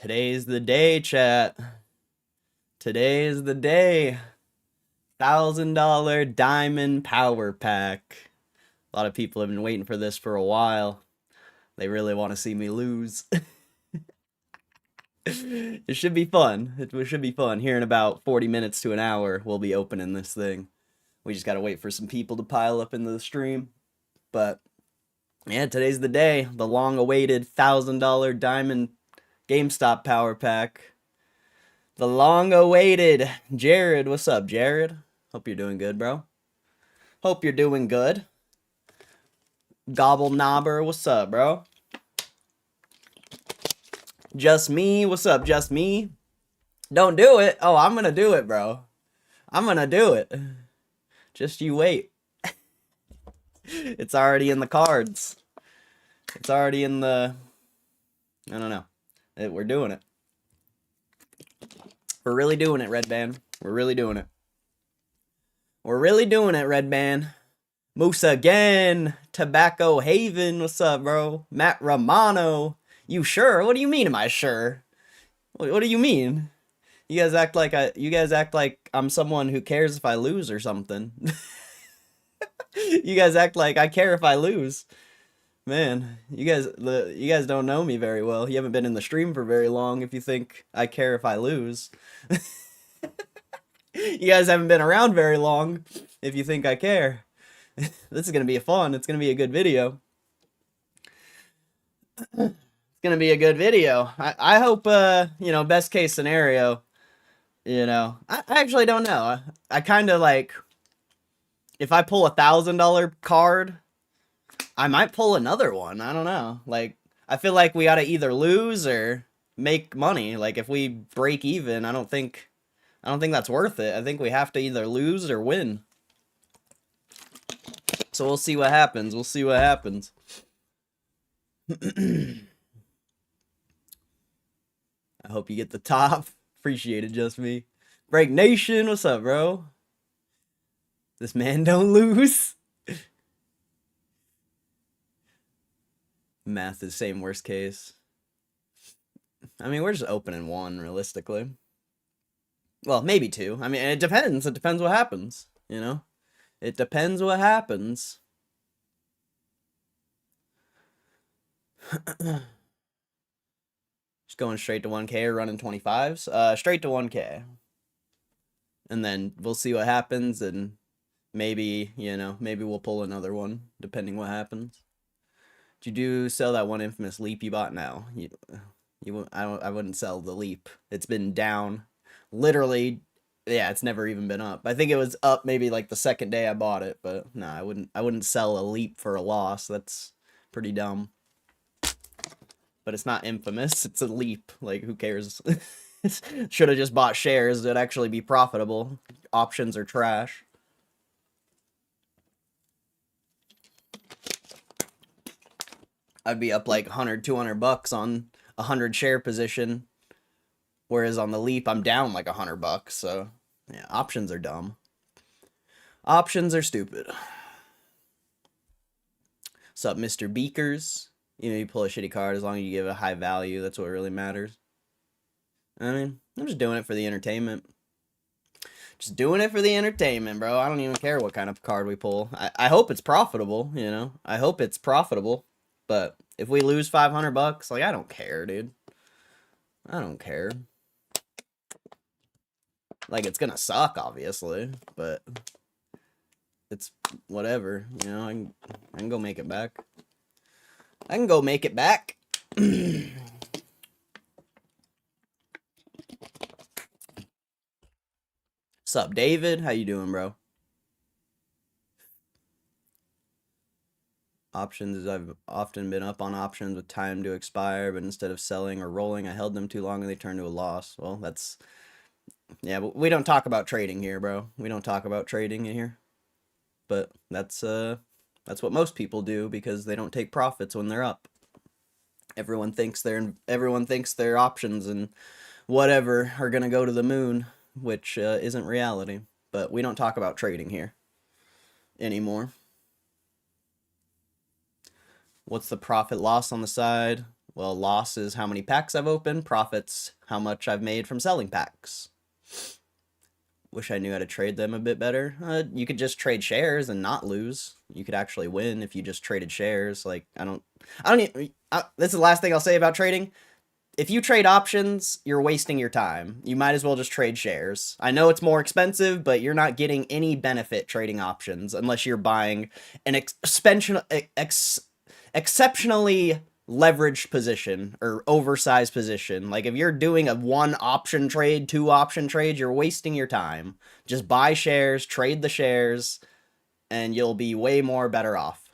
Today's the day, chat. Today is the day. $1,000 diamond power pack. A lot of people have been waiting for this for a while. They really want to see me lose. It should be fun. It should be fun. Here in about 40 minutes to an hour, we'll be opening this thing. We just gotta wait for some people to pile up into the stream. But yeah, today's the day. The long-awaited $1,000 diamond Gamestop power pack. The long-awaited Jared. What's up, Jared? Hope you're doing good, bro. Hope you're doing good. Gobble Knobber, what's up, bro? Just me, what's up, just me? Don't do it. Oh, I'm gonna do it, bro. I'm gonna do it. Just you wait. It's already in the cards. It's already in the... I don't know. We're doing it. We're really doing it, Red Band. We're really doing it. We're really doing it, Red Band. Moose again. Tobacco Haven. What's up, bro? Matt Romano. You sure? What do you mean, am I sure? What do you mean? You guys act like I'm someone who cares if I lose or something. You guys act like I care if I lose. Man, you guys don't know me very well. You haven't been in the stream for very long if you think I care if I lose. You guys haven't been around very long if you think I care. This is going to be fun. It's going to be a good video. It's going to be a good video. I hope, best case scenario, I actually don't know. I kind of like, if I pull $1,000 card, I might pull another one. I don't know. Like, I feel like we gotta either lose or make money. Like, if we break even, I don't think that's worth it. I think we have to either lose or win. So we'll see what happens. We'll see what happens. I hope you get the top. Appreciate it, just me. Break Nation, what's up, bro? This man don't lose. Math is same worst case. I mean, we're just opening one, realistically. Well, maybe two. I mean, it depends. It depends what happens, It depends what happens. Just going straight to 1K or running 25s? Straight to 1K. And then we'll see what happens, and maybe, maybe we'll pull another one, depending what happens. Did you sell that one infamous leap you bought? No. I wouldn't sell the leap. It's been down. Literally, yeah, it's never even been up. I think it was up maybe like the second day I bought it, but no, I wouldn't sell a leap for a loss. That's pretty dumb. But it's not infamous. It's a leap. Like, who cares? Should have just bought shares. It'd actually be profitable. Options are trash. I'd be up like 100, 200 bucks on a 100 share position. Whereas on the leap, I'm down like 100 bucks. So, yeah, options are dumb. Options are stupid. What's up, Mr. Beakers? You pull a shitty card as long as you give a high value. That's what really matters. I mean, I'm just doing it for the entertainment. Just doing it for the entertainment, bro. I don't even care what kind of card we pull. I hope it's profitable, I hope it's profitable. But if we lose 500 bucks, like, I don't care, dude. I don't care. Like, it's gonna suck, obviously, but it's whatever, I can go make it back. I can go make it back. Sup, David? How you doing, bro? Options, I've often been up on options with time to expire, but instead of selling or rolling, I held them too long and they turned to a loss. Well, that's... Yeah, but we don't talk about trading here, bro. We don't talk about trading in here. But that's what most people do because they don't take profits when they're up. Everyone thinks their options and whatever are gonna go to the moon, which isn't reality. But we don't talk about trading here anymore. What's the profit loss on the side? Well, loss is how many packs I've opened. Profits, how much I've made from selling packs. Wish I knew how to trade them a bit better. You could just trade shares and not lose. You could actually win if you just traded shares. Like, I don't even, this is the last thing I'll say about trading. If you trade options, you're wasting your time. You might as well just trade shares. I know it's more expensive, but you're not getting any benefit trading options unless you're buying an exceptionally leveraged position or oversized position. Like if you're doing a 1 option trade, 2 option trades, you're wasting your time. Just buy shares, trade the shares, and you'll be way more better off.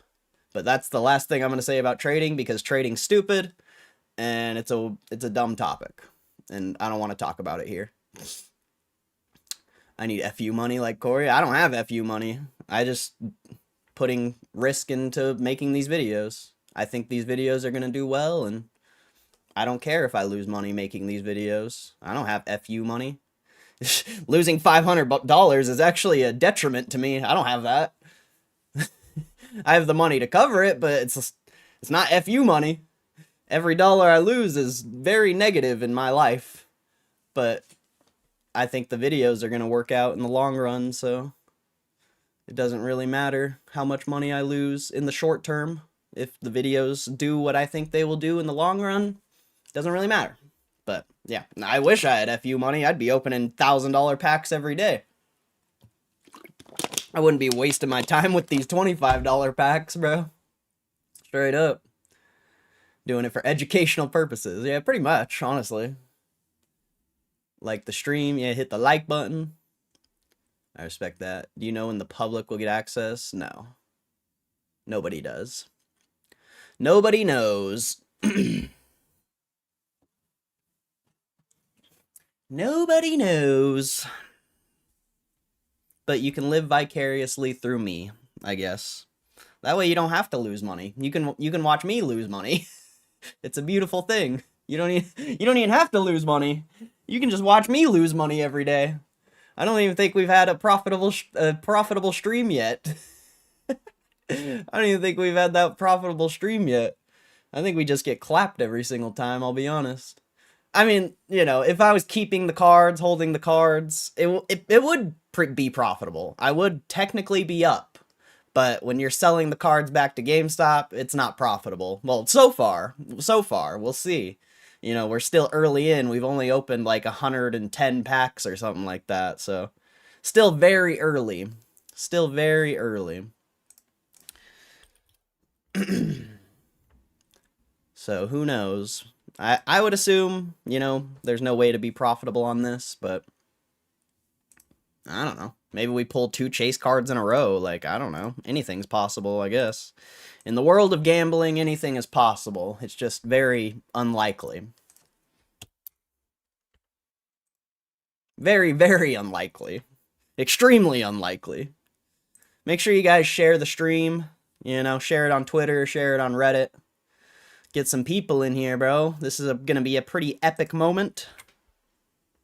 But that's the last thing I'm going to say about trading, because trading's stupid and it's a dumb topic and I don't want to talk about it here. I need FU money like Corey. I don't have FU money. I just putting risk into making these videos. I think these videos are going to do well, and I don't care if I lose money making these videos. I don't have FU money. Losing $500 is actually a detriment to me. I don't have that. I have the money to cover it, but it's not FU money. Every dollar I lose is very negative in my life. But I think the videos are going to work out in the long run, so it doesn't really matter how much money I lose in the short term. If the videos do what I think they will do in the long run, it doesn't really matter. But yeah, I wish I had FU money. I'd be opening $1,000 packs every day. I wouldn't be wasting my time with these $25 packs, bro. Straight up. Doing it for educational purposes. Yeah, pretty much, honestly. Like the stream, yeah, hit the like button. I respect that. Do you know when the public will get access? No. Nobody does. Nobody knows. Nobody knows. But you can live vicariously through me, I guess. That way you don't have to lose money. You can watch me lose money. It's a beautiful thing. You don't even have to lose money. You can just watch me lose money every day. I don't even think we've had a profitable stream yet. I don't even think we've had that profitable stream yet. I think we just get clapped every single time, I'll be honest. I mean, you know, if I was keeping the cards, holding the cards, it would be profitable. I would technically be up. But when you're selling the cards back to GameStop, it's not profitable. Well, so far, we'll see. You know, we're still early in. We've only opened like 110 packs or something like that. So, still very early. Still very early. So, who knows? I would assume, you know, there's no way to be profitable on this, but I don't know. Maybe we pull 2 chase cards in a row. Like, I don't know. Anything's possible, I guess. In the world of gambling, anything is possible. It's just very unlikely. Very, very unlikely. Extremely unlikely. Make sure you guys share the stream. You know, share it on Twitter, share it on Reddit. Get some people in here, bro. This is going to be a pretty epic moment.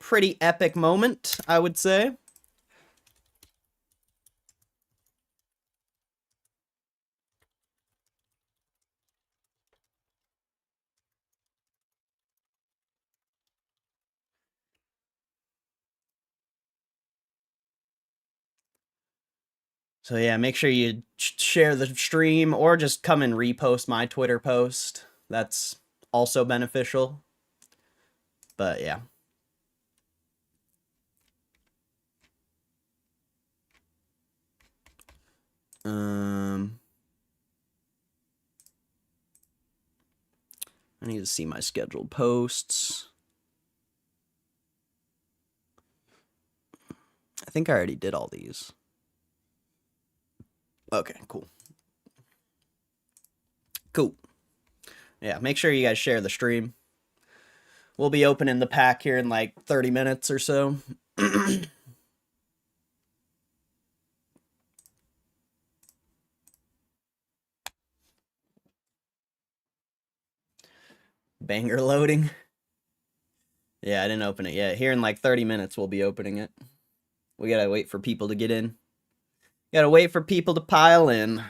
Pretty epic moment, I would say. So yeah, make sure you share the stream or just come and repost my Twitter post. That's also beneficial. But yeah. I need to see my scheduled posts. I think I already did all these. Okay, cool. Cool. Yeah, make sure you guys share the stream. We'll be opening the pack here in like 30 minutes or so. Banger loading. Yeah, I didn't open it yet. Here in like 30 minutes, we'll be opening it. We gotta wait for people to get in. Gotta wait for people to pile in.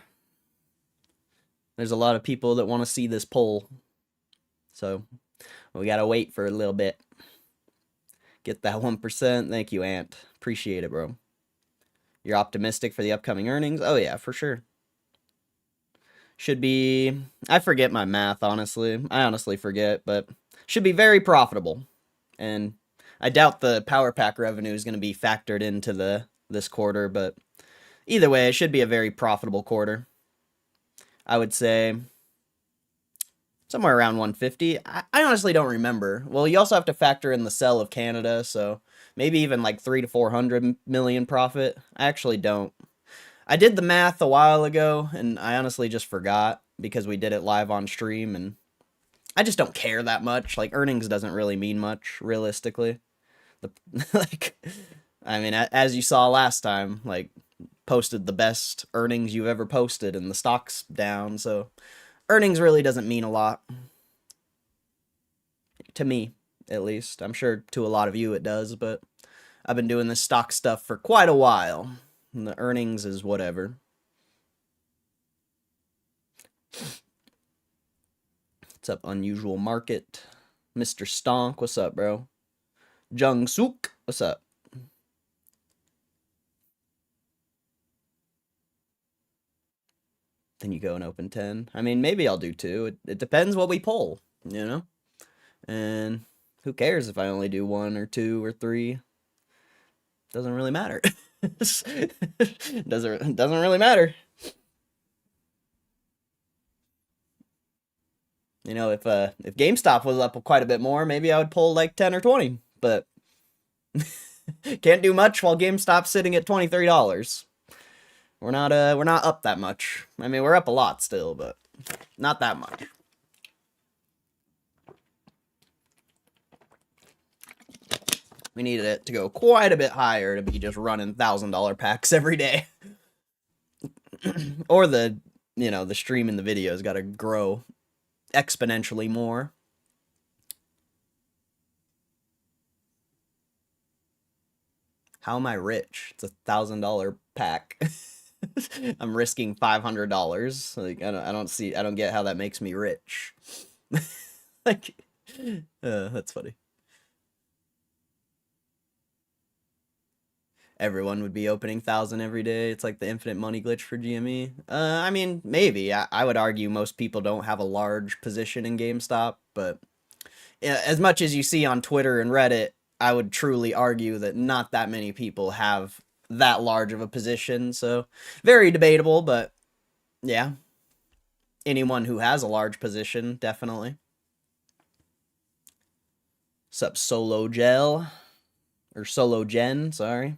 There's a lot of people that want to see this poll. So we gotta wait for a little bit. Get that 1%. Thank you, Ant. Appreciate it, bro. You're optimistic for the upcoming earnings? Oh, yeah, for sure. Should be... I forget my math, honestly. I honestly forget, but should be very profitable. And I doubt the Power Pack revenue is going to be factored into this quarter, but either way, it should be a very profitable quarter. I would say somewhere around 150. I honestly don't remember. Well, you also have to factor in the sell of Canada, so maybe even like 300 to 400 million profit. I actually don't. I did the math a while ago, and I honestly just forgot because we did it live on stream, and I just don't care that much. Like, earnings doesn't really mean much, realistically. Like, I mean, as you saw last time, like, posted the best earnings you've ever posted, and the stock's down, so earnings really doesn't mean a lot. To me, at least. I'm sure to a lot of you it does, but I've been doing this stock stuff for quite a while. And the earnings is whatever. What's up, Unusual Market? Mr. Stonk, what's up, bro? Jung Suk, what's up? Then you go and open 10. I mean, maybe I'll do 2. It depends what we pull, you know? And who cares if I only do 1 or 2 or 3? Doesn't really matter. doesn't really matter. You know, if GameStop was up quite a bit more, maybe I would pull like 10 or 20. But can't do much while GameStop's sitting at $23. We're not up that much. I mean, we're up a lot still, but not that much. We needed it to go quite a bit higher to be just running $1,000 packs every day. Or the stream and the videos got to grow exponentially more. How am I rich? It's $1,000 pack. I'm risking $500. Like, I don't get how that makes me rich. Like, that's funny. Everyone would be opening 1,000 every day. It's like the infinite money glitch for GME. I mean, maybe. I would argue most people don't have a large position in GameStop, but as much as you see on Twitter and Reddit, I would truly argue that not that many people have that large of a position, so very debatable, but yeah. Anyone who has a large position, definitely. What's up, Solo Gel? Or Solo Gen, sorry.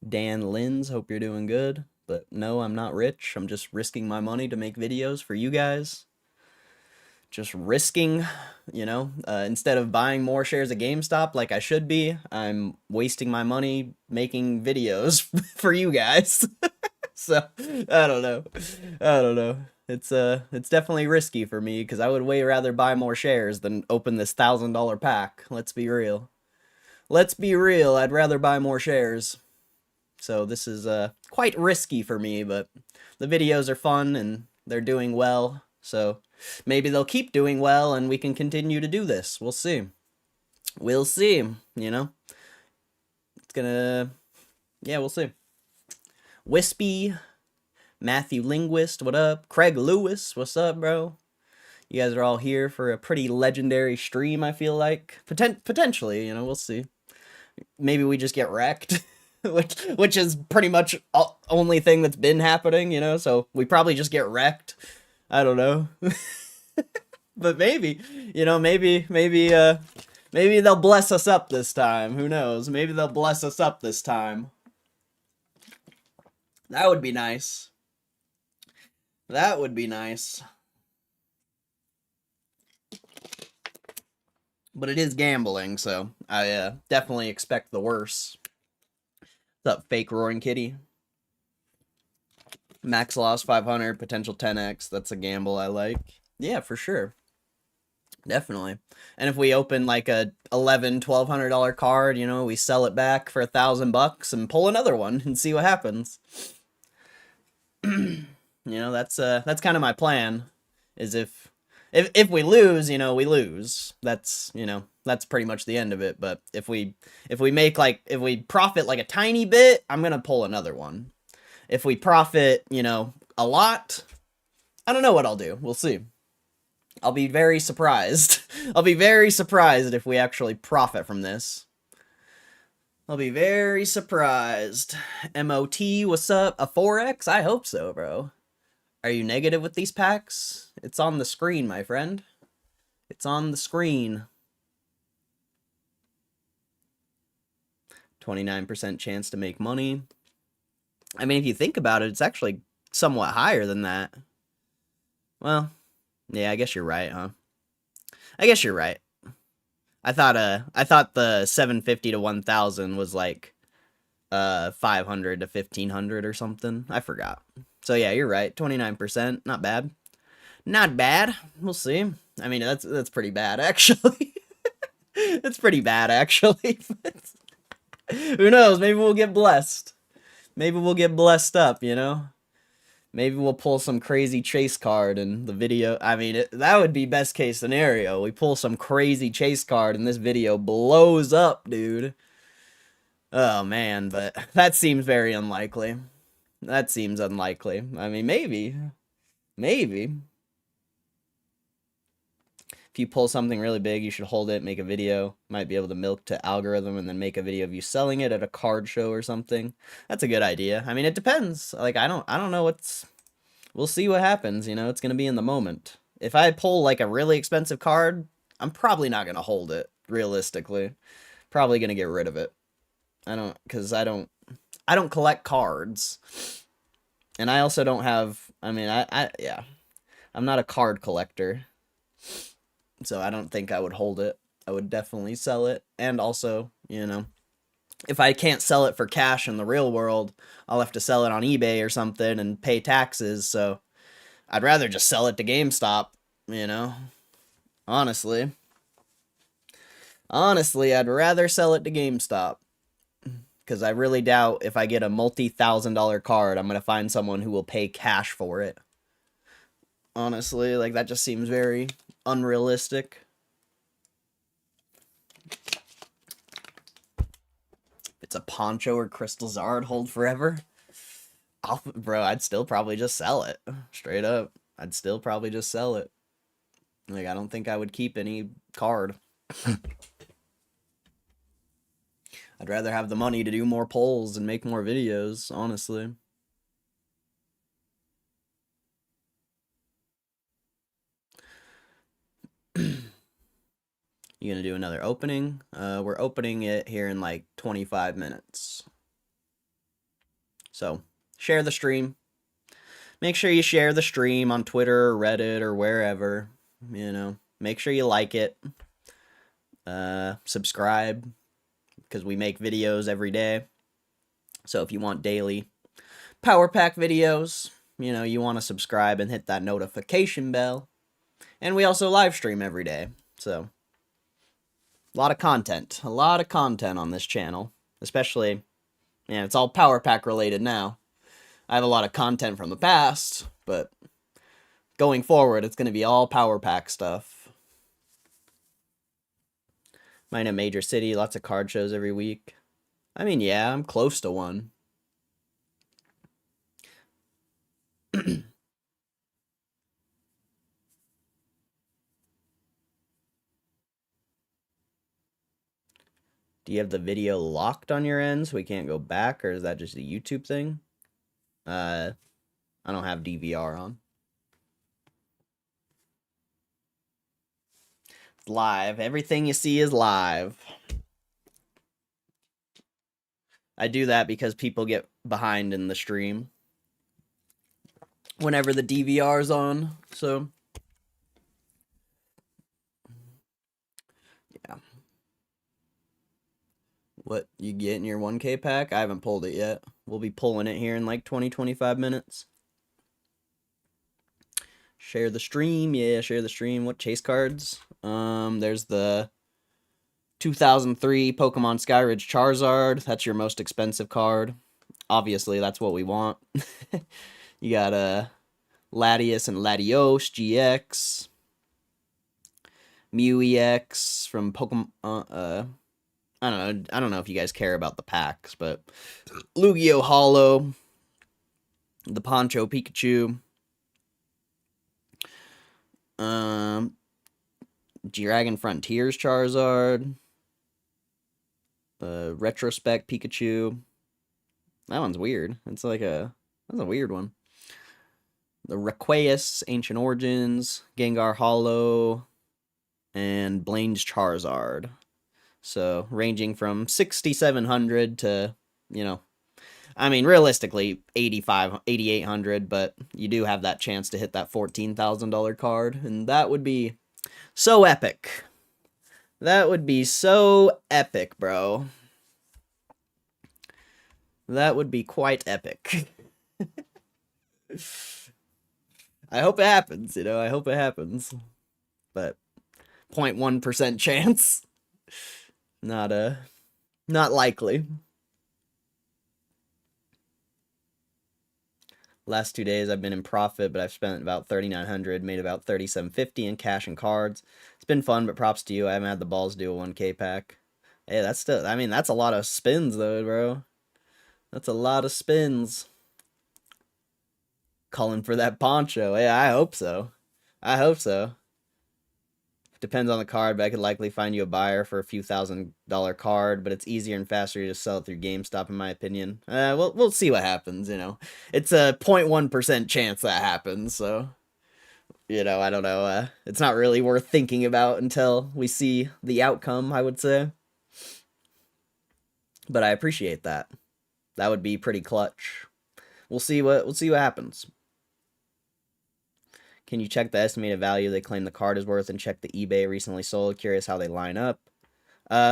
Dan Lins, hope you're doing good. But no, I'm not rich. I'm just risking my money to make videos for you guys. Just risking, you know, instead of buying more shares of GameStop like I should be, I'm wasting my money making videos for you guys. So, I don't know. It's definitely risky for me because I would way rather buy more shares than open this $1,000 pack. Let's be real. I'd rather buy more shares. So this is quite risky for me, but the videos are fun and they're doing well. So maybe they'll keep doing well and we can continue to do this. We'll see. We'll see, you know? Yeah, we'll see. Wispy, Matthew Linguist, what up? Craig Lewis, what's up, bro? You guys are all here for a pretty legendary stream, I feel like. Potentially, you know, we'll see. Maybe we just get wrecked. which is pretty much only thing that's been happening, you know, so we probably just get wrecked. I don't know. But maybe, you know, maybe they'll bless us up this time. Who knows? Maybe they'll bless us up this time. That would be nice. That would be nice. But it is gambling, so I definitely expect the worst. What's up, fake Roaring Kitty? Max loss 500, potential 10x. That's a gamble I like. Yeah, for sure. Definitely. And if we open like a $1,100-$1,200 card, you know, we sell it back for $1,000 and pull another one and see what happens. You know, that's kind of my plan. Is if if we lose, we lose. That's, that's pretty much the end of it. But if we make if we profit like a tiny bit, I'm gonna pull another one. If we profit, a lot, I don't know what I'll do. We'll see. I'll be very surprised. I'll be very surprised if we actually profit from this. I'll be very surprised. MOT, what's up? A 4X? I hope so, bro. Are you negative with these packs? It's on the screen, my friend. It's on the screen. 29% chance to make money. I mean, if you think about it, it's actually somewhat higher than that. Well, yeah, I guess you're right, huh? I guess you're right. I thought the 750 to 1000 was like 500 to 1500 or something. I forgot. So yeah, you're right. 29%, not bad. Not bad. We'll see. I mean, that's pretty bad actually. It's pretty bad actually. Who knows? Maybe we'll get blessed. Maybe we'll get blessed up, Maybe we'll pull some crazy chase card in the video. I mean, that would be best case scenario. We pull some crazy chase card and this video blows up, dude. Oh, man, but that seems very unlikely. That seems unlikely. I mean, maybe. Maybe. If you pull something really big, you should hold it, make a video. Might be able to milk to algorithm and then make a video of you selling it at a card show or something. That's a good idea. I mean, it depends. Like, I don't know what's... We'll see what happens, It's going to be in the moment. If I pull, like, a really expensive card, I'm probably not going to hold it, realistically. Probably going to get rid of it. Because I don't collect cards. And I also don't have... I mean, yeah. I'm not a card collector. So I don't think I would hold it. I would definitely sell it. And also, if I can't sell it for cash in the real world, I'll have to sell it on eBay or something and pay taxes. So I'd rather just sell it to GameStop, Honestly. Honestly, I'd rather sell it to GameStop. Because I really doubt if I get a multi-$1,000 card, I'm going to find someone who will pay cash for it. Honestly, like, that just seems very unrealistic. It's a Poncho or Crystal Zard, hold forever. Bro, I'd still probably just sell it. Straight up. I'd still probably just sell it. Like, I don't think I would keep any card. I'd rather have the money to do more polls and make more videos, honestly. You gonna do another opening? We're opening it here in like 25 minutes. So, share the stream. Make sure you share the stream on Twitter or Reddit or wherever. Make sure you like it. Subscribe, because we make videos every day. So if you want daily Power Pack videos, you want to subscribe and hit that notification bell. And we also live stream every day. So, a lot of content on this channel, especially, it's all Power Pack related now. I have a lot of content from the past, but going forward, it's going to be all Power Pack stuff. Mine a major city, lots of card shows every week. I mean, yeah, I'm close to one. Do you have the video locked on your end so we can't go back, or is that just a YouTube thing? I don't have DVR on. It's live. Everything you see is live. I do that because people get behind in the stream whenever the DVR's on, so... Yeah. What, you get in your 1K pack? I haven't pulled it yet. We'll be pulling it here in like 20-25 minutes. Share the stream. Yeah, share the stream. What chase cards? There's the 2003 Pokemon Skyridge Charizard. That's your most expensive card. Obviously, that's what we want. You got Latios and Latios GX. Mew EX from Pokemon. I don't know if you guys care about the packs, but Lugia Hollow, the Poncho Pikachu, Dragon Frontiers Charizard, Retrospect Pikachu. That one's weird. That's a weird one. The Requaeus Ancient Origins, Gengar Hollow, and Blaine's Charizard. So ranging from 6,700 to, I mean, realistically, 8,800, but you do have that chance to hit that $14,000 card, and that would be so epic. That would be so epic, bro. That would be quite epic. I hope it happens, I hope it happens. But 0.1% chance. Not likely. Last 2 days I've been in profit, but I've spent about 3,900, made about 3,750 in cash and cards. It's been fun, but props to you. I haven't had the balls to do a 1K pack. Hey, that's still, I mean, that's a lot of spins though, bro. That's a lot of spins. Calling for that poncho. Yeah, I hope so. I hope so. Depends on the card, but I could likely find you a buyer for a few $1,000 card, but it's easier and faster to just sell it through GameStop, in my opinion. We'll see what happens, It's a 0.1% chance that happens, so, I don't know. It's not really worth thinking about until we see the outcome, I would say. But I appreciate that. That would be pretty clutch. We'll see what happens. Can you check the estimated value they claim the card is worth and check the eBay recently sold? Curious how they line up.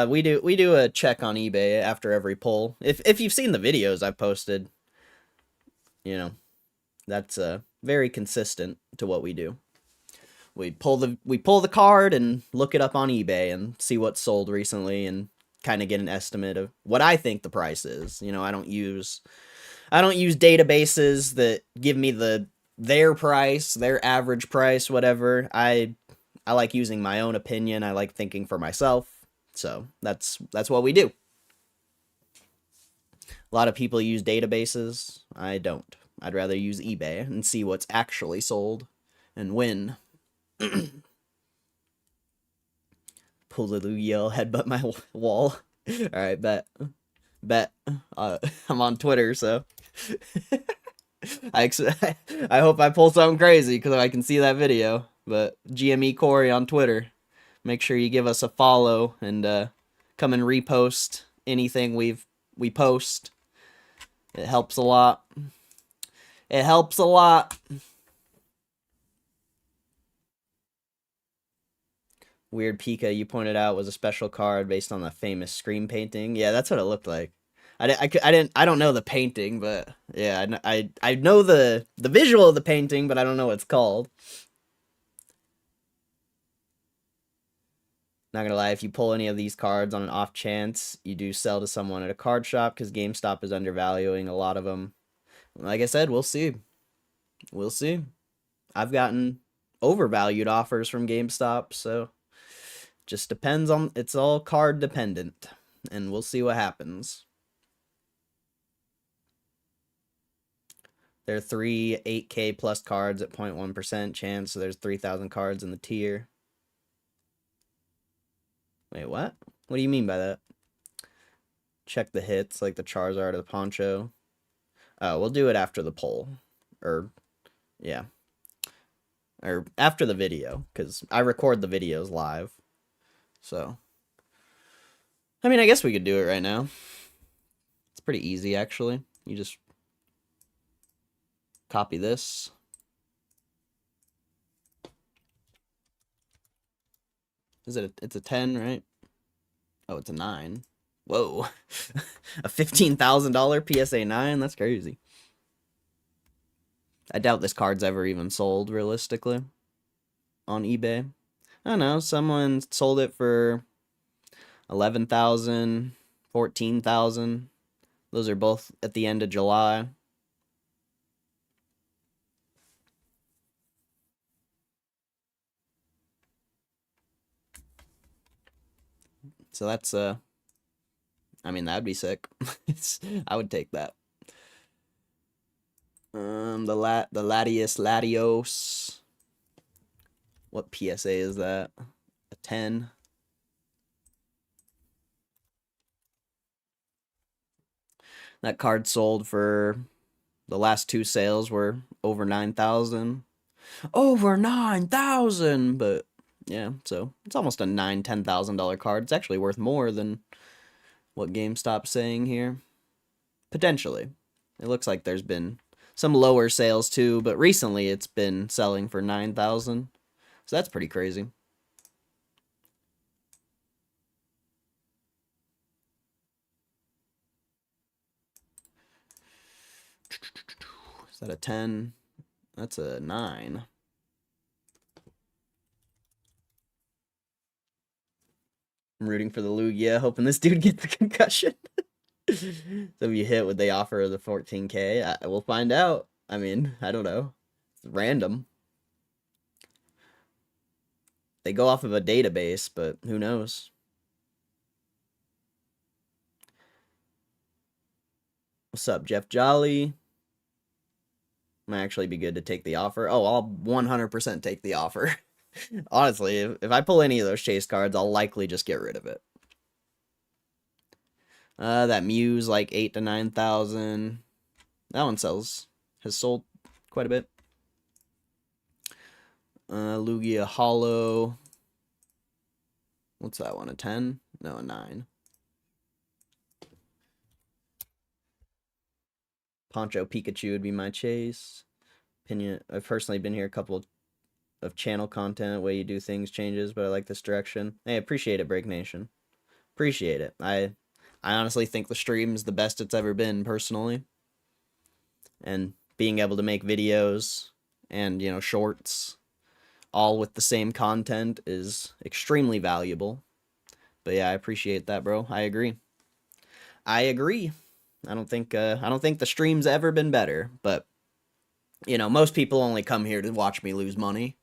We do a check on eBay after every pull. If you've seen the videos I've posted, that's very consistent to what we do. We pull the card and look it up on eBay and see what's sold recently and kind of get an estimate of what I think the price is. I don't use databases that give me their price, their average price, whatever. I like using my own opinion. I like thinking for myself. So that's what we do. A lot of people use databases. I don't. I'd rather use eBay and see what's actually sold and when. Pull the Lugia, headbutt my wall. Alright, bet. I'm on Twitter, so... I hope I pull something crazy because I can see that video. But GME Corey on Twitter, make sure you give us a follow and come and repost anything we post. It helps a lot. It helps a lot. Weird Pika you pointed out was a special card based on the famous Scream painting. Yeah, that's what it looked like. I don't know the painting, but yeah, I know the visual of the painting, but I don't know what it's called. Not gonna lie, if you pull any of these cards on an off chance, you do sell to someone at a card shop because GameStop is undervaluing a lot of them. Like I said, we'll see. We'll see. I've gotten overvalued offers from GameStop, so just depends on, it's all card dependent, and we'll see what happens. There are 3 8K plus cards at 0.1% chance, so there's 3,000 cards in the tier. Wait, what? What do you mean by that? Check the hits, like the Charizard or the Poncho. Oh, we'll do it after the poll. Yeah. Or after the video, because I record the videos live. So. I mean, I guess we could do it right now. It's pretty easy, actually. You just copy this. It's a 10, right? Oh, it's a 9. Whoa. A $15,000 PSA 9? That's crazy. I doubt this card's ever even sold, realistically, on eBay. I don't know, someone sold it for 11,000, 14,000. Those are both at the end of July. So that's I mean, that'd be sick. I would take that. The Latios. What PSA is that? A 10. That card sold for the last two sales were over 9,000. Over 9,000, but yeah, so it's almost a $10,000 card. It's actually worth more than what GameStop's saying here. Potentially. It looks like there's been some lower sales too, but recently it's been selling for 9,000. So that's pretty crazy. Is that a 10? That's a 9. I'm rooting for the Lugia, hoping this dude gets the concussion. So if you hit, would they offer the 14K? We'll find out. I mean, I don't know. It's random. They go off of a database, but who knows? What's up, Jeff Jolly? Might actually be good to take the offer. Oh, I'll 100% take the offer. Honestly, if I pull any of those chase cards, I'll likely just get rid of it. That Muse, like 8 to 9,000. That one has sold quite a bit. Lugia Hollow. What's that one? A 10? No, a 9. Poncho Pikachu would be my chase. Opinion. I've personally been here a couple of channel content, way you do things changes, but I like this direction. Hey, appreciate it, Break Nation. Appreciate it. I honestly think the stream's the best it's ever been, personally. And being able to make videos and, you know, shorts all with the same content is extremely valuable. But yeah, I appreciate that, bro. I agree. I agree. I don't think the stream's ever been better, but you know, most people only come here to watch me lose money.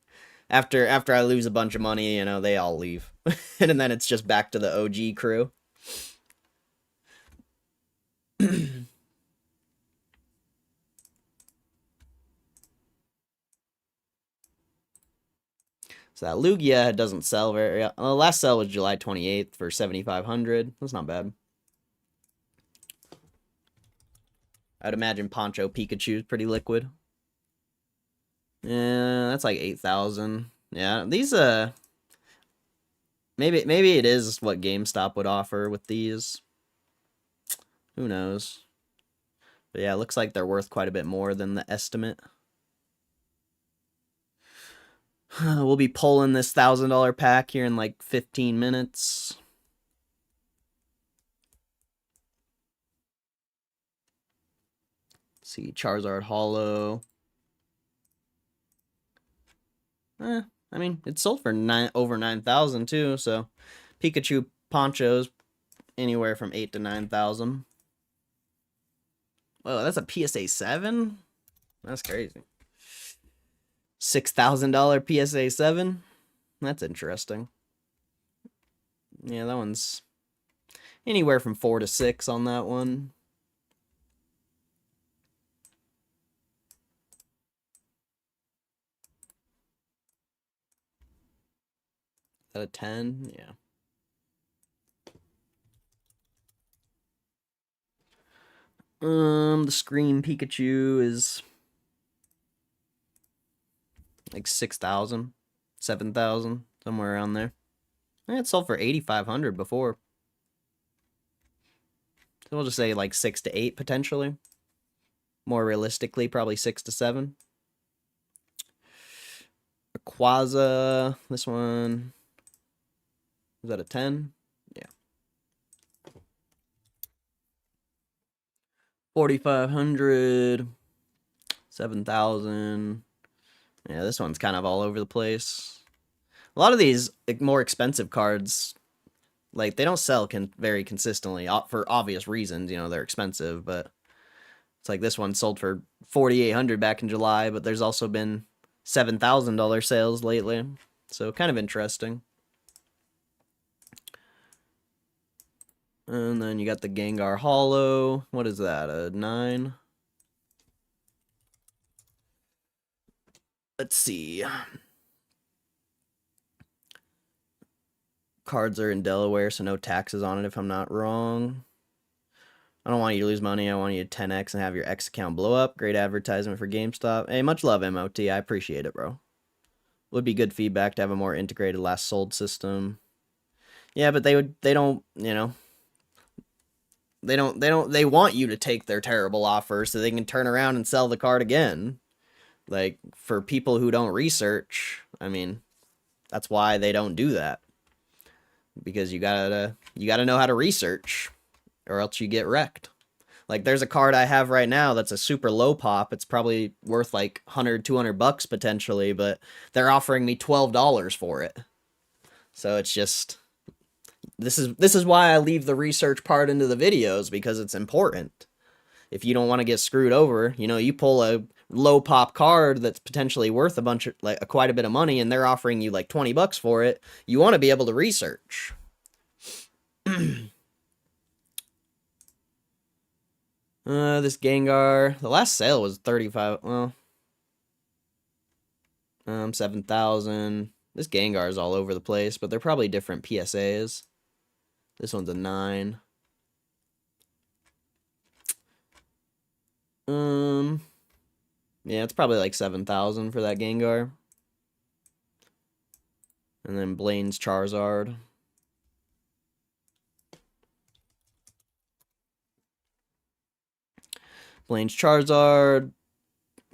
After I lose a bunch of money, you know, they all leave. And then it's just back to the OG crew. So that Lugia doesn't sell very. The last sell was July 28th for 7,500. That's not bad. I'd imagine Poncho Pikachu is pretty liquid. Yeah, that's like 8,000. Yeah, these maybe it is what GameStop would offer with these. Who knows? But yeah, it looks like they're worth quite a bit more than the estimate. We'll be pulling this $1,000 pack here in like 15 minutes. Let's see, Charizard Hollow. I mean, it sold for over 9,000 too, so Pikachu ponchos anywhere from 8 to 9,000. Whoa, that's a PSA 7? That's crazy. $6,000 PSA 7? That's interesting. Yeah, that one's anywhere from 4 to 6 on that one. Is that a 10? Yeah. The Scream Pikachu is like 6,000, 7,000, somewhere around there. It sold for 8,500 before. So we'll just say like 6 to 8 potentially. More realistically, probably 6 to 7. Quaza, this one. Is that a 10? Yeah. 4,500, 7,000. Yeah, this one's kind of all over the place. A lot of these more expensive cards, like, they don't sell very consistently for obvious reasons. You know, they're expensive, but it's like this one sold for 4,800 back in July, but there's also been $7,000 sales lately. So kind of interesting. And then you got the Gengar Hollow. What is that? A 9? Let's see. Cards are in Delaware, so no taxes on it if I'm not wrong. I don't want you to lose money. I want you to 10x and have your X account blow up. Great advertisement for GameStop. Hey, much love, MOT. I appreciate it, bro. Would be good feedback to have a more integrated last sold system. Yeah, but they don't, you know, they want you to take their terrible offer so they can turn around and sell the card again. Like, for people who don't research, I mean, that's why they don't do that. Because you gotta know how to research, or else you get wrecked. Like, there's a card I have right now that's a super low pop. It's probably worth like 100, 200 bucks potentially, but they're offering me $12 for it. So it's just, this is why I leave the research part into the videos, because it's important. If you don't want to get screwed over, you know, you pull a low pop card that's potentially worth a bunch of, like, quite a bit of money, and they're offering you like 20 bucks for it. You want to be able to research. This Gengar, the last sale was 35, well, 7,000. This Gengar is all over the place, but they're probably different PSAs. This one's a 9. Yeah, it's probably like 7,000 for that Gengar. And then Blaine's Charizard. Blaine's Charizard,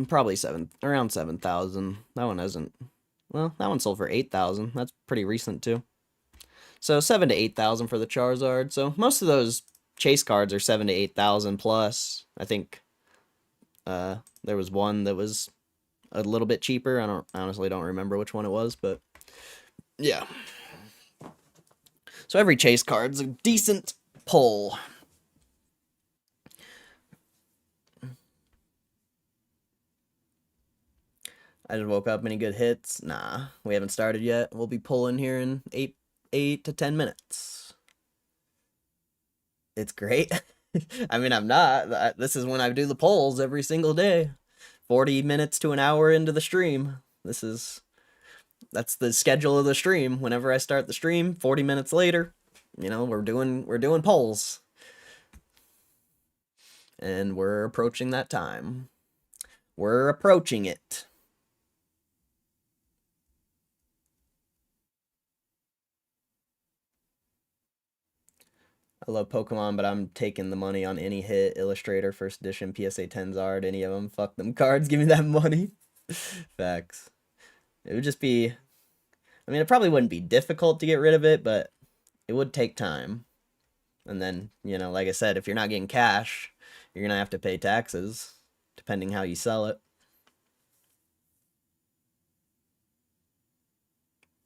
probably around 7,000. That one hasn't, well, that one sold for 8,000. That's pretty recent too. So 7 to 8,000 for the Charizard. So most of those chase cards are 7 to 8,000 plus. I think there was one that was a little bit cheaper. I honestly don't remember which one it was, but yeah. So every chase card's a decent pull. I just woke up. Any good hits? Nah, we haven't started yet. We'll be pulling here in 8 to 10 minutes. It's great. I mean, I'm not. This is when I do the polls every single day. 40 minutes to an hour into the stream. That's the schedule of the stream. Whenever I start the stream, 40 minutes later, you know, we're doing polls. And we're approaching that time. We're approaching it. I love Pokemon, but I'm taking the money on any hit, Illustrator, First Edition, PSA 10 Zard, any of them. Fuck them cards, give me that money. Facts. It would just be, I mean, it probably wouldn't be difficult to get rid of it, but it would take time. And then, you know, like I said, if you're not getting cash, you're going to have to pay taxes, depending how you sell it.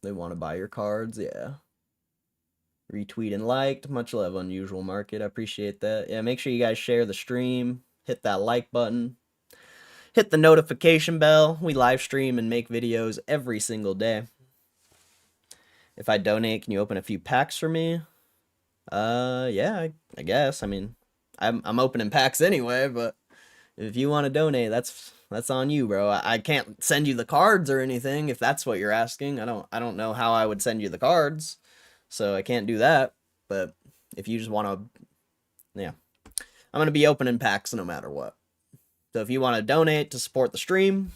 They want to buy your cards, yeah. Retweet and liked. Much love, Unusual Market. I appreciate that. Yeah, make sure you guys share the stream. Hit that like button. Hit the notification bell. We live stream and make videos every single day. If I donate, can you open a few packs for me? Yeah, I guess. I mean, I'm opening packs anyway, but if you want to donate, that's on you, bro. I can't send you the cards or anything if that's what you're asking. I don't know how I would send you the cards. So I can't do that, but if you just want to, yeah, I'm going to be opening packs no matter what. So if you want to donate to support the stream,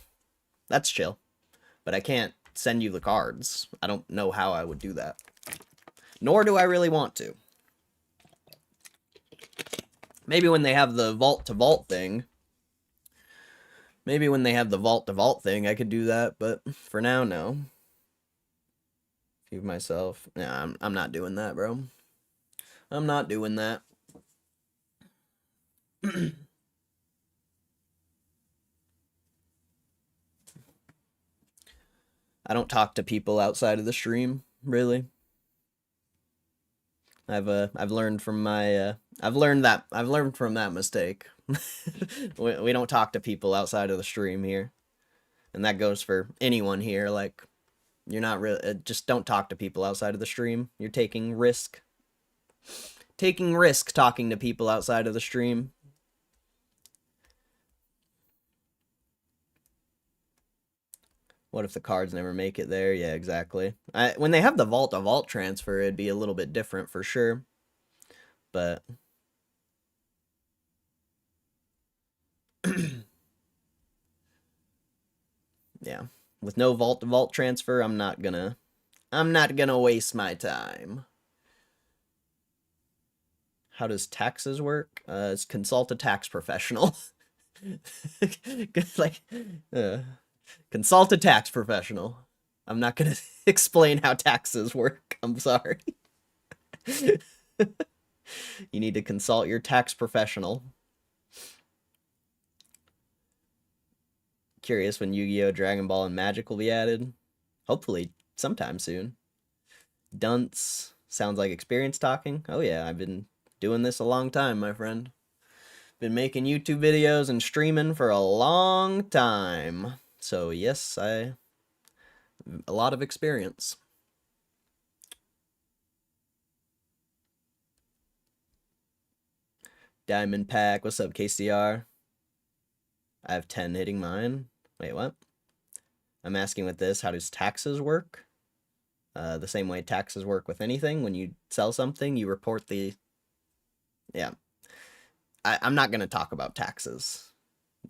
that's chill, but I can't send you the cards. I don't know how I would do that, nor do I really want to. Maybe when they have the vault to vault thing, I could do that, but for now, no. Feed myself. Nah, I'm not doing that, bro. I'm not doing that. I don't talk to people outside of the stream, really. I've learned from my I've learned from that mistake. we don't talk to people outside of the stream here. And that goes for anyone here. Like, you're not really, just don't talk to people outside of the stream. You're taking taking risk talking to people outside of the stream. What if the cards never make it there? Yeah, exactly. When they have the vault-to-vault transfer, it'd be a little bit different for sure. But yeah, with no vault-to-vault transfer, I'm not gonna waste my time. How does taxes work? It's consult a tax professional. Like, consult a tax professional. I'm not gonna explain how taxes work. I'm sorry. You need to consult your tax professional. Curious when Yu-Gi-Oh! Dragon Ball and Magic will be added. Hopefully sometime soon. Dunce. Sounds like experience talking. Oh yeah, I've been doing this a long time, my friend. Been making YouTube videos and streaming for a long time. So yes, a lot of experience. Diamond Pack. What's up, KCR? I have 10 hitting mine. Wait, what? I'm asking with this, how does taxes work? The same way taxes work with anything. When you sell something, you report the... Yeah. I'm not going to talk about taxes.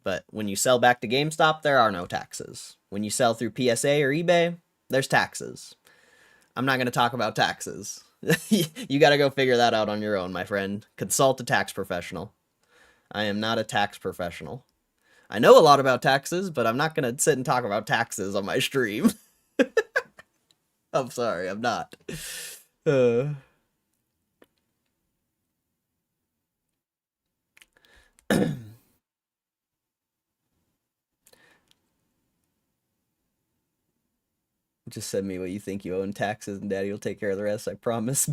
But when you sell back to GameStop, there are no taxes. When you sell through PSA or eBay, there's taxes. I'm not going to talk about taxes. You got to go figure that out on your own, my friend. Consult a tax professional. I am not a tax professional. I know a lot about taxes, but I'm not going to sit and talk about taxes on my stream. I'm sorry, I'm not. Just send me what you think you owe in taxes, and Daddy will take care of the rest, I promise.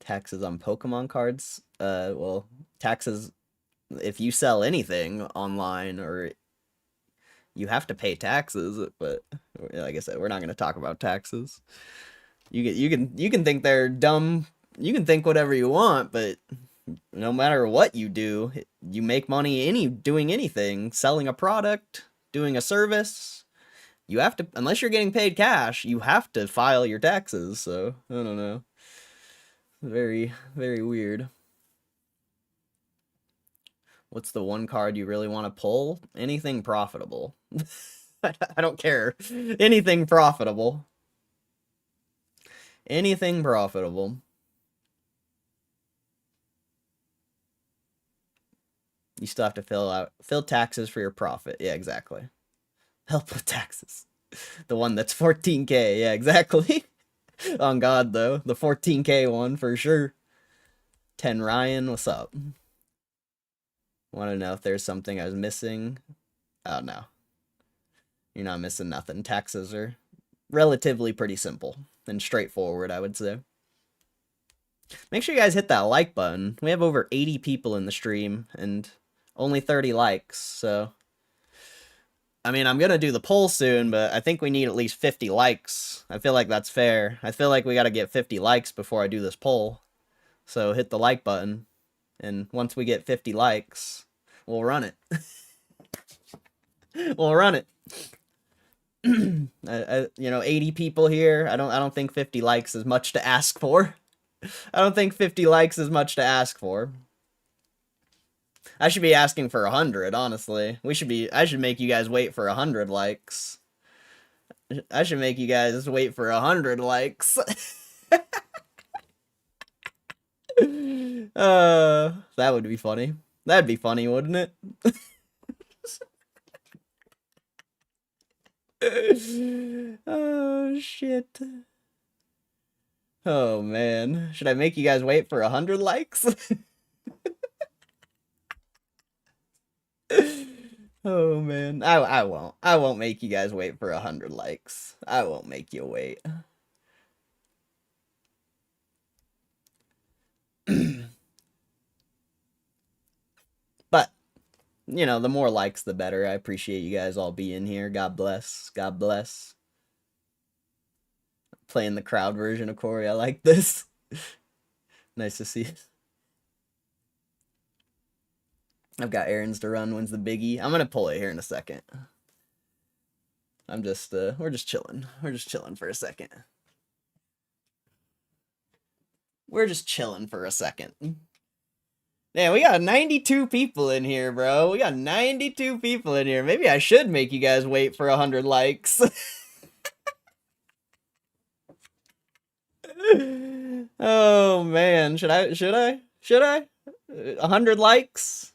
Taxes on Pokemon cards? Well, taxes... If you sell anything online, or you have to pay taxes, but like I said, we're not going to talk about taxes. You can think they're dumb. You can think whatever you want, but no matter what you do, you make money doing anything, selling a product, doing a service. You have to, unless you're getting paid cash, you have to file your taxes. So I don't know. Very, very weird. What's the one card you really want to pull? Anything profitable. I don't care. Anything profitable. Anything profitable. You still have to fill taxes for your profit. Yeah, exactly. Help with taxes. The one that's 14K. Yeah, exactly. On God, though. The 14K one for sure. 10 Ryan, what's up? Want to know if there's something I was missing? Oh, no. You're not missing nothing. Taxes are relatively pretty simple and straightforward, I would say. Make sure you guys hit that like button. We have over 80 people in the stream and only 30 likes, so... I mean, I'm gonna do the poll soon, but I think we need at least 50 likes. I feel like that's fair. I feel like we gotta get 50 likes before I do this poll. So hit the like button. And once we get 50 likes, we'll run it. We'll run it. You know, 80 people here. I don't think 50 likes is much to ask for. I don't think 50 likes is much to ask for. I should be asking for 100, honestly. I should make you guys wait for 100 likes. I should make you guys wait for 100 likes. That would be funny. That'd be funny, wouldn't it? Oh, shit. Oh, man. Should I make you guys wait for 100 likes? Oh, man. I won't. I won't make you guys wait for 100 likes. I won't make you wait. But, you know, the more likes, the better. I appreciate you guys all being here. God bless. God bless. Playing the crowd version of Corey. I like this. Nice to see. I've got errands to run. When's the biggie? I'm gonna pull it here in a second. I'm just we're just chilling. We're just chilling for a second. We're just chilling for a second. Man, we got 92 people in here, bro. We got 92 people in here. Maybe I should make you guys wait for 100 likes. Oh man, should I? 100 likes?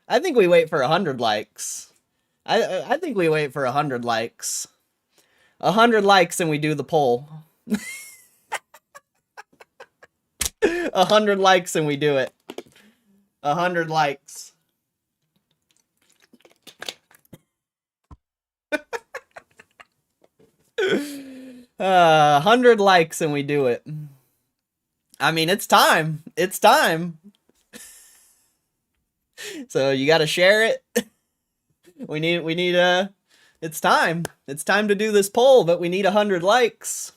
I think we wait for 100 likes. I think we wait for 100 likes. 100 likes and we do the poll. 100 likes and we do it. 100 likes. 100 likes and we do it. I mean, it's time. It's time. So you gotta share it. We need it's time. It's time to do this poll, but we need 100 likes.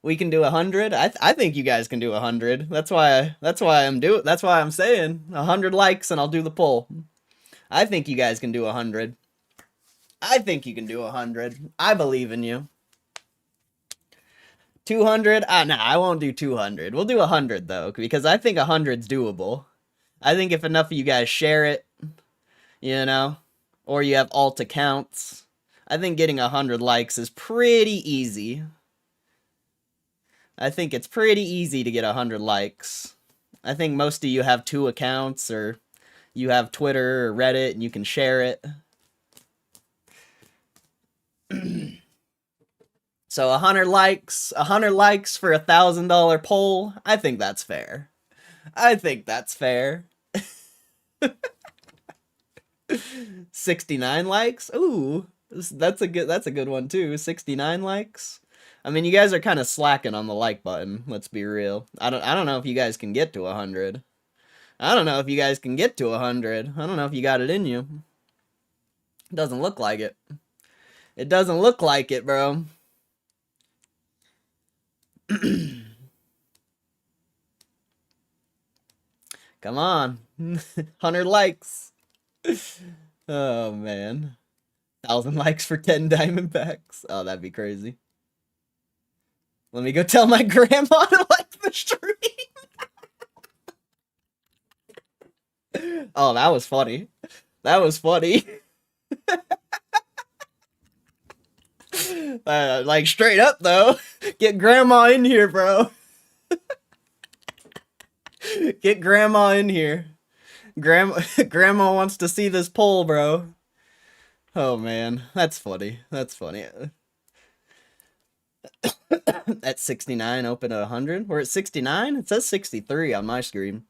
We can do 100. I think you guys can do 100. That's why I'm saying 100 likes and I'll do the poll. I think you guys can do 100. I think you can do 100. I believe in you. 200? Nah, I won't do 200. We'll do 100 though, because I think 100's doable. I think if enough of you guys share it, you know, or you have alt accounts, I think getting 100 likes is pretty easy. I think it's pretty easy to get 100 likes. I think most of you have 2 accounts, or you have Twitter or Reddit and you can share it. So 100 likes for a $1,000 poll. I think that's fair. I think that's fair. 69 likes? Ooh, that's a good one too. 69 likes. I mean, you guys are kind of slacking on the like button. Let's be real. I don't know if you guys can get to 100. I don't know if you guys can get to 100. I don't know if you got it in you. It doesn't look like it. It doesn't look like it, bro. Come on. 100 likes. Oh, man. 1,000 likes for 10 diamond packs. Oh, that'd be crazy. Let me go tell my grandma to like the stream. Oh, that was funny. That was funny. Like, straight up, though. Get grandma in here, bro. Get grandma in here. Grandma wants to see this poll, bro. Oh, man. That's funny. That's funny. At 69, open at 100. We're at 69? It says 63 on my screen.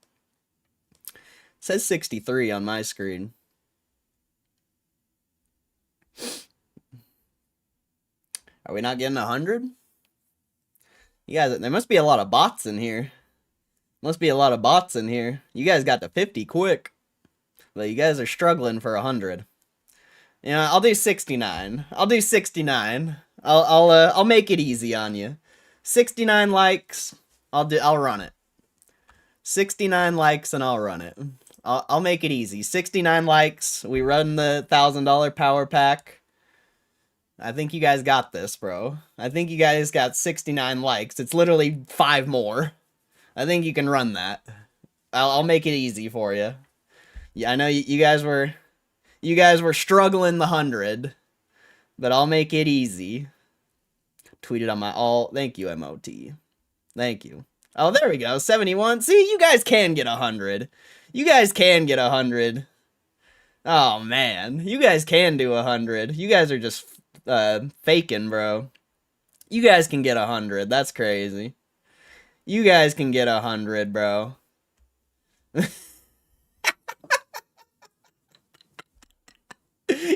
It says 63 on my screen. Are we not getting 100? You guys, there must be a lot of bots in here. Must be a lot of bots in here. You guys got to 50 quick. But you guys are struggling for 100. You know, I'll do 69. I'll do 69. I'll make it easy on you. 69 likes. I'll run it. 69 likes and I'll run it. I'll make it easy. 69 likes. We run the $1,000 power pack. I think you guys got this, bro. I think you guys got 69 likes. It's literally 5 more. I think you can run that. I'll make it easy for you. Yeah, I know you guys were struggling the 100, but I'll make it easy. Tweeted on my all. Thank you, MOT. Thank you. Oh, there we go. 71. See, you guys can get 100. You guys can get 100. Oh man, you guys can do 100. You guys are just faking, bro. You guys can get 100. That's crazy. You guys can get 100, bro.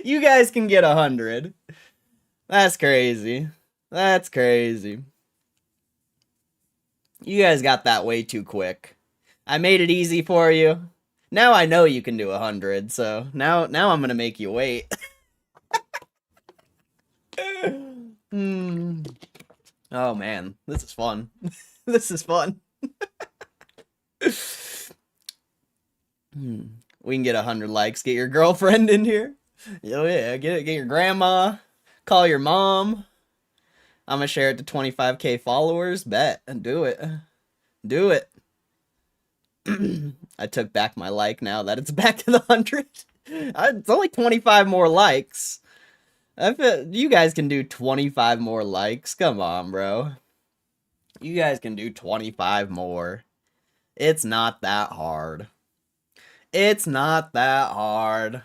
You guys can get 100. That's crazy. That's crazy. You guys got that way too quick. I made it easy for you. Now I know you can do 100, so now I'm gonna make you wait. Oh man, this is fun. This is fun. We can get 100 likes. Get your girlfriend in here. Oh yeah, get it. Get your grandma. Call your mom. I'm gonna share it to 25K followers. Bet and do it. Do it. I took back my like now that it's back to the 100. It's only 25 more likes. I feel you guys can do 25 more likes. Come on, bro. You guys can do 25 more. It's not that hard. It's not that hard.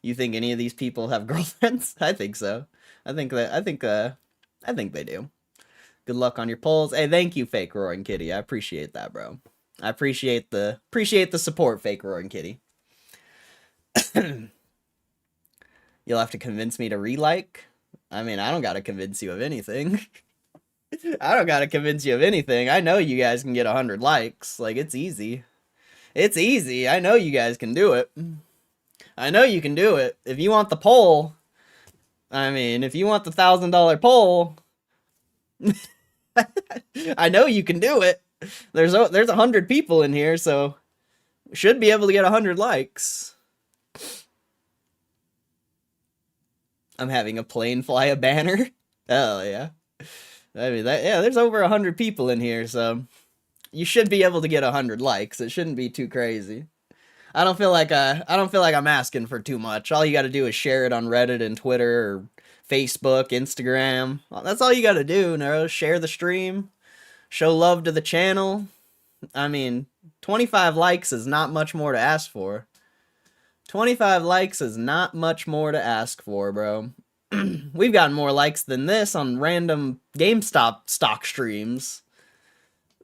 You think any of these people have girlfriends? I think so. I think they do. Good luck on your polls. Hey, thank you, Fake Roaring Kitty. I appreciate that, bro. I appreciate the support, Fake Roaring Kitty. You'll have to convince me to re-like. I mean, I don't gotta convince you of anything. I don't gotta convince you of anything. I know you guys can get 100 likes. Like, it's easy. It's easy. I know you guys can do it. I know you can do it. If you want the poll, I mean, if you want the $1,000 poll, I know you can do it. There's 100 people in here, so should be able to get 100 likes. I'm having a plane fly a banner. Hell yeah. I mean, there's over 100 people in here, so you should be able to get 100 likes. It shouldn't be too crazy. I don't feel like I'm asking for too much. All you got to do is share it on Reddit and Twitter or Facebook, Instagram. That's all you got to do, Nero. Share the stream. Show love to the channel. I mean, 25 likes is not much more to ask for. 25 likes is not much more to ask for, bro. We've gotten more likes than this on random GameStop stock streams.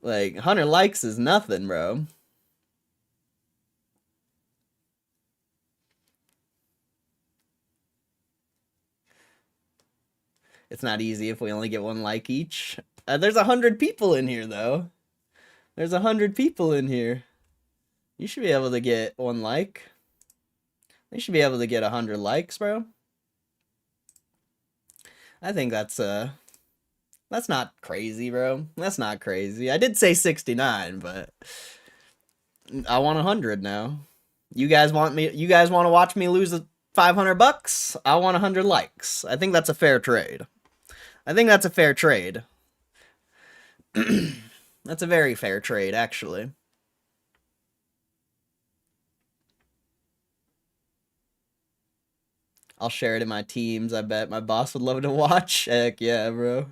Like, 100 likes is nothing, bro. It's not easy if we only get 1 like each. There's 100 people in here, though. There's 100 people in here. You should be able to get 1 like. You should be able to get 100 likes, bro. I think that's not crazy, bro. That's not crazy. I did say 69, but I want 100 now. You guys want to watch me lose $500? I want 100 likes. I think that's a fair trade. I think that's a fair trade. That's a very fair trade, actually. I'll share it in my teams. I bet my boss would love to watch. Heck yeah, bro.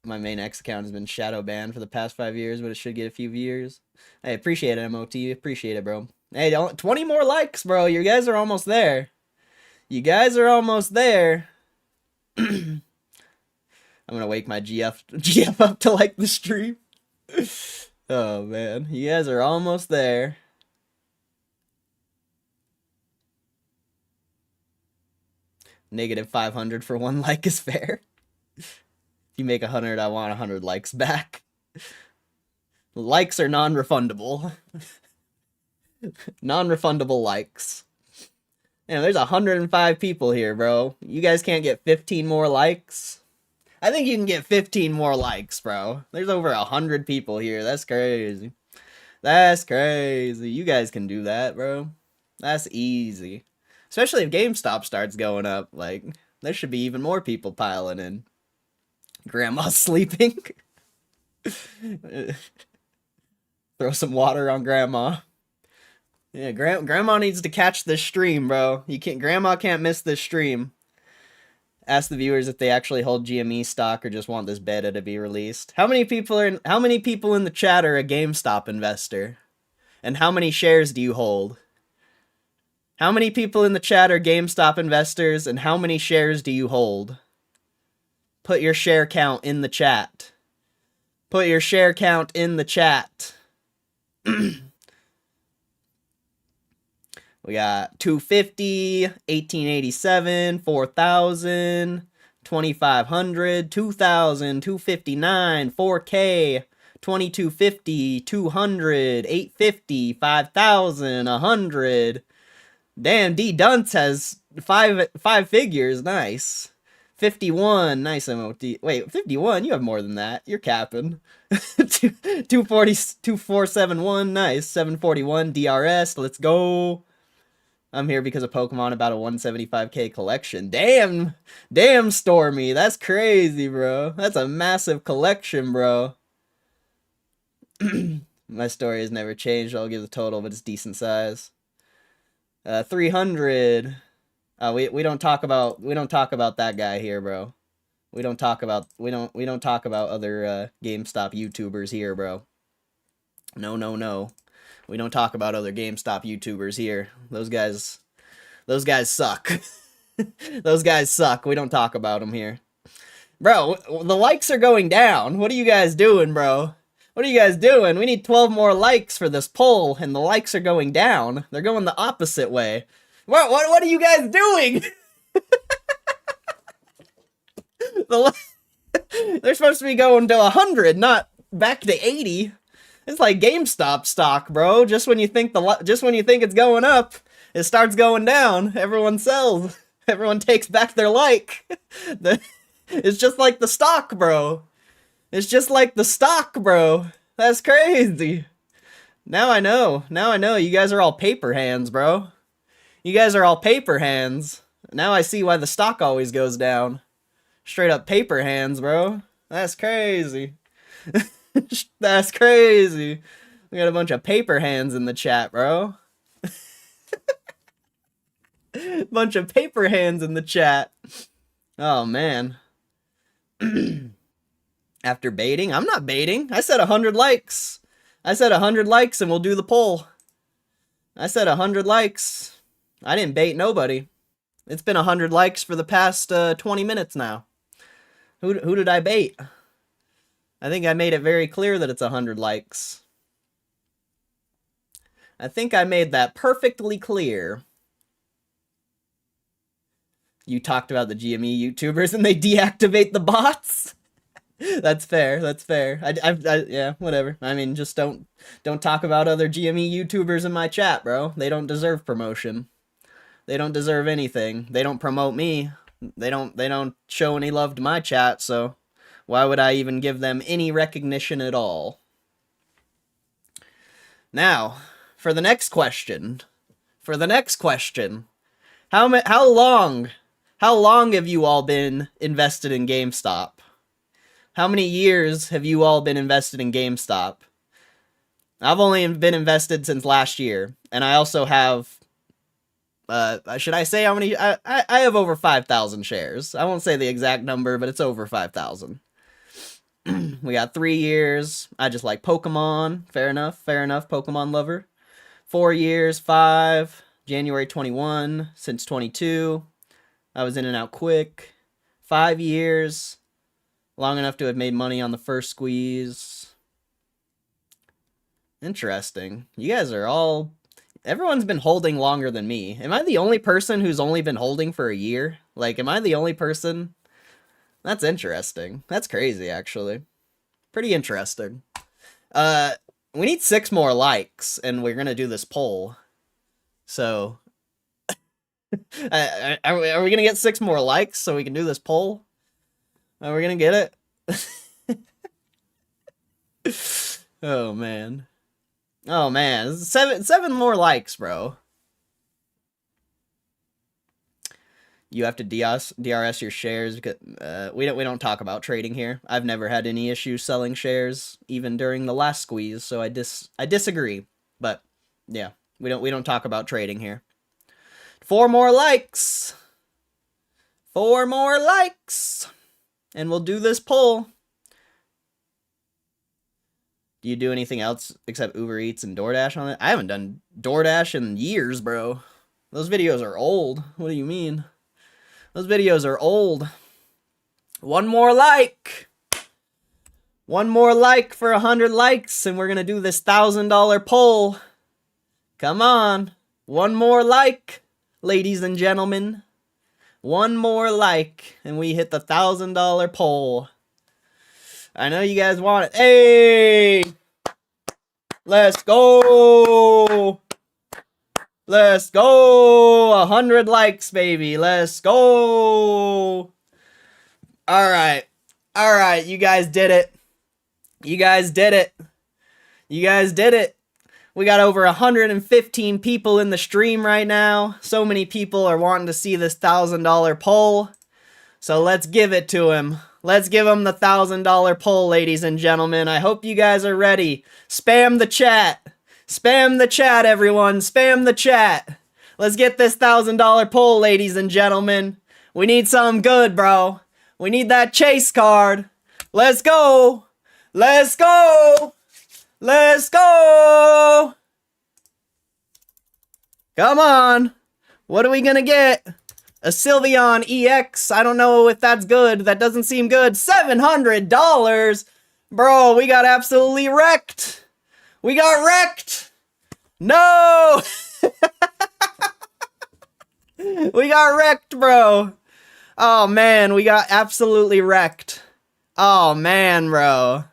My main X account has been shadow banned for the past 5 years, but it should get a few views. Hey, appreciate it, MOT. Appreciate it, bro. Hey, 20 more likes, bro. You guys are almost there. You guys are almost there. I'm gonna wake my GF up to like the stream. Oh man, you guys are almost there. Negative 500 for 1 like is fair. If you make 100, I want 100 likes back. Likes are non-refundable. Non-refundable likes. Man, there's 105 people here, bro. You guys can't get 15 more likes? I think you can get 15 more likes, bro. There's over 100 people here. That's crazy. That's crazy. You guys can do that, bro. That's easy. Especially if GameStop starts going up. Like, there should be even more people piling in. Grandma's sleeping. Throw some water on Grandma. Yeah, Grandma needs to catch this stream, bro. Grandma can't miss this stream. Ask the viewers if they actually hold GME stock or just want this beta to be released. How many people in the chat are a GameStop investor? And how many shares do you hold? How many people in the chat are GameStop investors and how many shares do you hold? Put your share count in the chat. Put your share count in the chat. We got 250, 1887, 4000, 2500, 2000, 259, 4K, 2250, 200, 850, 5000, 100. Damn, D Dunce has five figures, nice. 51, nice MOT. Wait, 51, you have more than that. You're capping. 240, 2471, nice. 741 DRS, let's go. I'm here because of Pokemon, about a 175k collection. Damn, Stormy, that's crazy, bro. That's a massive collection, bro. My story has never changed. I'll give the total, but it's decent size. 300. We don't talk about that guy here, bro. We don't talk about other GameStop YouTubers here, bro. No. We don't talk about other GameStop YouTubers here. Those guys suck. Those guys suck. We don't talk about them here. Bro, the likes are going down. What are you guys doing, bro? What are you guys doing? We need 12 more likes for this poll, and the likes are going down. They're going the opposite way. What are you guys doing? They're supposed to be going to 100, not back to 80. It's like GameStop stock, bro. Just when you think it's going up, it starts going down. Everyone sells. Everyone takes back their like. It's just like the stock, bro. It's just like the stock, bro. That's crazy. Now I know. You guys are all paper hands, bro. You guys are all paper hands. Now I see why the stock always goes down. Straight up paper hands, bro. That's crazy. That's crazy. We got a bunch of paper hands in the chat, bro. Bunch of paper hands in the chat. Oh, man. After baiting? I'm not baiting. I said 100 likes. I said 100 likes and we'll do the poll. I said 100 likes. I didn't bait nobody. It's been 100 likes for the past 20 minutes now. Who did I bait? I think I made it very clear that it's 100 likes. I think I made that perfectly clear. You talked about the GME YouTubers and they deactivate the bots? That's fair. That's fair. Yeah, whatever. I mean, just don't talk about other GME YouTubers in my chat, bro. They don't deserve promotion. They don't deserve anything. They don't promote me. They don't show any love to my chat, so why would I even give them any recognition at all? Now, for the next question. How long have you all been invested in GameStop? How many years have you all been invested in GameStop? I've only been invested since last year, and I also have, should I say how many? I have over 5,000 shares. I won't say the exact number, but it's over 5,000. We got 3 years. I just like Pokemon. Fair enough, Pokemon lover. 4 years, 5, January 21, since 22. I was in and out quick. 5 years. Long enough to have made money on the first squeeze. Interesting. You guys are all... Everyone's been holding longer than me. Am I the only person who's only been holding for a year? Like, am I the only person? That's interesting. That's crazy, actually. Pretty interesting. We need 6 more likes, and we're gonna do this poll. So... are we gonna get 6 more likes so we can do this poll? Are we gonna get it? Oh man. Oh man. 7 more likes, bro. You have to DRS your shares because we don't talk about trading here. I've never had any issues selling shares even during the last squeeze, so I disagree. But yeah, we don't talk about trading here. 4 more likes. 4 more likes. And we'll do this poll. Do you do anything else except Uber Eats and DoorDash on it? I haven't done DoorDash in years, bro. Those videos are old. What do you mean? Those videos are old. 1 more like. 1 more like for 100 likes, and we're gonna do this $1,000 poll. Come on. 1 more like, ladies and gentlemen. 1 more like, and we hit the $1,000 poll. I know you guys want it. Hey! Let's go! Let's go. 100 likes, baby. Let's go. All right. All right. You guys did it. You guys did it. You guys did it. We got over 115 people in the stream right now. So many people are wanting to see this $1,000 poll. So let's give it to him. Let's give him the $1,000 poll, ladies and gentlemen. I hope you guys are ready. Spam the chat. Spam the chat, everyone. Spam the chat. Let's get this $1,000 poll, ladies and gentlemen. We need something good, bro. We need that chase card. Let's go. Let's go. Let's go. Come on. What are we gonna get? A Sylveon EX. I don't know if that's good. That doesn't seem good. $700. Bro, we got absolutely wrecked. We got wrecked. No. We got wrecked, bro. Oh, man. We got absolutely wrecked. Oh, man, bro.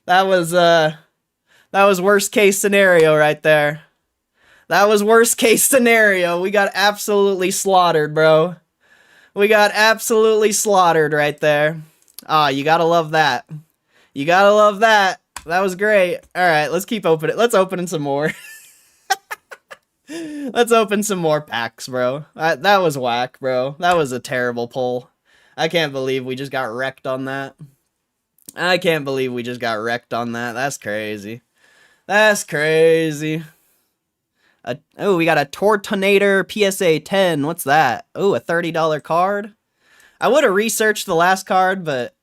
That was worst case scenario right there. That was worst case scenario. We got absolutely slaughtered, bro. We got absolutely slaughtered right there. Ah, you gotta love that. You gotta love that. That was great. Alright, let's keep opening. Let's open some more. Let's open some more packs, bro. That was whack, bro. That was a terrible pull. I can't believe we just got wrecked on that. I can't believe we just got wrecked on that. That's crazy. That's crazy. Oh, we got a Tortonator PSA 10. What's that? Oh, a $30 card. I would have researched the last card, but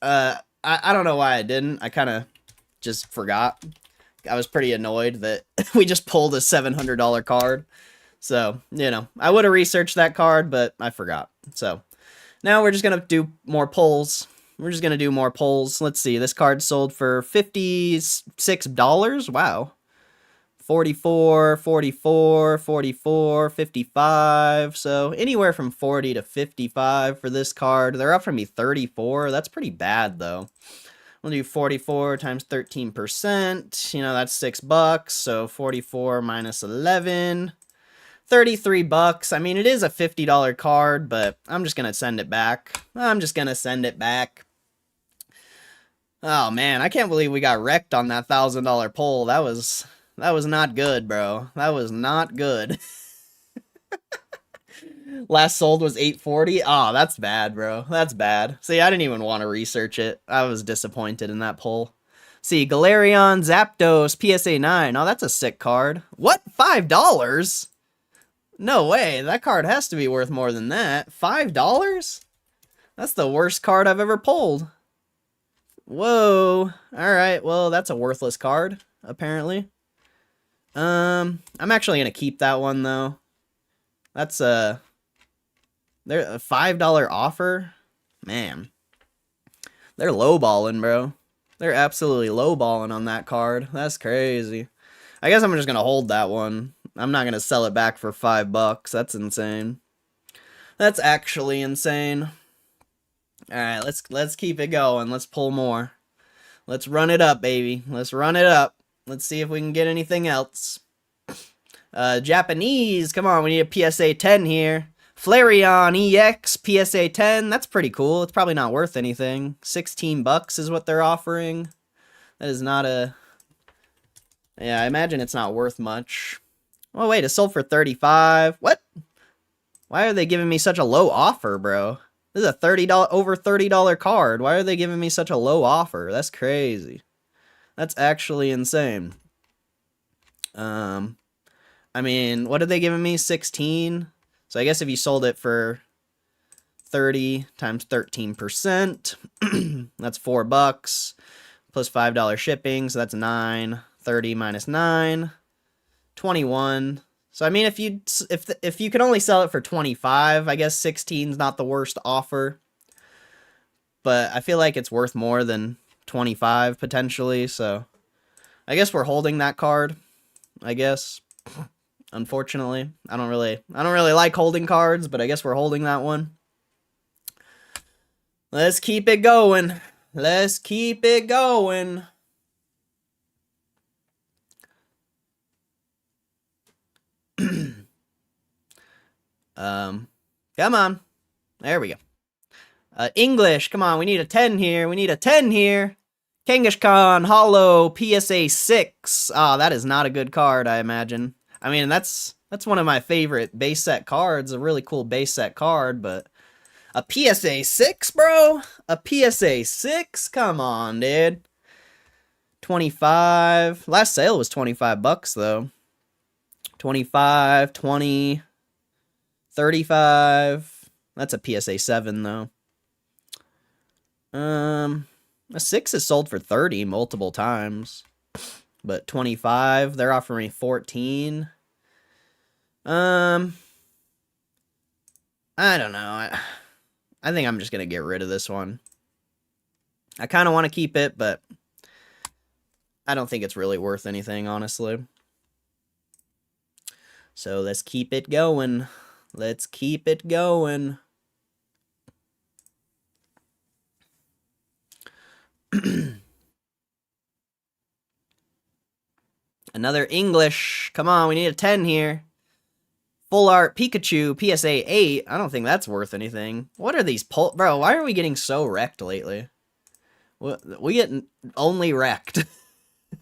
I don't know why I didn't. I kind of just forgot. I was pretty annoyed that we just pulled a $700 card. So, you know, I would have researched that card, but I forgot. So, now we're just going to do more pulls. We're just going to do more pulls. Let's see. This card sold for $56. Wow. 44, 44, 44, 55. So anywhere from 40 to 55 for this card. They're up from me 34. That's pretty bad though. We'll do 44 times 13%. You know, that's $6. So 44 minus 11. $33. I mean, it is a $50 card, but I'm just going to send it back. I'm just going to send it back. Oh man, I can't believe we got wrecked on that $1,000 pull. That was not good, bro. That was not good. Last sold was 840. Oh, that's bad, bro. That's bad. See, I didn't even want to research it. I was disappointed in that pull. See, Galarian Zapdos PSA 9. Oh, that's a sick card. What? $5? No way. That card has to be worth more than that. $5? That's the worst card I've ever pulled. Whoa. Alright, well, that's a worthless card, apparently. I'm actually gonna keep that one though. That's they're a $5 offer. Man, they're lowballing, bro. They're absolutely lowballing on that card. That's crazy. I guess I'm just gonna hold that one. I'm not gonna sell it back for $5. That's insane. That's actually insane. All right, let's keep it going. Let's pull more. Let's run it up, baby. Let's run it up. Let's see if we can get anything else. Japanese. Come on, we need a PSA 10 here. Flareon EX PSA 10. That's pretty cool. It's probably not worth anything. $16 is what they're offering. That is not a... Yeah, I imagine it's not worth much. Oh, wait, it sold for $35. What? Why are they giving me such a low offer, bro? This is a over $30 card. Why are they giving me such a low offer? That's crazy. That's actually insane. I mean, what are they giving me? 16? So I guess if you sold it for 30 times 13%, that's $4 plus $5 shipping. So that's 9. 30 minus 9, 21. So I mean, if you could only sell it for 25, I guess 16 is not the worst offer. But I feel like it's worth more than 25 potentially. So I guess we're holding that card. I guess. Unfortunately, I don't really like holding cards, but I guess we're holding that one. Let's keep it going. Let's keep it going. Come on. There we go. English, come on, we need a 10 here. We need a 10 here. Kangaskhan, Hollow, PSA 6. Oh, that is not a good card, I imagine. I mean, that's one of my favorite base set cards. A really cool base set card, but a PSA 6, bro? A PSA 6? Come on, dude. 25. Last sale was 25 bucks, though. 25, 20, 35. That's a PSA 7, though. A 6 is sold for 30 multiple times. But 25, they're offering 14. I don't know. I think I'm just going to get rid of this one. I kind of want to keep it, but I don't think it's really worth anything, honestly. So let's keep it going. Let's keep it going. Another English. Come on, we need a 10 here. Full art Pikachu, PSA 8. I don't think that's worth anything. What are these bro, why are we getting so wrecked lately? We get only wrecked.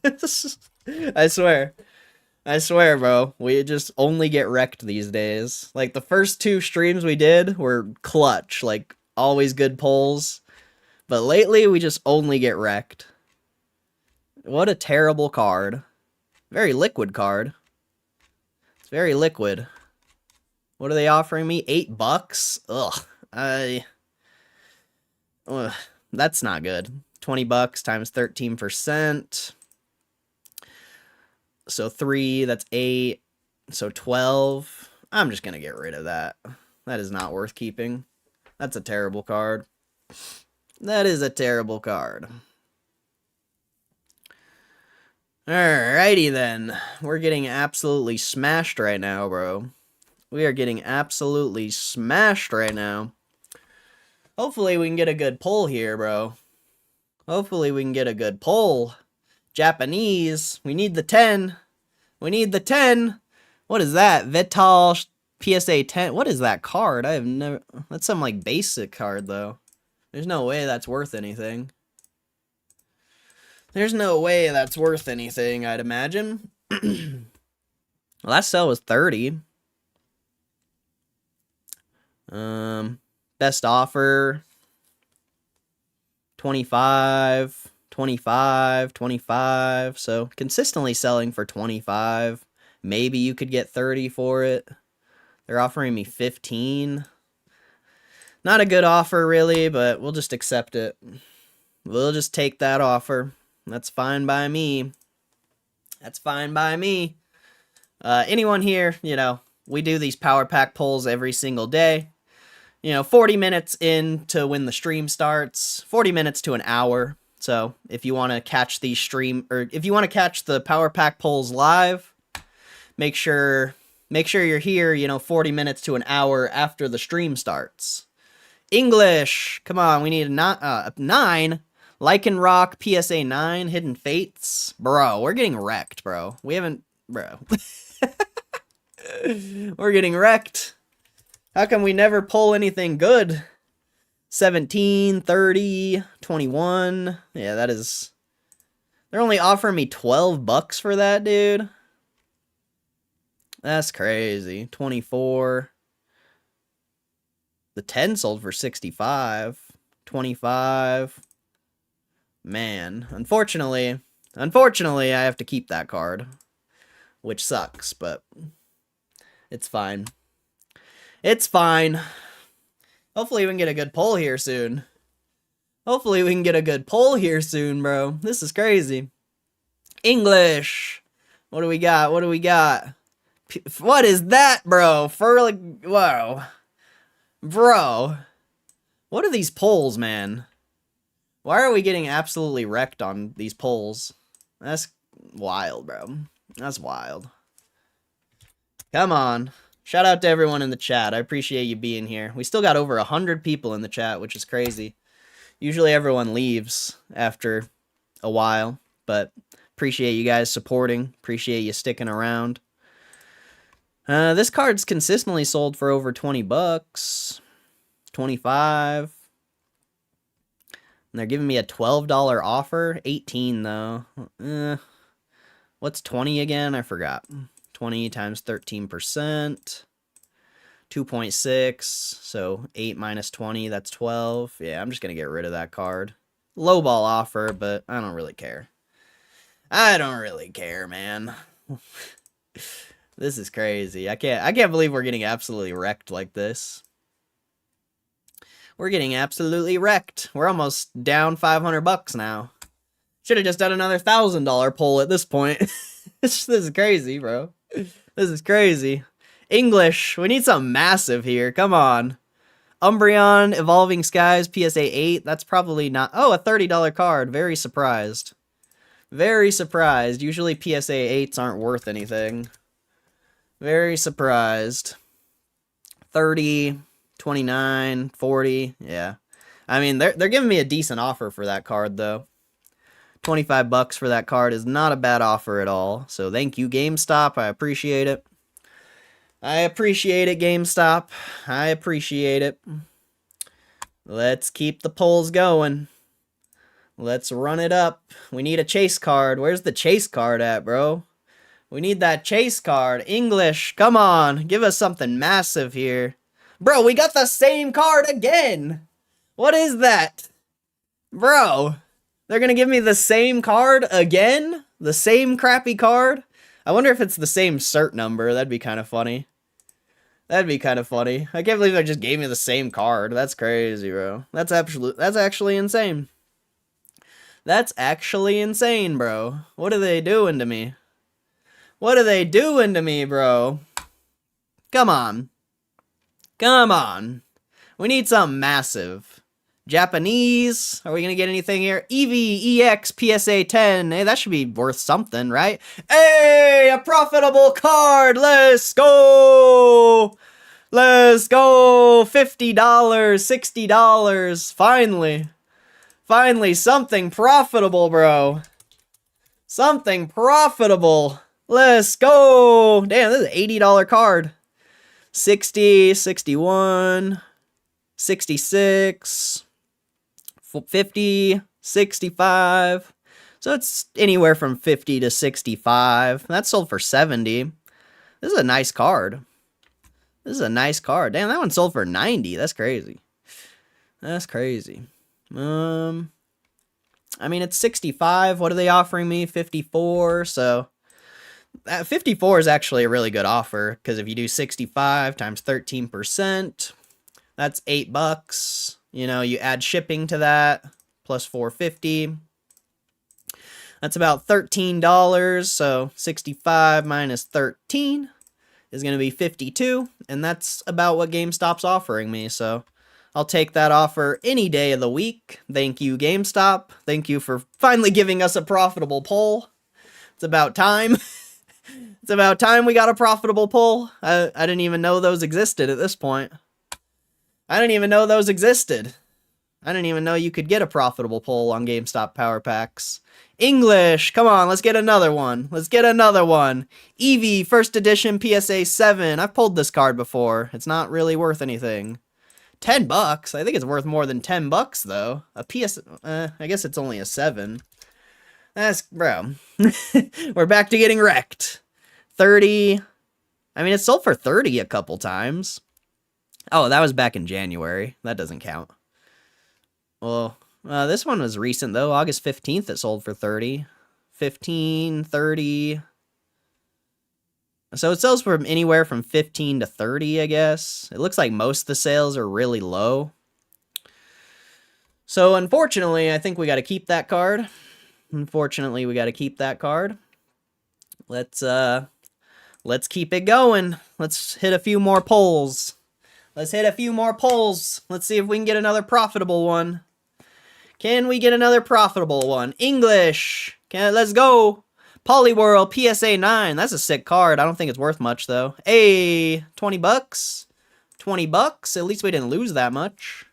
I swear. I swear, bro. We just only get wrecked these days. Like, the first 2 streams we did were clutch. Like, always good pulls. But lately, we just only get wrecked. What a terrible card. Very liquid card. It's very liquid. What are they offering me? 8 bucks? Ugh. That's not good. 20 bucks times 13%. So 3, that's 8. So 12. I'm just going to get rid of that. That is not worth keeping. That's a terrible card. That is a terrible card. Alrighty then. We're getting absolutely smashed right now, bro. We are getting absolutely smashed right now. Hopefully we can get a good pull here, bro. Hopefully we can get a good pull. Japanese. We need the 10. We need the 10. What is that? Vital PSA 10. What is that card? I have never... That's some, like, basic card, though. There's no way that's worth anything. There's no way that's worth anything, I'd imagine. Last sell was 30. Best offer. 25. 25. 25. So, consistently selling for 25. Maybe you could get 30 for it. They're offering me 15. Not a good offer, really, but we'll just accept it. We'll just take that offer. That's fine by me. That's fine by me. Anyone here, you know, we do these power pack pulls every single day. You know, 40 minutes in to when the stream starts. 40 minutes to an hour. So if you want to catch these or if you want to catch the power pack pulls live, make sure you're here, you know, 40 minutes to an hour after the stream starts. English. Come on, we need a 9. Lycanroc, PSA 9, Hidden Fates. Bro, we're getting wrecked, bro. We haven't... Bro. We're getting wrecked. How come we never pull anything good? 17, 30, 21. Yeah, that is... They're only offering me 12 bucks for that, dude. That's crazy. 24. The 10 sold for 65. 25. Man, unfortunately, I have to keep that card, which sucks, but it's fine. It's fine. Hopefully we can get a good pull here soon. Hopefully we can get a good pull here soon, bro. This is crazy. English. What do we got? What do we got? What is that, bro? Whoa. Bro. What are these pulls, man? Why are we getting absolutely wrecked on these polls? That's wild, bro. That's wild. Come on. Shout out to everyone in the chat. I appreciate you being here. We still got over 100 people in the chat, which is crazy. Usually everyone leaves after a while, but appreciate you guys supporting. Appreciate you sticking around. This card's consistently sold for over 20 bucks. 25. And they're giving me a $12 offer. 18 though. What's 20 again? I forgot. 20 times 13%. 2.6. So 8 minus 20, that's 12. Yeah, I'm just going to get rid of that card. Lowball offer, but I don't really care. I don't really care, man. This is crazy. I can't believe we're getting absolutely wrecked like this. We're getting absolutely wrecked. We're almost down 500 bucks now. Should have just done another $1,000 pull at this point. This is crazy, bro. This is crazy. English. We need something massive here. Come on. Umbreon, Evolving Skies, PSA 8. That's probably not... Oh, a $30 card. Very surprised. Very surprised. Usually PSA 8s aren't worth anything. Very surprised. 30, 29, 40. Yeah. I mean, they're giving me a decent offer for that card, though. 25 bucks for that card is not a bad offer at all. So thank you, GameStop. I appreciate it. I appreciate it, GameStop. I appreciate it. Let's keep the polls going. Let's run it up. We need a chase card. Where's the chase card at, bro? We need that chase card. English, come on. Give us something massive here. Bro, we got the same card again. What is that? Bro, they're going to give me the same card again? The same crappy card? I wonder if it's the same cert number. That'd be kind of funny. That'd be kind of funny. I can't believe they just gave me the same card. That's crazy, bro. That's actually insane. That's actually insane, bro. What are they doing to me? What are they doing to me, bro? Come on. Come on. We need something massive. Japanese. Are we going to get anything here? EV, EX, PSA 10. Hey, that should be worth something, right? Hey, a profitable card. Let's go. Let's go. $50, $60. Finally. Finally, something profitable, bro. Something profitable. Let's go. Damn, this is an $80 card. 60, 61, 66, 50, 65. So it's anywhere from 50 to 65. That's sold for 70. This is a nice card. This is a nice card. Damn, that one sold for 90. That's crazy. That's crazy. I mean, it's 65. What are they offering me? 54. So 54 is actually a really good offer, because if you do 65 times 13%, that's $8. You know, you add shipping to that, plus $4.50. That's about $13. So 65 minus 13 is going to be 52, and that's about what GameStop's offering me. So I'll take that offer any day of the week. Thank you, GameStop. Thank you for finally giving us a profitable pull. It's about time. It's about time we got a profitable pull. I didn't even know those existed at this point. I didn't even know those existed. I didn't even know you could get a profitable pull on GameStop Power Packs. English, come on, let's get another one. Let's get another one. Eevee, first edition PSA 7. I've pulled this card before. It's not really worth anything. $10? I think it's worth more than $10 though. A I guess it's only a 7. That's, bro. We're back to getting wrecked. 30. I mean, it sold for 30 a couple times. Oh, that was back in January. That doesn't count. Well, this one was recent though. August 15th it sold for 30. 15, 30. So it sells from anywhere from 15 to 30, I guess. It looks like most of the sales are really low. So unfortunately, I think we got to keep that card. Unfortunately, we got to keep that card. Let's keep it going. Let's hit a few more polls. Let's hit a few more polls. Let's see if we can get another profitable one. Can we get another profitable one? English. Let's go. Poliwhirl PSA 9. That's a sick card. I don't think it's worth much though. Hey, 20 bucks. 20 bucks. At least we didn't lose that much.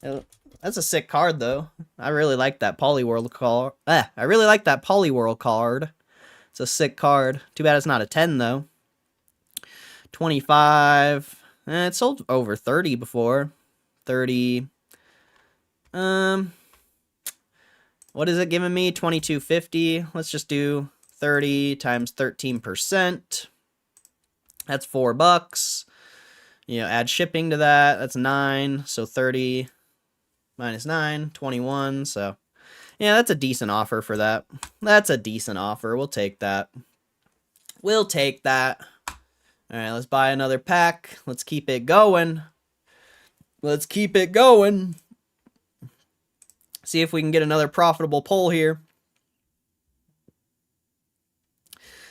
That's a sick card though. I really like that Poliwhirl card. I really like that Poliwhirl card. It's a sick card. Too bad it's not a 10 though. 25. It sold over 30 before. 30. What is it giving me? 22.50. Let's just do 30 times 13%. That's $4. You know, add shipping to that. That's 9. So 30 minus 9, 21. So, yeah, that's a decent offer for that. That's a decent offer. We'll take that. We'll take that. All right, let's buy another pack. Let's keep it going. Let's keep it going. See if we can get another profitable pull here.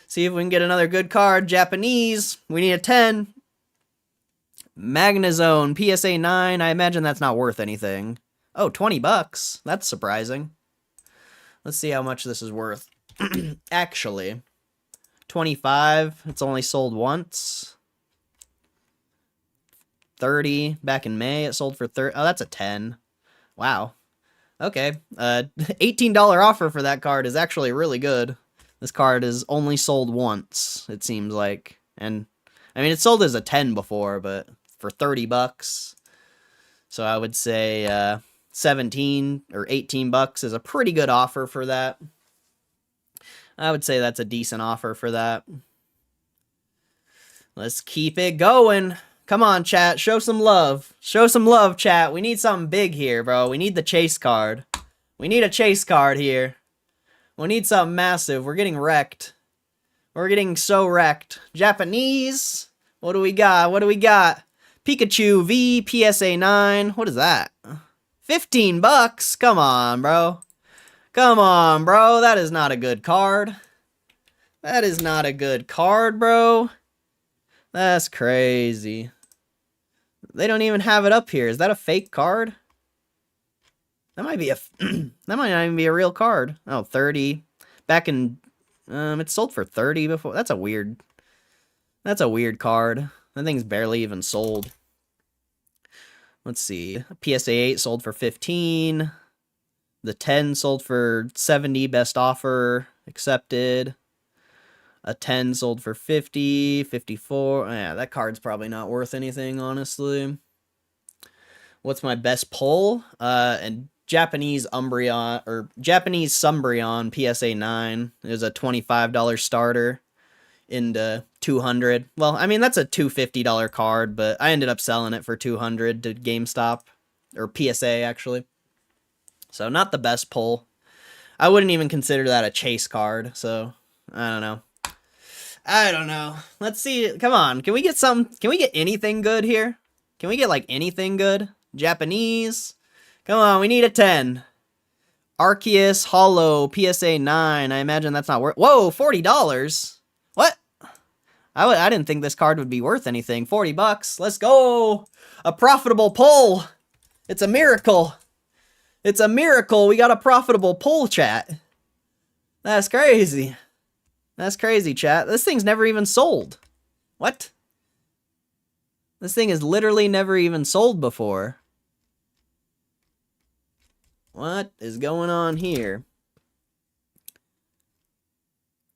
See if we can get another good card. Japanese. We need a 10. Magnezone. PSA 9. I imagine that's not worth anything. Oh, $20. That's surprising. Let's see how much this is worth. Actually, 25. It's only sold once. 30. Back in May, it sold for 30. Oh, that's a 10. Wow. Okay. $18 offer for that card is actually really good. This card is only sold once, it seems like. And, I mean, it sold as a 10 before, but for $30. So I would say 17 or $18 is a pretty good offer for that. I would say that's a decent offer for that. Let's keep it going. Come on, chat. Show some love. Show some love, chat. We need something big here, bro. We need the chase card. We need a chase card here. We need something massive. We're getting wrecked. We're getting so wrecked. Japanese. What do we got? What do we got? Pikachu V, PSA 9. What is that? $15? Come on, bro. Come on, bro. That is not a good card. That is not a good card, bro. That's crazy. They don't even have it up here. Is that a fake card? That might be a that might not even be a real card. Oh, 30. Back in it sold for 30 before. That's a weird card. That thing's barely even sold. Let's see. PSA 8 sold for 15. The 10 sold for 70, best offer accepted. A 10 sold for 50, 54. Yeah, that card's probably not worth anything, honestly. What's my best pull? And Japanese Umbreon, or Japanese Sumbreon PSA 9 is a $25 starter into 200. Well, I mean, that's a $250 card, but I ended up selling it for 200 to GameStop, or PSA, actually. So, not the best pull. I wouldn't even consider that a chase card, so I don't know. I don't know. Let's see. Come on. Can we get some? Can we get anything good here? Can we get, like, anything good? Japanese? Come on. We need a 10. Arceus Hollow PSA 9. I imagine that's not worth... Whoa, $40. What? I didn't think this card would be worth anything. $40. Let's go. A profitable pull. It's a miracle. It's a miracle. We got a profitable pull, chat. That's crazy. That's crazy, chat. This thing's never even sold. What? This thing has literally never even sold before. What is going on here?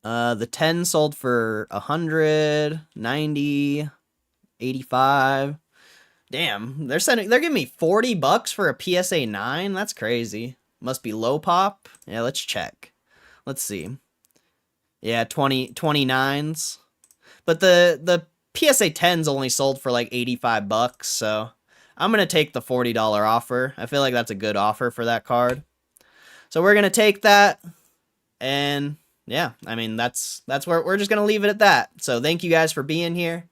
The 10 sold for 100, 90, 85. Damn, they're giving me $40 for a PSA 9? That's crazy. Must be low pop. Yeah, let's check. Let's see. Yeah, 29s. But the PSA 10's only sold for like $85, so I'm going to take the $40 offer. I feel like that's a good offer for that card. So we're going to take that, and yeah, I mean, that's where we're just going to leave it at that. So thank you guys for being here.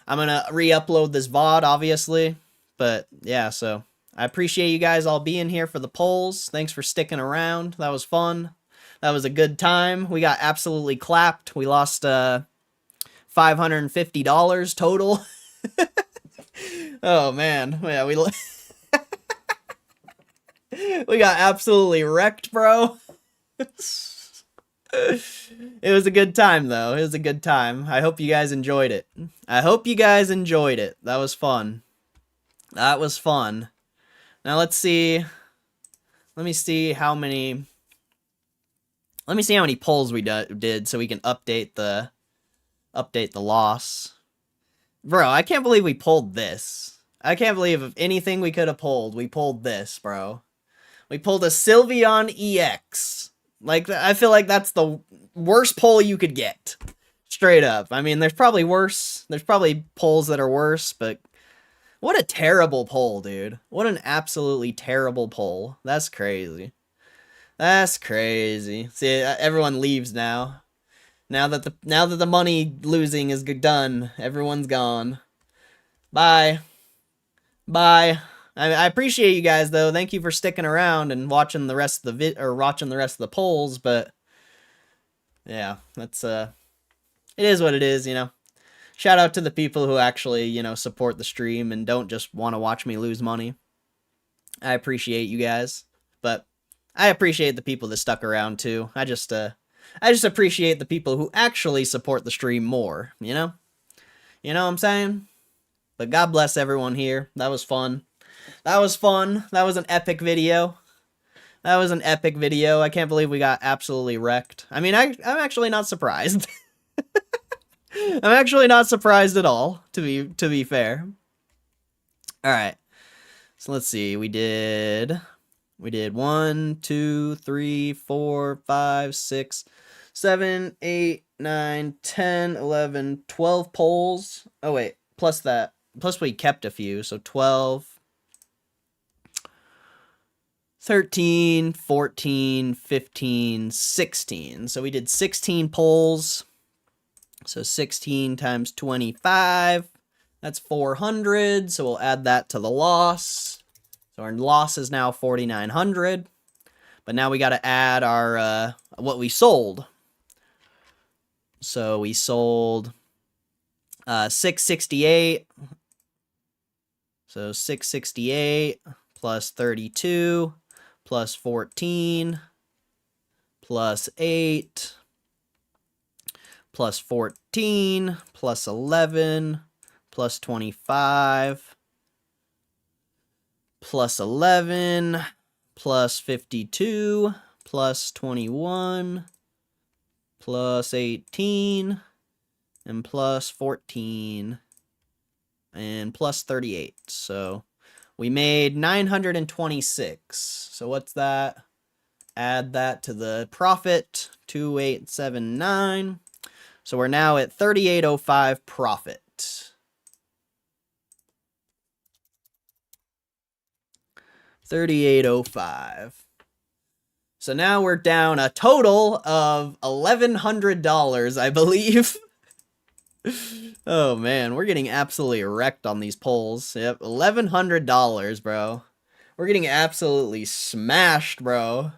I'm going to re-upload this VOD, obviously, but yeah, so I appreciate you guys all being here for the polls. Thanks for sticking around. That was fun. That was a good time. We got absolutely clapped. We lost $550 total. Oh man, yeah, we got absolutely wrecked, bro. It was a good time, though. It was a good time. I hope you guys enjoyed it. I hope you guys enjoyed it. That was fun. That was fun. Now let's see. Let me see how many polls we did so we can update the loss. Bro, I can't believe we pulled this. I can't believe if anything we could have pulled, we pulled this, bro. We pulled a Sylveon EX. Like, I feel like that's the worst pull you could get. Straight up. I mean, there's probably worse. There's probably pulls that are worse, but what a terrible pull, dude. What an absolutely terrible pull. That's crazy. That's crazy. See, everyone leaves now. Now that the money losing is done, everyone's gone. Bye. Bye. I appreciate you guys though. Thank you for sticking around and watching the rest of the watching the rest of the polls, but yeah, that's it is what it is, you know. Shout out to the people who actually, you know, support the stream and don't just want to watch me lose money. I appreciate you guys, but I appreciate the people that stuck around too. I just appreciate the people who actually support the stream more, you know? You know what I'm saying? But God bless everyone here. That was fun. That was fun. That was an epic video. That was an epic video. I can't believe we got absolutely wrecked. I mean, I'm actually not surprised. I'm actually not surprised at all, to be fair. All right. So let's see. We did 1, 2, 3, 4, 5, 6, 7, 8, 9, 10, 11, 12 polls. Oh wait, plus that. Plus we kept a few, so 12, 13, 14, 15, 16. So we did 16 polls. So 16 times 25, that's 400. So we'll add that to the loss. So our loss is now 4,900. But now we got to add our what we sold. So we sold 668. So 668 plus 32 plus 14 plus 8 plus 14 plus 11 plus 25 plus 11 plus 52 plus 21 plus 18 and plus 14 and plus 38. So we made 926. So what's that? Add that to the profit, 2879. So we're now at 3805 profit. 3805. So now we're down a total of $1,100, I believe. Oh man, we're getting absolutely wrecked on these polls. Yep, $1,100, bro. We're getting absolutely smashed, bro.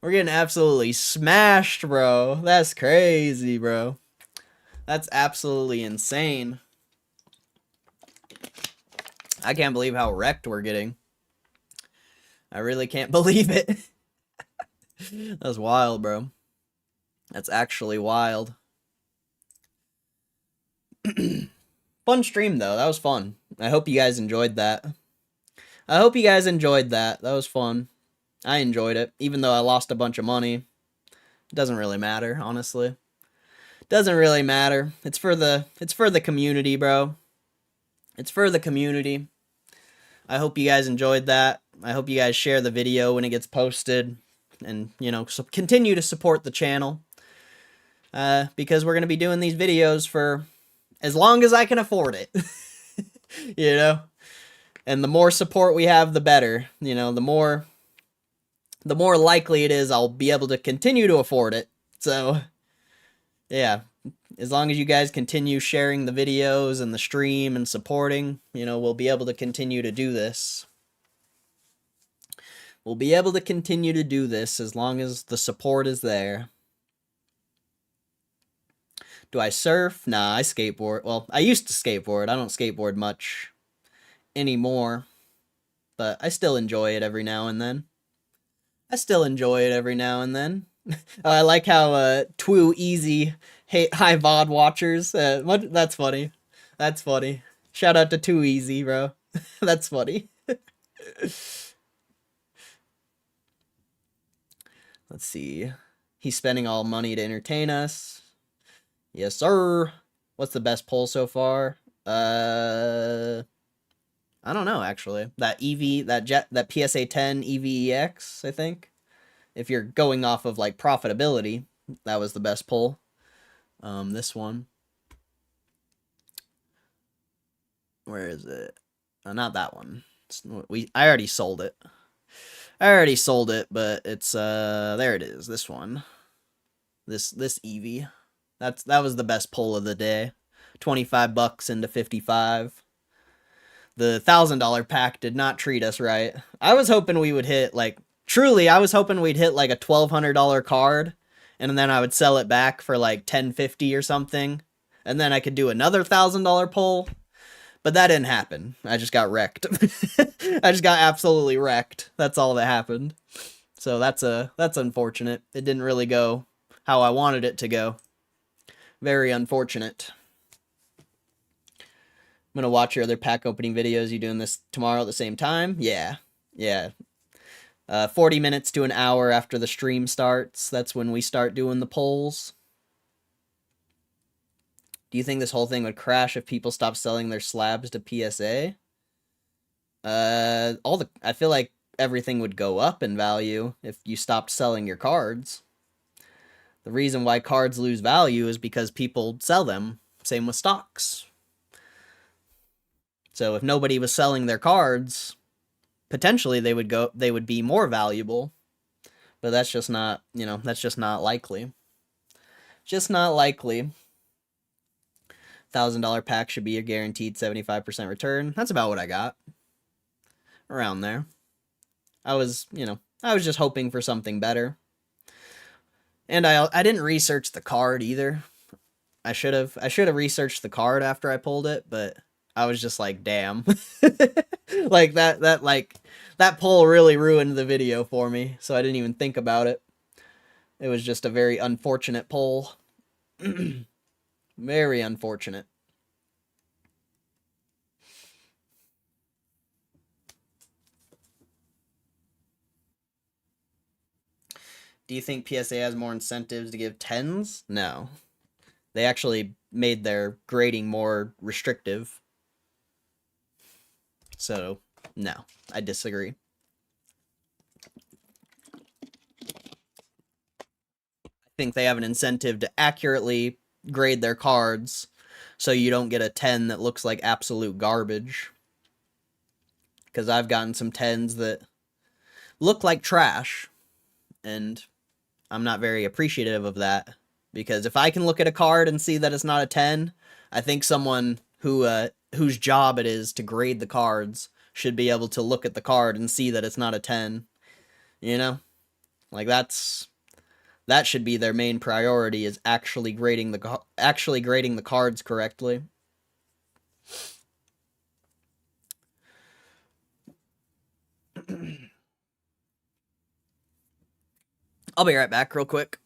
We're getting absolutely smashed, bro. That's crazy, bro. That's absolutely insane. I can't believe how wrecked we're getting. I really can't believe it. That's wild, bro. That's actually wild. Fun stream, though. That was fun. I hope you guys enjoyed that. I hope you guys enjoyed that. That was fun. I enjoyed it, even though I lost a bunch of money. It doesn't really matter, honestly. Doesn't really matter. It's for the community, bro. It's for the community. I hope you guys enjoyed that. I hope you guys share the video when it gets posted. And, you know, so continue to support the channel. Because we're going to be doing these videos for as long as I can afford it. You know? And the more support we have, the better. You know, the more likely it is I'll be able to continue to afford it. So, yeah. As long as you guys continue sharing the videos and the stream and supporting, you know, we'll be able to continue to do this. We'll be able to continue to do this as long as the support is there. Do I surf? Nah, I skateboard. Well, I used to skateboard. I don't skateboard much anymore. But I still enjoy it every now and then. I like how Too Easy hi VOD watchers. That's funny. That's funny. Shout out to Too Easy, bro. That's funny. Let's see. He's spending all money to entertain us. Yes, sir. What's the best poll so far? Uh, I don't know actually. That EV, that PSA 10 EVEX, I think. If you're going off of like profitability, that was the best pull. This one. Where is it? Not that one. I already sold it. But it's there it is. This one. This Eevee. That was the best pull of the day. $25 into 55. The $1,000 pack did not treat us right. I was hoping we would hit like truly. I was hoping we'd hit like a $1,200 card, and then I would sell it back for like $1,050 or something, and then I could do another $1,000 pull. But that didn't happen. I just got wrecked. I just got absolutely wrecked. That's all that happened. So that's unfortunate. It didn't really go how I wanted it to go. Very unfortunate. I'm gonna watch your other pack opening videos. You doing this tomorrow at the same time? Yeah. 40 minutes to an hour after the stream starts. That's when we start doing the polls. Do you think this whole thing would crash if people stopped selling their slabs to PSA? I feel like everything would go up in value if you stopped selling your cards. The reason why cards lose value is because people sell them. Same with stocks. So if nobody was selling their cards, potentially they would be more valuable. But that's just not, that's just not likely. Just not likely. $1,000 pack should be a guaranteed 75% return. That's about what I got. Around there. I was just hoping for something better. And I didn't research the card either. I should have researched the card after I pulled it, but I was just like, damn. Like that pull really ruined the video for me, so I didn't even think about it. It was just a very unfortunate pull. Very unfortunate. Do you think PSA has more incentives to give 10s? No. They actually made their grading more restrictive. So, no, I disagree. I think they have an incentive to accurately grade their cards so you don't get a 10 that looks like absolute garbage. Because I've gotten some 10s that look like trash, and I'm not very appreciative of that. Because if I can look at a card and see that it's not a 10, I think someone whose job it is to grade the cards should be able to look at the card and see that it's not a 10. You know? Like that should be their main priority, is actually grading the cards correctly. I'll be right back real quick.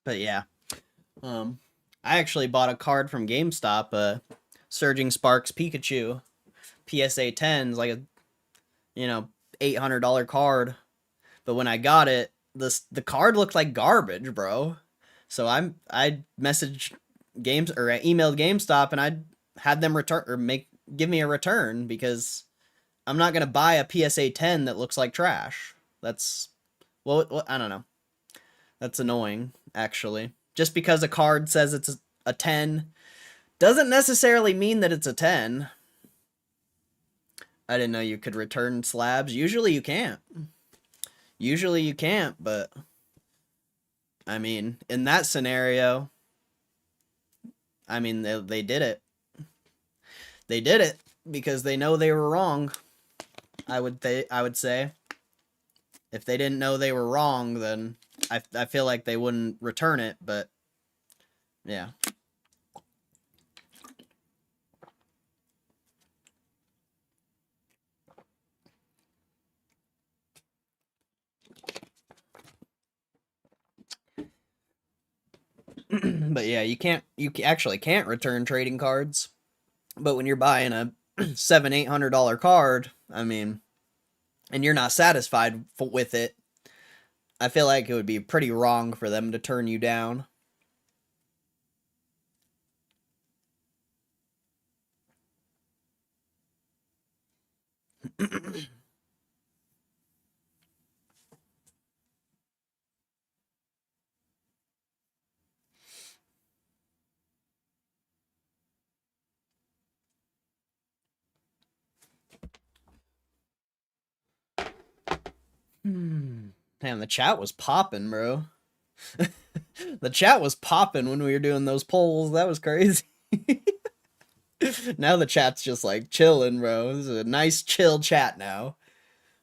But yeah. I actually bought a card from GameStop, Surging Sparks Pikachu PSA 10's like a $800 card. But when I got it, the card looked like garbage, bro. So I messaged games or I emailed GameStop and I had them return or give me a return because I'm not gonna buy a PSA 10 that looks like trash. That's well, I don't know. That's annoying, actually. Just because a card says it's a 10 doesn't necessarily mean that it's a 10. I didn't know you could return slabs. Usually you can't. Usually you can't, but I mean, in that scenario, I mean, they did it. They did it because they know they were wrong. I would say if they didn't know they were wrong, then I feel like they wouldn't return it, but yeah. But yeah, you actually can't return trading cards. But when you're buying a $700-800 card, I mean, and you're not satisfied with it, I feel like it would be pretty wrong for them to turn you down. Damn, the chat was popping, bro. The chat was popping when we were doing those polls. That was crazy. Now the chat's just like chilling, bro. This is a nice chill chat now.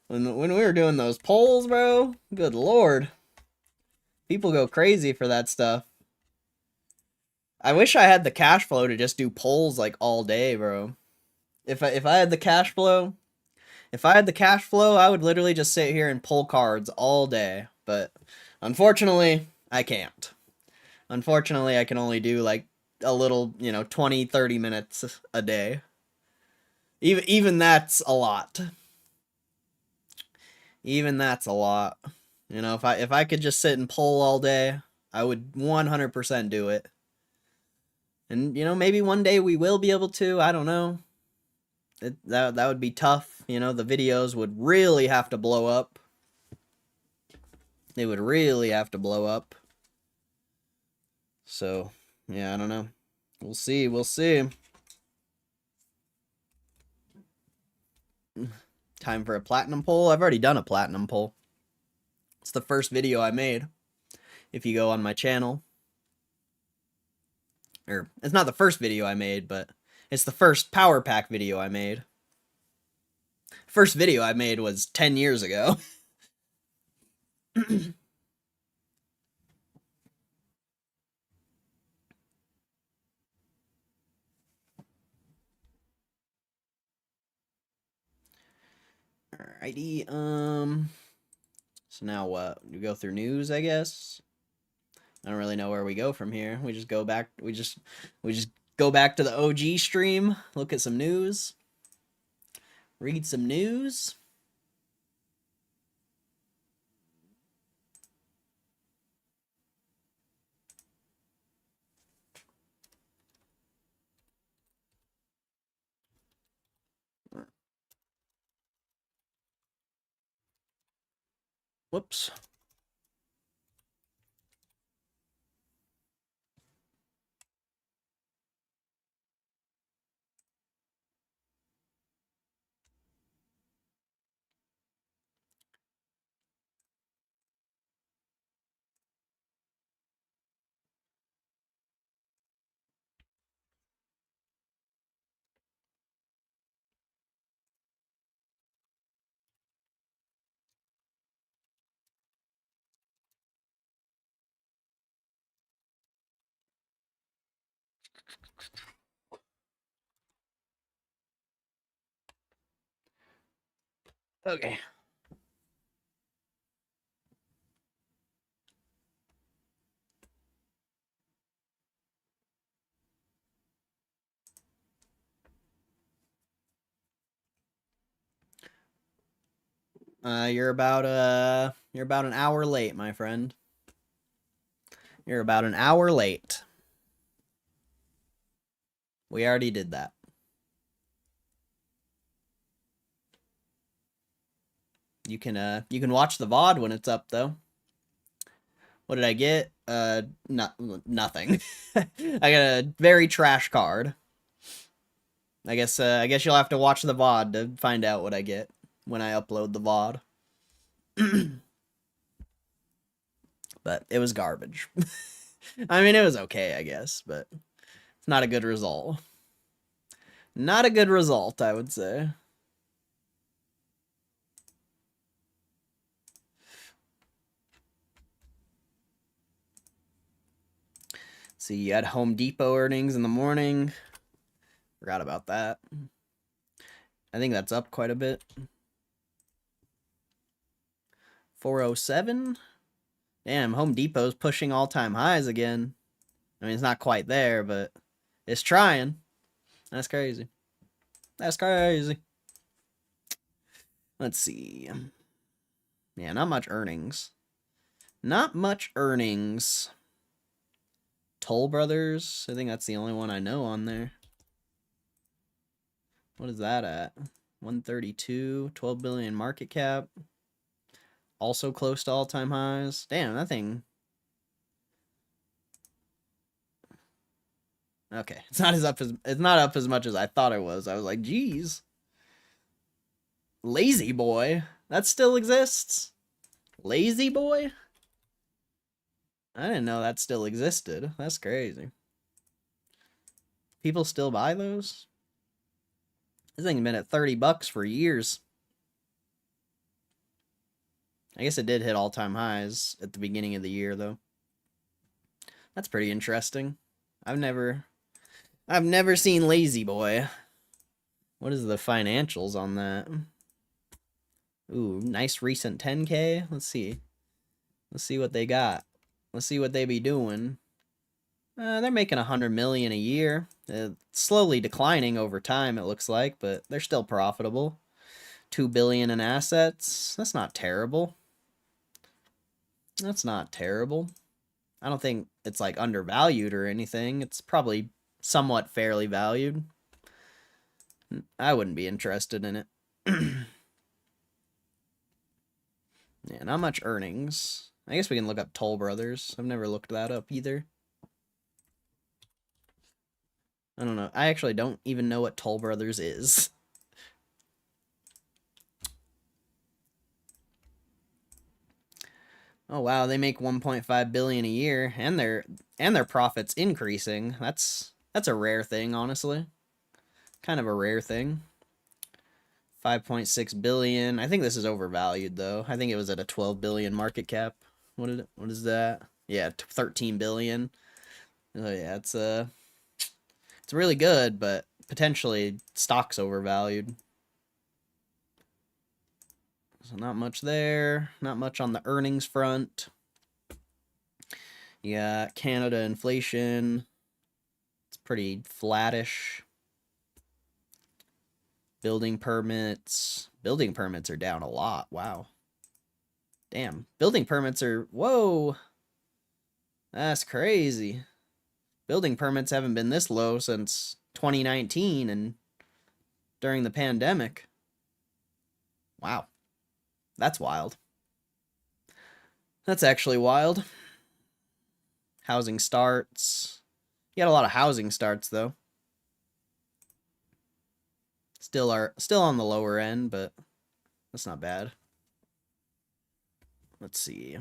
When we were doing those polls, bro, good lord. People go crazy for that stuff. I wish I had the cash flow to just do polls like all day, bro. If I had the cash flow, I would literally just sit here and pull cards all day. But unfortunately, I can't. Unfortunately, I can only do like a little, 20, 30 minutes a day. Even that's a lot. Even that's a lot. If I could just sit and pull all day, I would 100% do it. And maybe one day we will be able to. I don't know. That would be tough. The videos would really have to blow up. They would really have to blow up. So, yeah, I don't know. We'll see. We'll see. Time for a platinum poll. I've already done a platinum poll. It's the first video I made. If you go on my channel. Or, it's not the first video I made, but it's the first power pack video I made. First video I made was 10 years ago. Alrighty, so now what? We go through news, I guess. I don't really know where we go from here. We just go back. We just go back to the OG stream. Look at some news. Read some news. Whoops. Okay. You're about an hour late, my friend. You're about an hour late. We already did that. You can watch the VOD when it's up though. What did I get? Nothing. I got a very trash card. I guess you'll have to watch the VOD to find out what I get when I upload the VOD. But it was garbage. I mean, it was okay, I guess, but it's not a good result. Not a good result, I would say. See, you had Home Depot earnings in the morning. Forgot about that. I think that's up quite a bit. 407. Damn, Home Depot's pushing all-time highs again. I mean, it's not quite there, but it's trying. That's crazy. That's crazy. Let's see. Yeah, not much earnings. Not much earnings. Toll Brothers. I think that's the only one I know on there. What is that at? 132. 12 billion market cap. Also close to all-time highs. Damn, that thing. Okay, it's not up as much as I thought it was. I was like, geez. Lazy Boy. That still exists? Lazy Boy? I didn't know that still existed. That's crazy. People still buy those? This thing's been at $30 for years. I guess it did hit all-time highs at the beginning of the year, though. That's pretty interesting. I've never seen Lazy Boy. What is the financials on that? Ooh, nice recent 10K. Let's see. Let's see what they got. Let's see what they be doing. They're making 100 million a year. Slowly declining over time, it looks like, but they're still profitable. 2 billion in assets. That's not terrible. That's not terrible. I don't think it's like undervalued or anything. It's probably somewhat fairly valued. I wouldn't be interested in it. Yeah, not much earnings. I guess we can look up Toll Brothers. I've never looked that up either. I don't know. I actually don't even know what Toll Brothers is. Oh wow, they make 1.5 billion a year, and their profits increasing. That's a rare thing, honestly. Kind of a rare thing. 5.6 billion. I think this is overvalued though. I think it was at a 12 billion market cap. What is that? Yeah, 13 billion. Oh yeah, it's really good, but potentially stock's overvalued. So not much there. Not much on the earnings front. Yeah, Canada inflation. It's pretty flattish. Building permits. Building permits are down a lot. Wow. Damn. Building permits are... Whoa. That's crazy. Building permits haven't been this low since 2019 and during the pandemic. Wow. That's wild. That's actually wild. Housing starts. You got a lot of housing starts, though. Still on the lower end, but that's not bad. Let's see.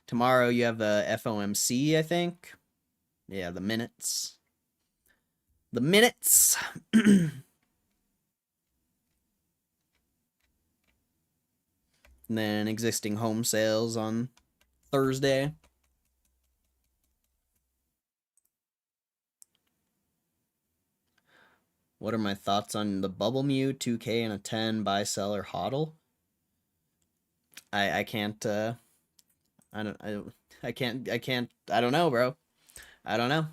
Tomorrow you have the FOMC, I think. Yeah, the minutes. The minutes. And then existing home sales on Thursday. What are my thoughts on the Bubble Mew, 2K, and a 10 buy, sell, or hodl? I can't, I don't know, bro. I don't know.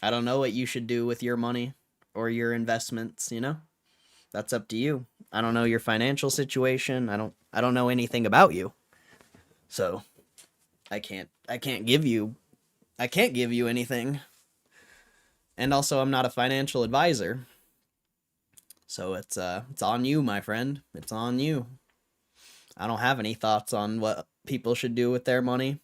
I don't know what you should do with your money. or your investments, you know? That's up to you. I don't know your financial situation. I don't know anything about you. So, I can't give you anything. And also I'm not a financial advisor. So it's on you, my friend. It's on you. I don't have any thoughts on what people should do with their money.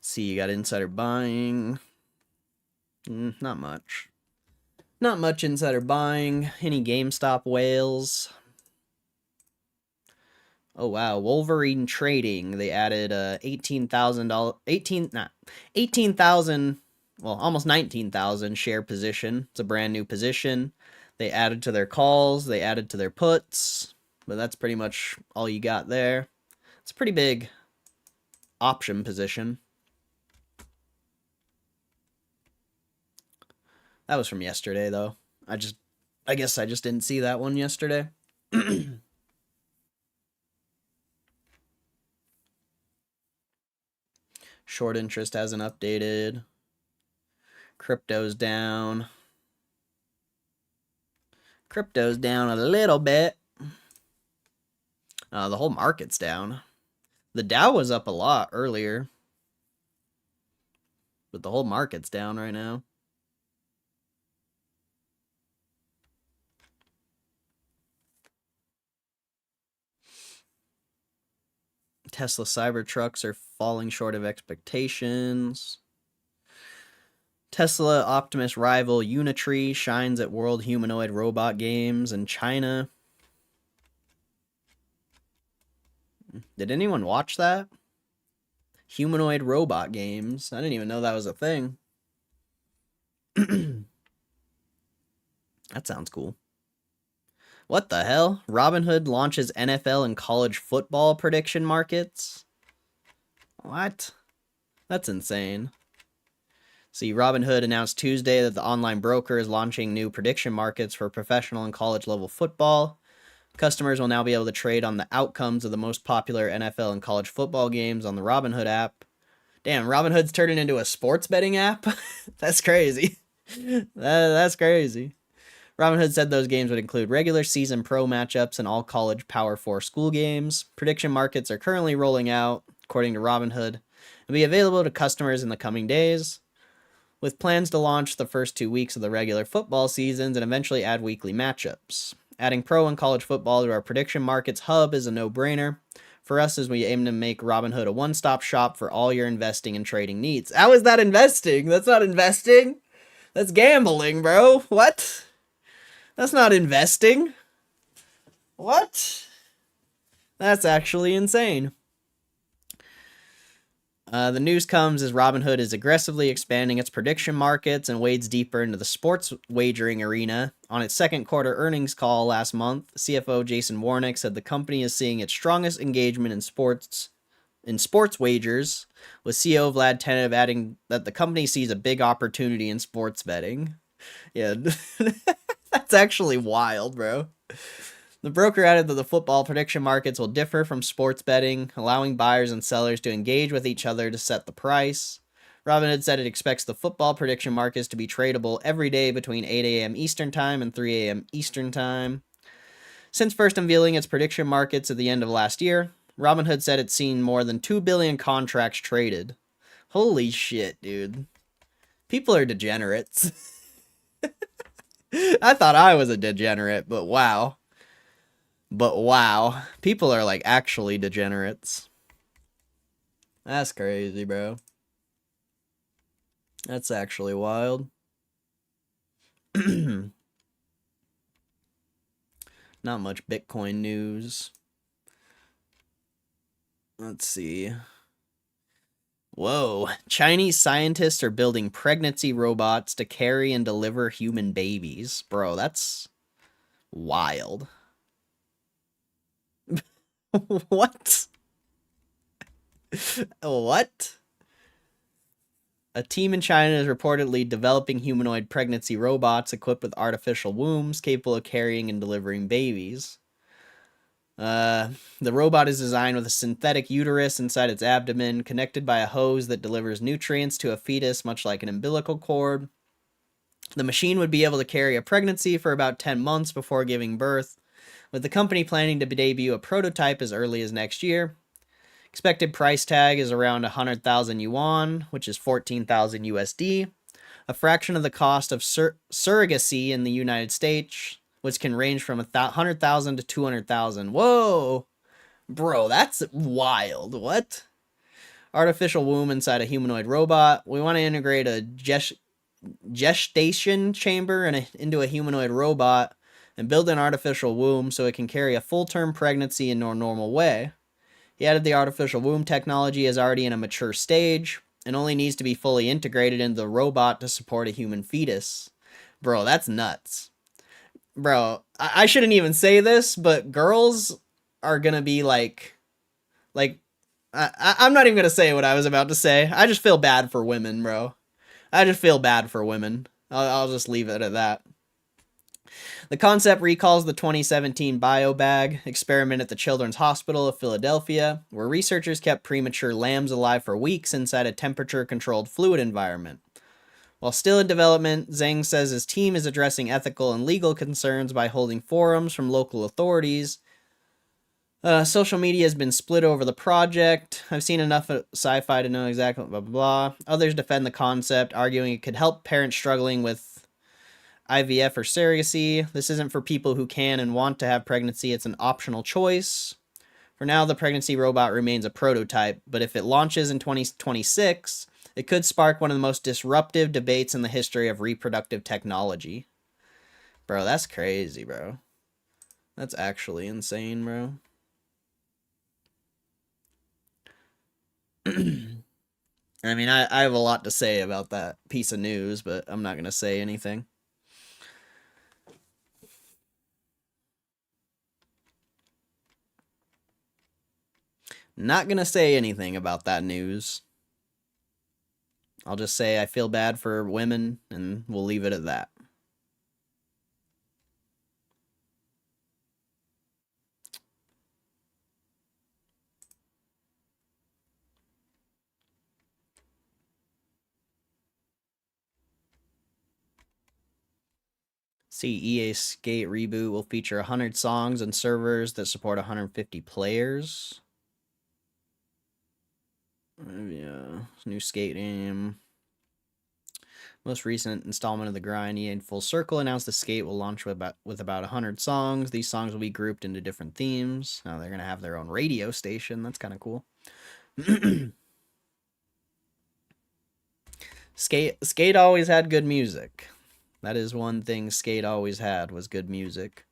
See, you got insider buying. Not much. Not much insider buying. Any GameStop whales? Oh wow, Wolverine Trading. They added $18,000 18,000, well, almost 19,000 share position. It's a brand new position. They added to their calls, they added to their puts, but that's pretty much all you got there. It's a pretty big option position. That was from yesterday though. I guess I just didn't see that one yesterday. Short interest hasn't updated. Crypto's down. Crypto's down a little bit. The whole market's down. The Dow was up a lot earlier. But the whole market's down right now. Tesla Cybertrucks are falling short of expectations. Tesla Optimus rival Unitree shines at World Humanoid Robot Games in China. Did anyone watch that? Humanoid Robot Games. I didn't even know that was a thing. That sounds cool. What the hell? Robinhood launches NFL and college football prediction markets? What? That's insane. See, Robinhood announced Tuesday that the online broker is launching new prediction markets for professional and college level football. Customers will now be able to trade on the outcomes of the most popular NFL and college football games on the Robinhood app. Damn, Robinhood's turning into a sports betting app? That's crazy. That's crazy. Robinhood said those games would include regular season pro matchups and all college Power 4 school games. Prediction markets are currently rolling out, according to Robinhood, and be available to customers in the coming days, with plans to launch the first 2 weeks of the regular football seasons and eventually add weekly matchups. Adding pro and college football to our prediction markets hub is a no-brainer for us as we aim to make Robinhood a one-stop shop for all your investing and trading needs. How is that investing? That's not investing. That's gambling, bro. What? That's not investing. What? That's actually insane. The news comes as Robinhood is aggressively expanding its prediction markets and wades deeper into the sports wagering arena. On its second quarter earnings call last month, CFO Jason Warnick said the company is seeing its strongest engagement in sports wagers, with CEO Vlad Tenev adding that the company sees a big opportunity in sports betting. Yeah, that's actually wild, bro. The broker added that the football prediction markets will differ from sports betting, allowing buyers and sellers to engage with each other to set the price. Robinhood said it expects the football prediction markets to be tradable every day between 8 a.m. Eastern Time and 3 a.m. Eastern Time. Since first unveiling its prediction markets at the end of last year, Robinhood said it's seen more than 2 billion contracts traded. Holy shit, dude. People are degenerates. I thought I was a degenerate, but wow. People are like actually degenerates. That's crazy, bro. That's actually wild. Not much Bitcoin news. Let's see. Whoa. Chinese scientists are building pregnancy robots to carry and deliver human babies. Bro, that's wild. What? What? A team in China is reportedly developing humanoid pregnancy robots equipped with artificial wombs capable of carrying and delivering babies. The robot is designed with a synthetic uterus inside its abdomen, connected by a hose that delivers nutrients to a fetus, much like an umbilical cord. The machine would be able to carry a pregnancy for about 10 months before giving birth, with the company planning to debut a prototype as early as next year. Expected price tag is around 100,000 yuan, which is 14,000 USD, a fraction of the cost of surrogacy in the United States, which can range from 100,000 to 200,000. Whoa! Bro, that's wild. What? Artificial womb inside a humanoid robot. We want to integrate a gestation chamber into a humanoid robot and build an artificial womb so it can carry a full-term pregnancy in a normal way. He added the artificial womb technology is already in a mature stage and only needs to be fully integrated into the robot to support a human fetus. Bro, that's nuts. Bro, I shouldn't even say this, but girls are gonna be I'm not even gonna say what I was about to say. I just feel bad for women, bro. I just feel bad for women. I'll just leave it at that. The concept recalls the 2017 biobag experiment at the Children's Hospital of Philadelphia, where researchers kept premature lambs alive for weeks inside a temperature-controlled fluid environment. While still in development, Zhang says his team is addressing ethical and legal concerns by holding forums from local authorities. Social media has been split over the project. I've seen enough of sci-fi to know exactly blah, blah, blah. Others defend the concept, arguing it could help parents struggling with IVF or surrogacy. This isn't for people who can and want to have pregnancy. It's an optional choice. For now, the pregnancy robot remains a prototype, but if it launches in 2026, it could spark one of the most disruptive debates in the history of reproductive technology. Bro, that's crazy, bro. That's actually insane, bro. I mean, I have a lot to say about that piece of news, but I'm not going to say anything. Not going to say anything about that news. I'll just say I feel bad for women, and we'll leave it at that. See, EA Skate Reboot will feature 100 songs and servers that support 150 players. Yeah, new skate game. Most recent installment of the grind, EA Full Circle, announced the skate will launch with about 100 songs. These songs will be grouped into different themes. Now they're going to have their own radio station. That's kind of cool. Skate always had good music. That is one thing Skate always had, was good music.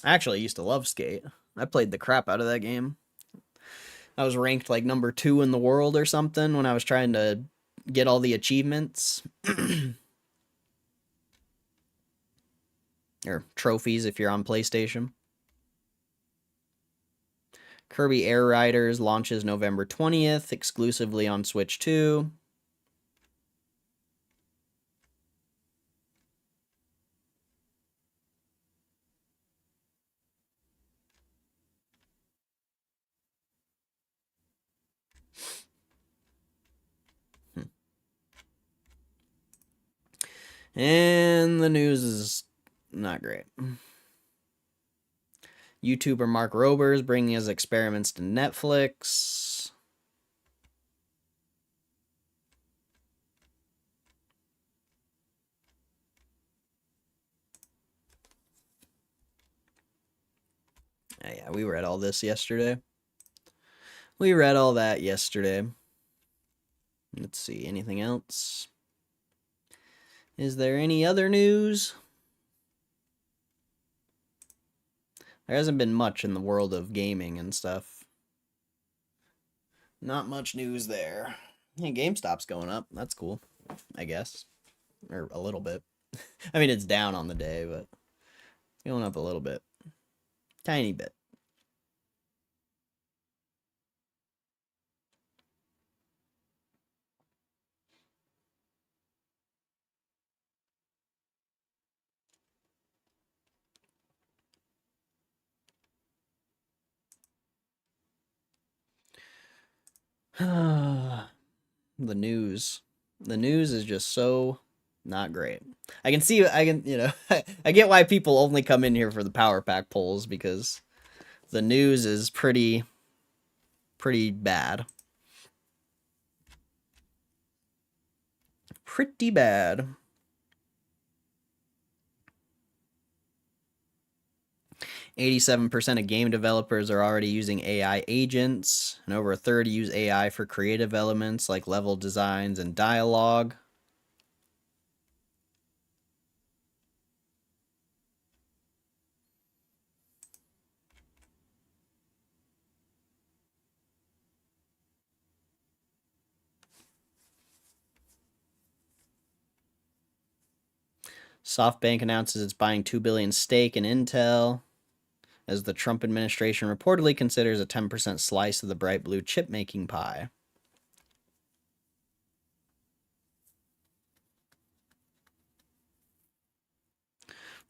I actually used to love Skate. I played the crap out of that game. I was ranked like number 2 in the world or something when I was trying to get all the achievements. Or trophies if you're on PlayStation. Kirby Air Riders launches November 20th, exclusively on Switch 2. And the news is not great. YouTuber Mark Rober is bringing his experiments to Netflix. Yeah, we read all this yesterday. We read all that yesterday. Let's see, anything else? Is there any other news? There hasn't been much in the world of gaming and stuff. Not much news there. Hey, GameStop's going up. That's cool, I guess. Or a little bit. I mean, it's down on the day, but it's going up a little bit. Tiny bit. The news. The news is just so not great. I can see, I get why people only come in here for the power pack polls because the news is pretty bad. Pretty bad. 87% of game developers are already using AI agents, and over a third use AI for creative elements like level designs and dialogue. SoftBank announces it's buying $2 billion stake in Intel, as the Trump administration reportedly considers a 10% slice of the bright blue chip-making pie.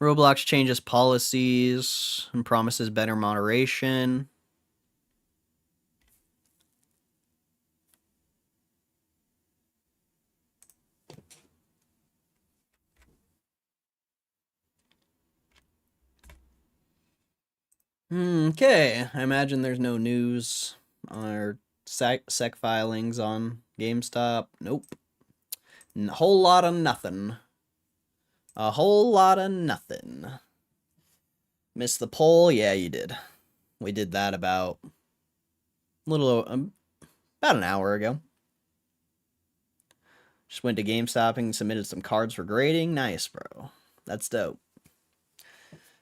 Roblox changes policies and promises better moderation. Okay, I imagine there's no news or sec filings on GameStop. Nope. A whole lot of nothing. A whole lot of nothing. Missed the poll? Yeah, you did. We did that about about an hour ago. Just went to GameStop and submitted some cards for grading. Nice, bro. That's dope.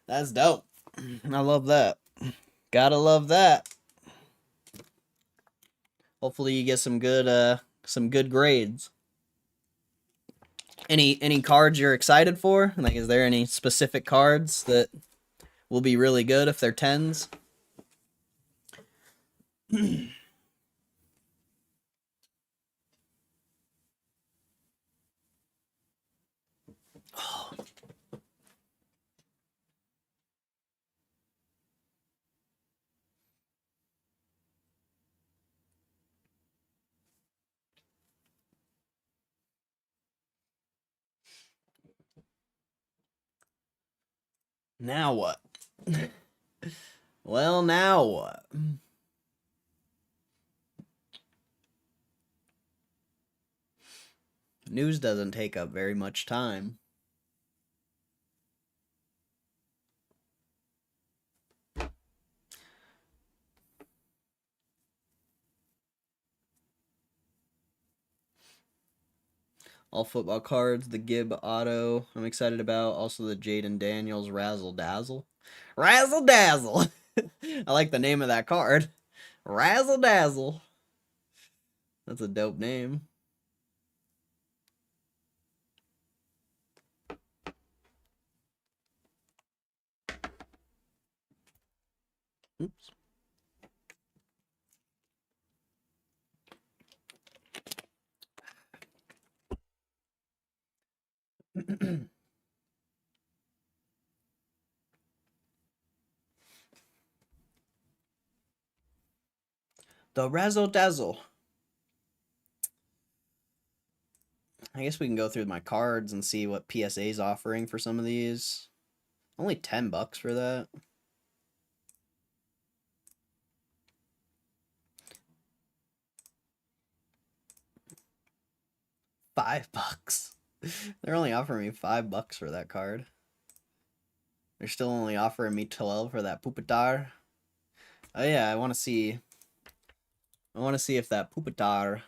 That's dope. I love that. Gotta love that. Hopefully you get some good grades. Any cards you're excited for? Like, is there any specific cards that will be really good if they're 10s? Now what? Well, now what? News doesn't take up very much time. All football cards, the Gibb auto I'm excited about. Also the Jaden Daniels Razzle Dazzle. Razzle Dazzle! I like the name of that card. Razzle Dazzle. That's a dope name. Oops. The Razzle Dazzle. I guess we can go through my cards and see what PSA's offering for some of these. Only $10 for that. $5. They're only offering me $5 for that card. They're still only offering me 12 for that Pupitar. Oh yeah, I want to see if that Pupitar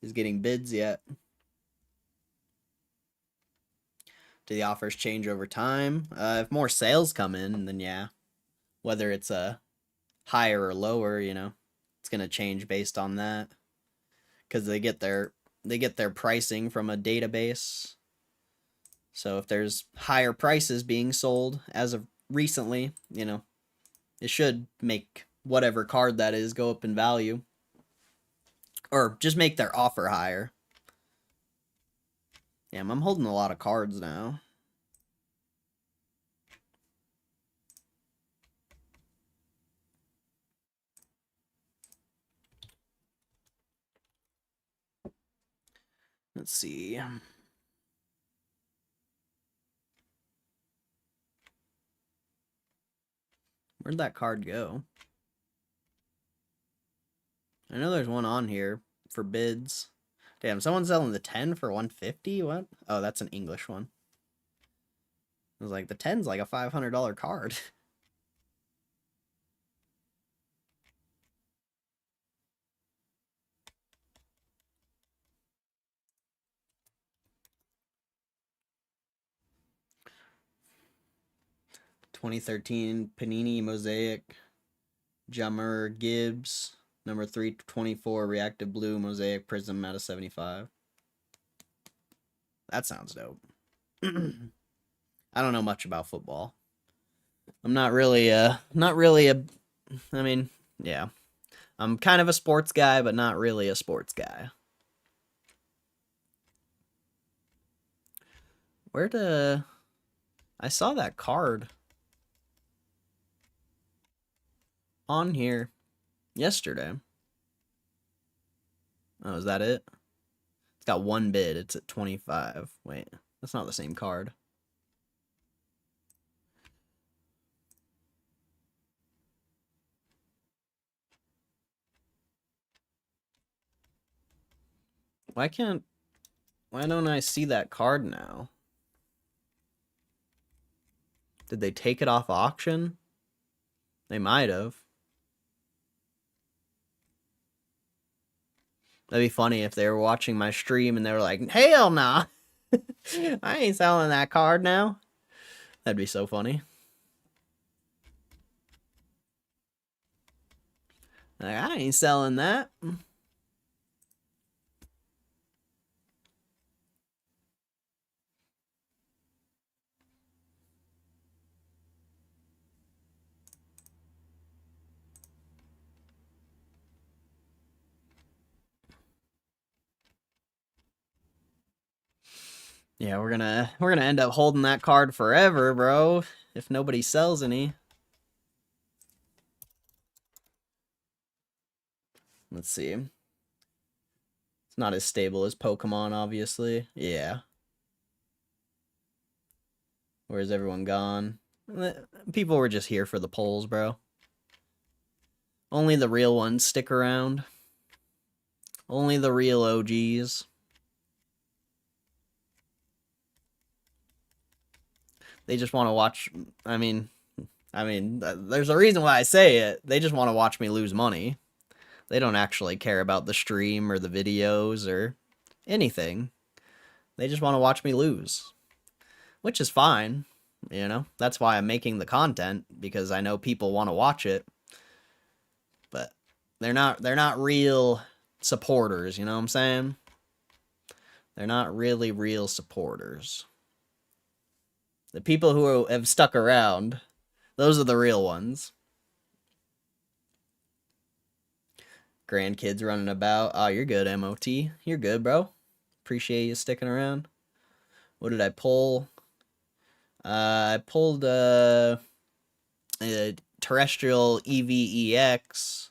is getting bids yet. Do the offers change over time? If more sales come in, then yeah. Whether it's a higher or lower, it's gonna change based on that, because they get their pricing from a database. So if there's higher prices being sold as of recently, it should make whatever card that is go up in value, or just make their offer higher. Damn, I'm holding a lot of cards now. Let's see. Where'd that card go? I know there's one on here for bids. Damn, someone's selling the 10 for 150? What? Oh, that's an English one. I was like, the 10's like a $500 card. (2013) Panini Mosaic Jammer Gibbs, number 324 Reactive Blue Mosaic Prism out of 75. That sounds dope. I don't know much about football. I'm not really a, I mean, yeah. I'm kind of a sports guy, but not really a sports guy. I saw that card on here yesterday. Oh, is that it? It's got one bid. It's at 25. Wait, that's not the same card. Why don't I see that card now? Did they take it off auction? They might have. That'd be funny if they were watching my stream and they were like, hell nah. I ain't selling that card now. That'd be so funny. Like, I ain't selling that. Yeah, we're gonna end up holding that card forever, bro, if nobody sells any. Let's see. It's not as stable as Pokemon, obviously. Yeah. Where's everyone gone? People were just here for the polls, bro. Only the real ones stick around. Only the real OGs. They just want to watch. I mean, there's a reason why I say it. They just want to watch me lose money. They don't actually care about the stream or the videos or anything. They just want to watch me lose, which is fine. You know, that's why I'm making the content, because I know people want to watch it. But they're not real supporters, you know what I'm saying? They're not really real supporters. The people who have stuck around, those are the real ones. Grandkids running about. Oh, you're good, MOT. You're good, bro. Appreciate you sticking around. What did I pull? I pulled a terrestrial EVEX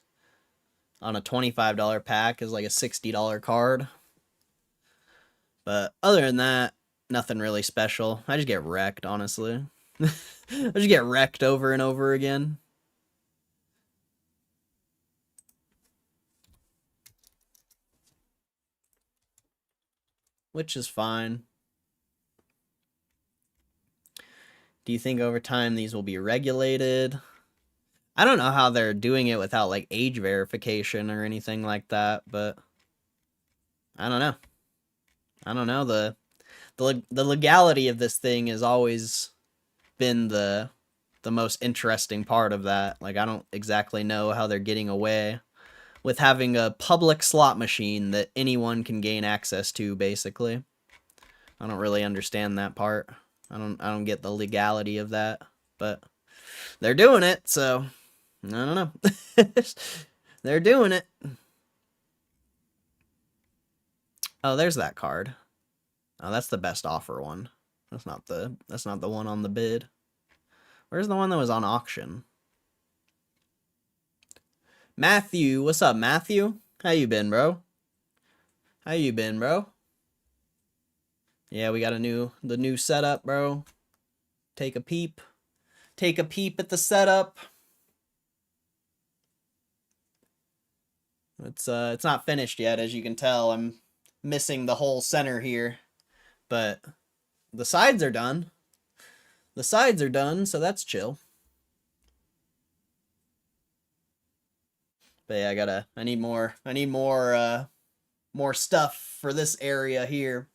on a $25 pack is like a $60 card. But other than that, nothing really special. I just get wrecked, honestly. I just get wrecked over and over again. Which is fine. Do you think over time these will be regulated? I don't know how they're doing it without like age verification or anything like that, but I don't know. I don't know. The legality of this thing has always been the most interesting part of that. Like, I don't exactly know how they're getting away with having a public slot machine that anyone can gain access to, basically. I don't really understand that part. I don't get the legality of that, but they're doing it, so I don't know. They're doing it. Oh, there's that card. Oh, that's the best offer one. That's not the one on the bid. Where's the one that was on auction? Matthew, what's up, Matthew? How you been, bro? How you been, bro? Yeah, we got the new setup, bro. Take a peep. Take a peep at the setup. It's not finished yet, as you can tell. I'm missing the whole center here, but the sides are done. The sides are done, so that's chill. But yeah, I need more stuff for this area here.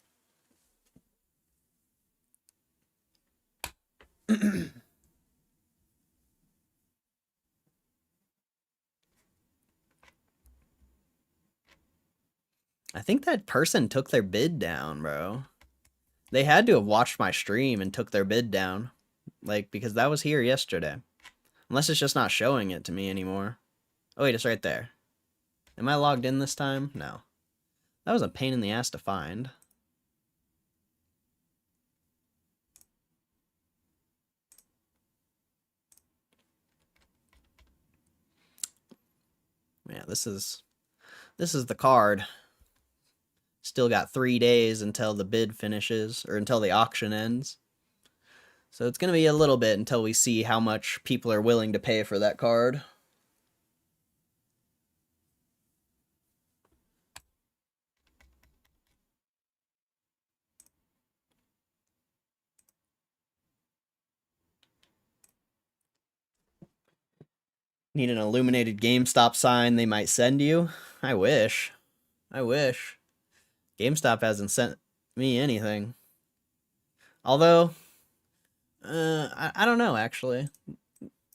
I think that person took their bid down, bro. They had to have watched my stream and took their bid down. Like, because that was here yesterday. Unless it's just not showing it to me anymore. Oh, wait, it's right there. Am I logged in this time? No. That was a pain in the ass to find. Yeah, this is the card. Still got 3 days until the bid finishes, or until the auction ends. So it's going to be a little bit until we see how much people are willing to pay for that card. Need an illuminated GameStop sign they might send you? I wish. I wish. GameStop hasn't sent me anything. Although, I don't know, actually.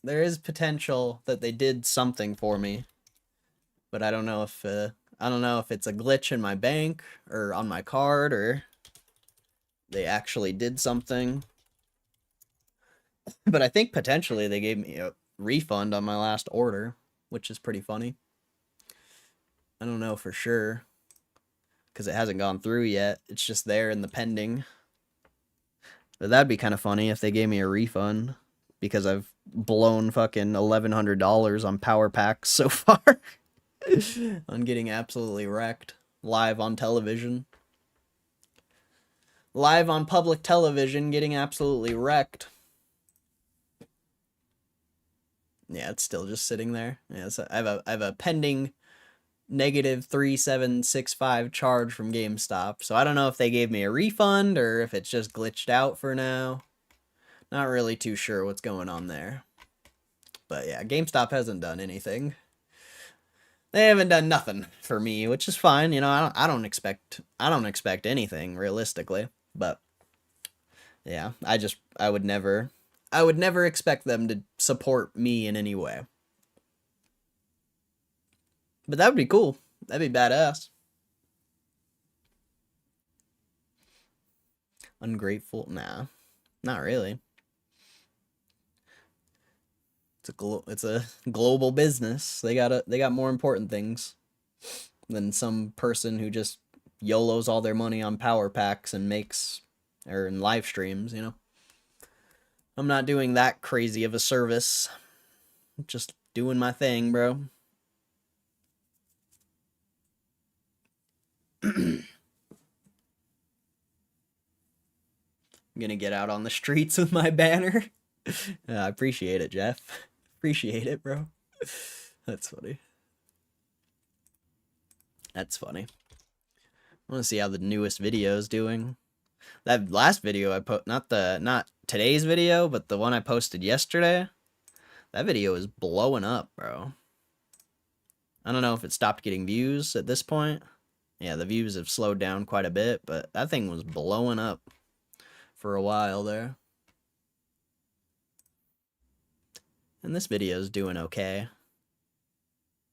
There is potential that they did something for me. But I don't know if it's a glitch in my bank or on my card, or they actually did something. But I think potentially they gave me a refund on my last order, which is pretty funny. I don't know for sure, because it hasn't gone through yet. It's just there in the pending. But that'd be kind of funny if they gave me a refund, because I've blown fucking $1,100 on power packs so far. On getting absolutely wrecked live on television. Live on public television, getting absolutely wrecked. Yeah, it's still just sitting there. Yeah, so I have a pending negative 3765 charge from GameStop. So I don't know if they gave me a refund or if it's just glitched out for now. Not really too sure what's going on there. But yeah, GameStop hasn't done anything. They haven't done nothing for me, which is fine. You know, I don't expect anything realistically. But yeah, I would never expect them to support me in any way. But that would be cool. That'd be badass. Ungrateful? Nah, not really. It's a global business. They got more important things than some person who just YOLOs all their money on power packs and or in live streams, you know. I'm not doing that crazy of a service. I'm just doing my thing, bro. I'm gonna get out on the streets with my banner. I appreciate it, Jeff. Appreciate it, bro. That's funny. That's funny. I want to see how the newest video is doing. That last video I put, not today's video, but the one I posted yesterday, that video is blowing up, bro. I don't know if it stopped getting views at this point. Yeah, the views have slowed down quite a bit, but that thing was blowing up for a while there. And this video is doing okay.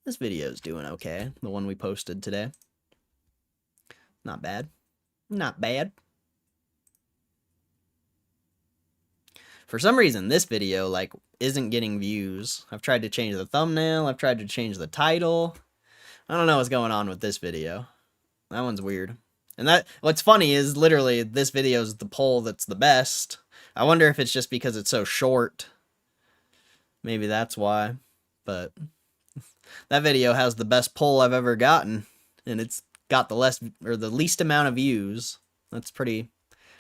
This video is doing okay. The one we posted today. Not bad. Not bad. For some reason, this video, like, isn't getting views. I've tried to change the thumbnail. I've tried to change the title. I don't know what's going on with this video. That one's weird. And what's funny is literally this video is the poll that's the best. I wonder if it's just because it's so short. Maybe that's why. But that video has the best poll I've ever gotten. And it's got the least amount of views. That's pretty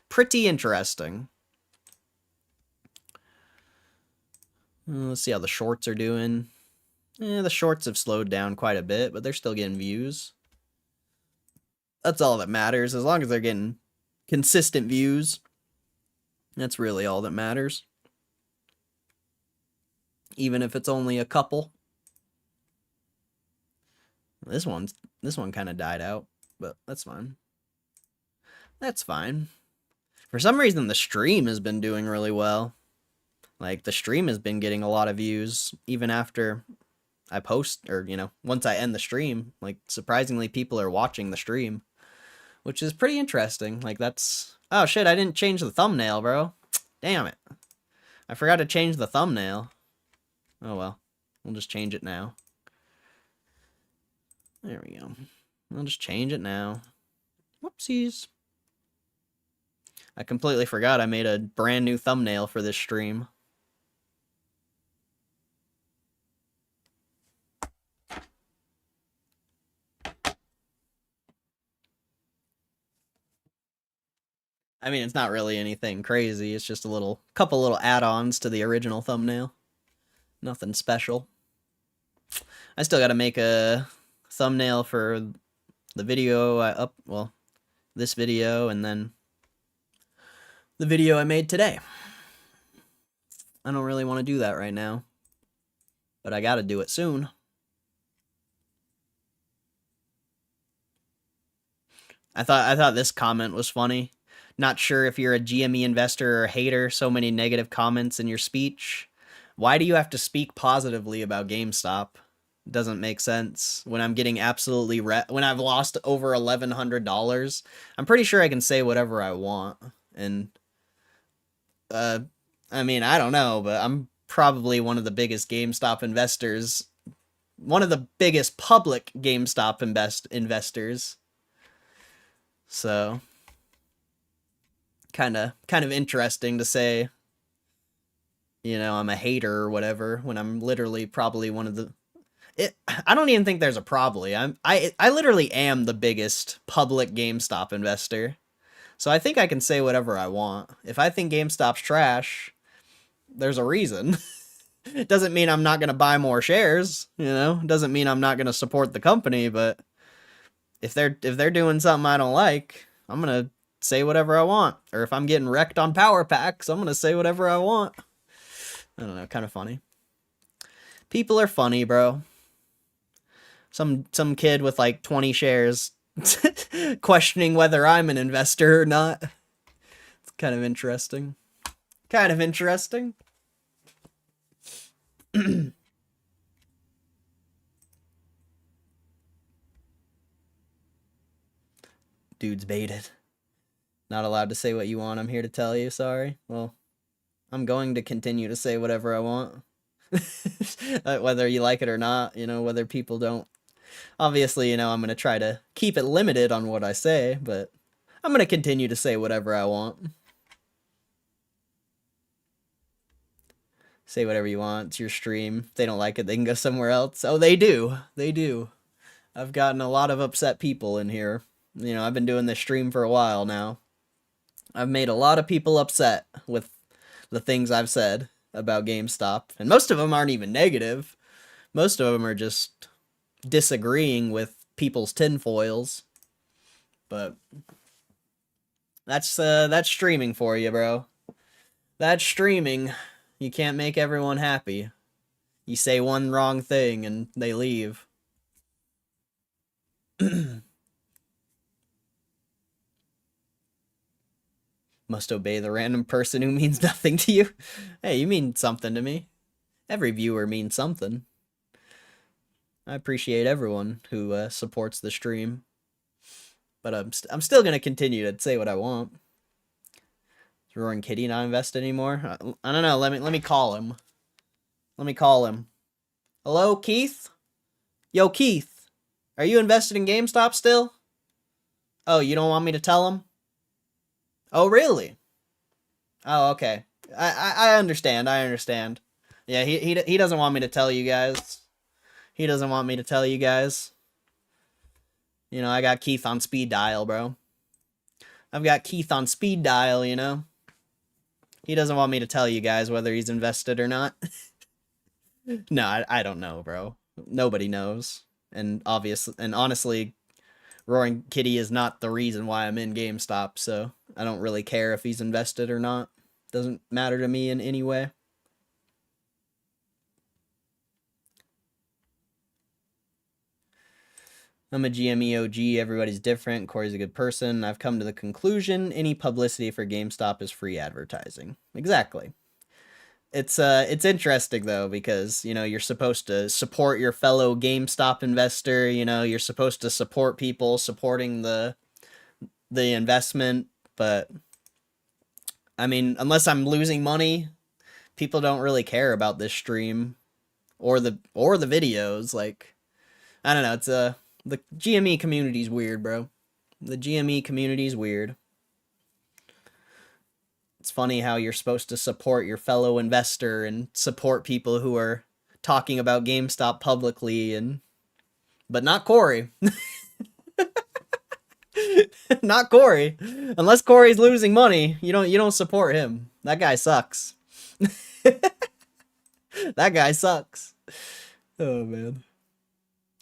pretty interesting. Let's see how the shorts are doing. The shorts have slowed down quite a bit, but they're still getting views. That's all that matters. As long as they're getting consistent views, that's really all that matters. Even if it's only a couple. This one kind of died out, but that's fine. That's fine. For some reason, the stream has been doing really well. Like, the stream has been getting a lot of views, even after I post, or, once I end the stream. Like, surprisingly, people are watching the stream, which is pretty interesting. Like, that's... Oh, shit, I didn't change the thumbnail, bro. Damn it. I forgot to change the thumbnail. Oh, well. We'll just change it now. There we go. I'll just change it now. Whoopsies. I completely forgot I made a brand new thumbnail for this stream. I mean, it's not really anything crazy. It's just a couple little add-ons to the original thumbnail. Nothing special. I still got to make a thumbnail for the video this video, and then the video I made today. I don't really want to do that right now, but I gotta do it soon. I thought this comment was funny. Not sure if you're a GME investor or a hater, so many negative comments in your speech. Why do you have to speak positively about GameStop? Doesn't make sense. When I'm getting absolutely when I've lost over $1,100, I'm pretty sure I can say whatever I want. And I mean, I don't know, but I'm probably one of the biggest GameStop investors, one of the biggest public GameStop investors. So, kind of interesting to say, I'm a hater or whatever, when I'm literally probably one of the... I don't even think there's a probably. I literally am the biggest public GameStop investor. So I think I can say whatever I want. If I think GameStop's trash, there's a reason. It doesn't mean I'm not going to buy more shares, It doesn't mean I'm not going to support the company, but if they're doing something I don't like, I'm going to say whatever I want. Or if I'm getting wrecked on power packs, I'm going to say whatever I want. I don't know, kind of funny. People are funny, bro. Some kid with like 20 shares questioning whether I'm an investor or not. It's kind of interesting. Kind of interesting. Dude's baited. Not allowed to say what you want. I'm here to tell you. Sorry. Well, I'm going to continue to say whatever I want. Whether you like it or not, whether people don't. Obviously, I'm going to try to keep it limited on what I say, but I'm going to continue to say whatever I want. Say whatever you want. It's your stream. If they don't like it, they can go somewhere else. Oh, they do. They do. I've gotten a lot of upset people in here. I've been doing this stream for a while now. I've made a lot of people upset with the things I've said about GameStop. And most of them aren't even negative. Most of them are just disagreeing with people's tinfoils. But that's streaming for you, bro. That's streaming. You can't make everyone happy. You say one wrong thing and they leave. Must obey the random person who means nothing to you. Hey, you mean something to me. Every viewer means something. I appreciate everyone who supports the stream. But I'm still going to continue to say what I want. Is Roaring Kitty not invest anymore? I don't know. Let me call him. Let me call him. Hello, Keith? Yo, Keith. Are you invested in GameStop still? Oh, you don't want me to tell him? Oh, really? Oh, okay. I understand. I understand. Yeah, he doesn't want me to tell you guys. He doesn't want me to tell you guys. I got Keith on speed dial, bro. I've got Keith on speed dial, you know? He doesn't want me to tell you guys whether he's invested or not. No, I don't know, bro. Nobody knows. And honestly, Roaring Kitty is not the reason why I'm in GameStop, so I don't really care if he's invested or not. Doesn't matter to me in any way. I'm a GME OG, everybody's different, Corey's a good person. I've come to the conclusion any publicity for GameStop is free advertising. Exactly. It's interesting though, because, you know, you're supposed to support your fellow GameStop investor, you know, you're supposed to support people supporting the investment, but I mean, unless I'm losing money, people don't really care about this stream or the videos. Like, I don't know, it's the GME community's weird, bro. The GME community's weird. It's funny how you're supposed to support your fellow investor and support people who are talking about GameStop publicly, but not Corey. Not Corey. Unless Corey's losing money, you don't support him. That guy sucks. That guy sucks. Oh man.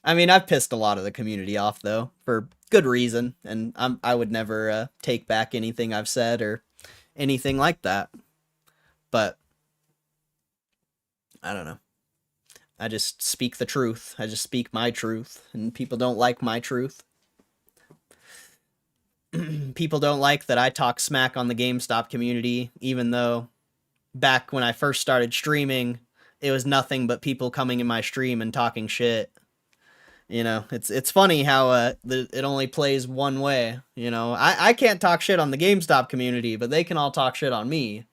I mean, I've pissed a lot of the community off though, for good reason, and I would never take back anything I've said or anything like that. But I don't know. I just speak the truth. I just speak my truth, and people don't like my truth. People don't like that I talk smack on the GameStop community, even though back when I first started streaming, it was nothing but people coming in my stream and talking shit. You know, it's funny how it only plays one way. You know, I can't talk shit on the GameStop community, but they can all talk shit on me.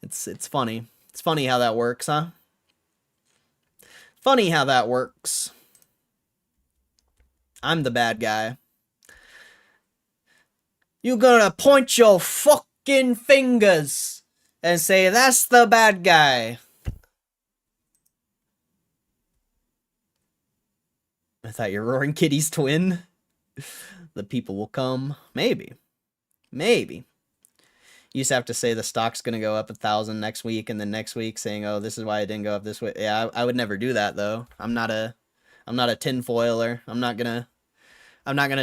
It's funny. It's funny how that works, huh? Funny how that works. I'm the bad guy. You gonna point your fucking fingers and say that's the bad guy. I thought you're Roaring Kitty's twin. The people will come. Maybe. Maybe. You used to have to say the stock's gonna go up 1,000 next week, and then next week saying, "Oh, this is why it didn't go up this way." Yeah, I would never do that though. I'm not a tinfoiler. I'm not gonna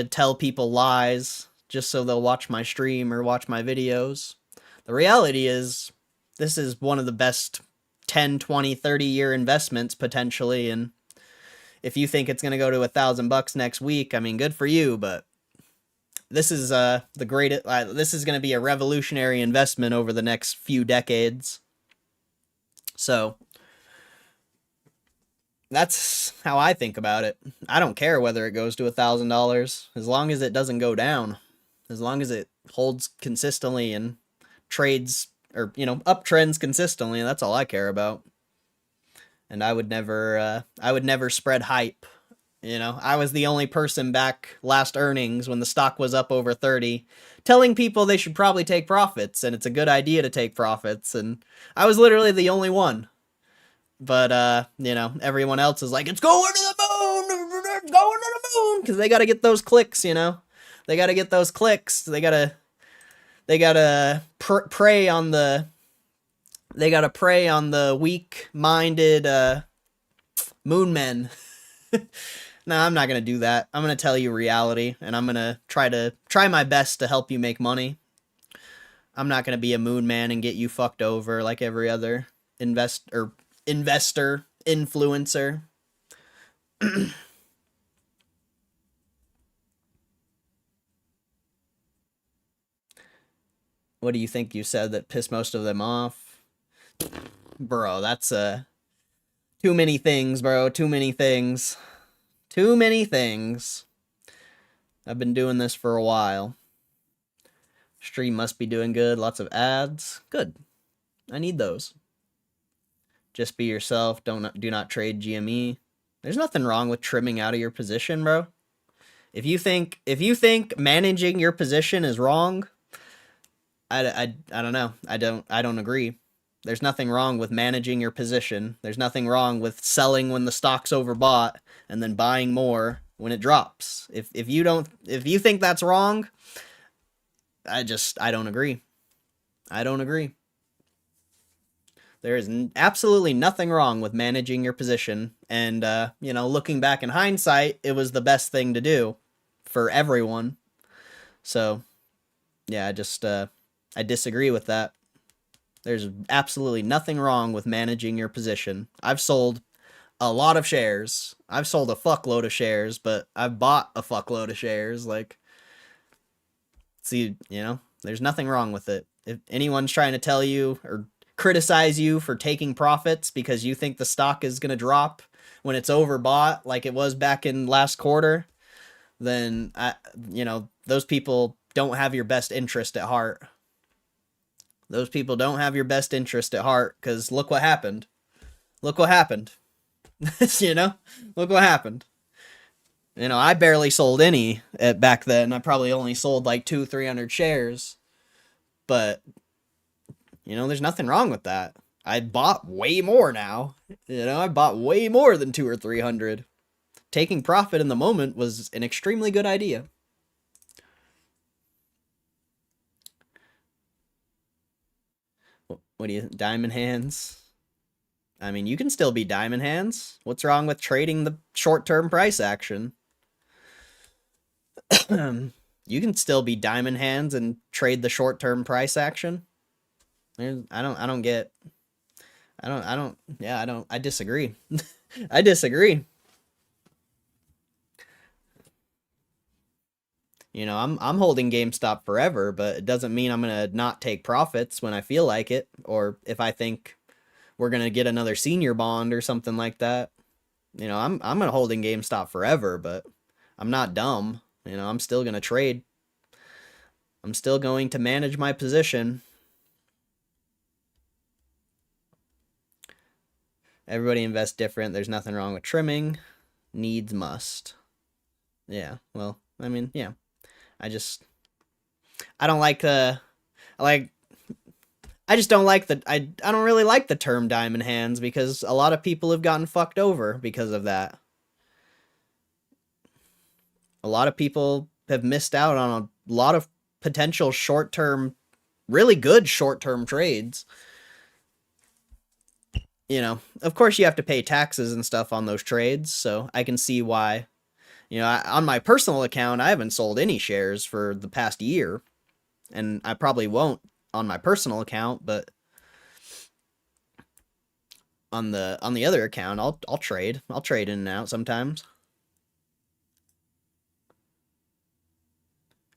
tell people lies just so they'll watch my stream or watch my videos. The reality is, this is one of the best 10, 20, 30-year investments potentially, and if you think it's gonna go to $1,000 next week, I mean, good for you, but this is the greatest. This is gonna be a revolutionary investment over the next few decades. So that's how I think about it. I don't care whether it goes to $1,000 as long as it doesn't go down, as long as it holds consistently and trades or, you know, uptrends consistently. That's all I care about. And I would never spread hype. You know, I was the only person back last earnings when the stock was up over 30 telling people they should probably take profits and it's a good idea to take profits, and I was literally the only one. But you know, everyone else is like, it's going to the moon, it's going to the moon, because they got to get those clicks, you know. They got to get those clicks. They gotta prey on the weak-minded moon men. No, I'm not gonna do that. I'm gonna tell you reality, and I'm gonna try my best to help you make money. I'm not gonna be a moon man and get you fucked over like every other investor, influencer. What do you think you said that pissed most of them off? Bro, that's too many things, bro. Too many things. Too many things. I've been doing this for a while. Stream must be doing good. Lots of ads. Good. I need those. Just be yourself. Do not trade GME. There's nothing wrong with trimming out of your position, bro. If you think managing your position is wrong, I don't know. I don't agree. There's nothing wrong with managing your position. There's nothing wrong with selling when the stock's overbought and then buying more when it drops. If you think that's wrong, I don't agree. I don't agree. There is absolutely nothing wrong with managing your position. And, looking back in hindsight, it was the best thing to do for everyone. So, yeah, I disagree with that. There's absolutely nothing wrong with managing your position. I've sold a lot of shares. I've sold a fuckload of shares, but I've bought a fuckload of shares. Like, see, there's nothing wrong with it. If anyone's trying to tell you or criticize you for taking profits because you think the stock is going to drop when it's overbought like it was back in last quarter, then those people don't have your best interest at heart. Those people don't have your best interest at heart, because look what happened. Look what happened. Look what happened. I barely sold any back then. I probably only sold like 200-300 shares. But, there's nothing wrong with that. I bought way more now. I bought way more than 200 or 300. Taking profit in the moment was an extremely good idea. What do you, diamond hands? I mean, you can still be diamond hands. What's wrong with trading the short-term price action? You can still be diamond hands and trade the short-term price action. I disagree. I disagree. I'm holding GameStop forever, but it doesn't mean I'm going to not take profits when I feel like it, or if I think we're going to get another senior bond or something like that. I'm holding GameStop forever, but I'm not dumb. I'm still going to trade. I'm still going to manage my position. Everybody invests different. There's nothing wrong with trimming. Needs must. Yeah, well, I mean, yeah. I just don't like I just don't like I don't really like the term diamond hands, because a lot of people have gotten fucked over because of that. A lot of people have missed out on a lot of potential short-term, really good short-term trades. Of course you have to pay taxes and stuff on those trades, so I can see why. On my personal account, I haven't sold any shares for the past year, and I probably won't on my personal account, but on the other account, I'll trade. I'll trade in and out sometimes.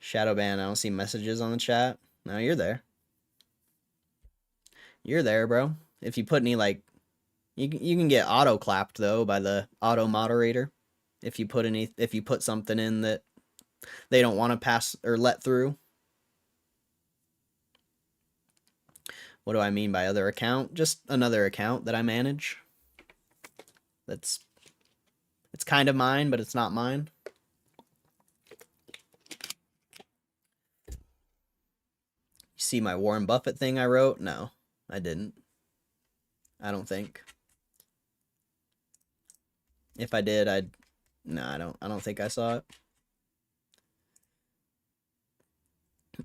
Shadow ban, I don't see messages on the chat. No, you're there. You're there, bro. If you put any, like, you can get auto clapped though by the auto moderator. If you put something in that they don't want to pass or let through. What do I mean by other account? Just another account that I manage. It's kind of mine, but it's not mine. You see my Warren Buffett thing I wrote? No, I didn't. I don't think. If I did, no, I don't think I saw it.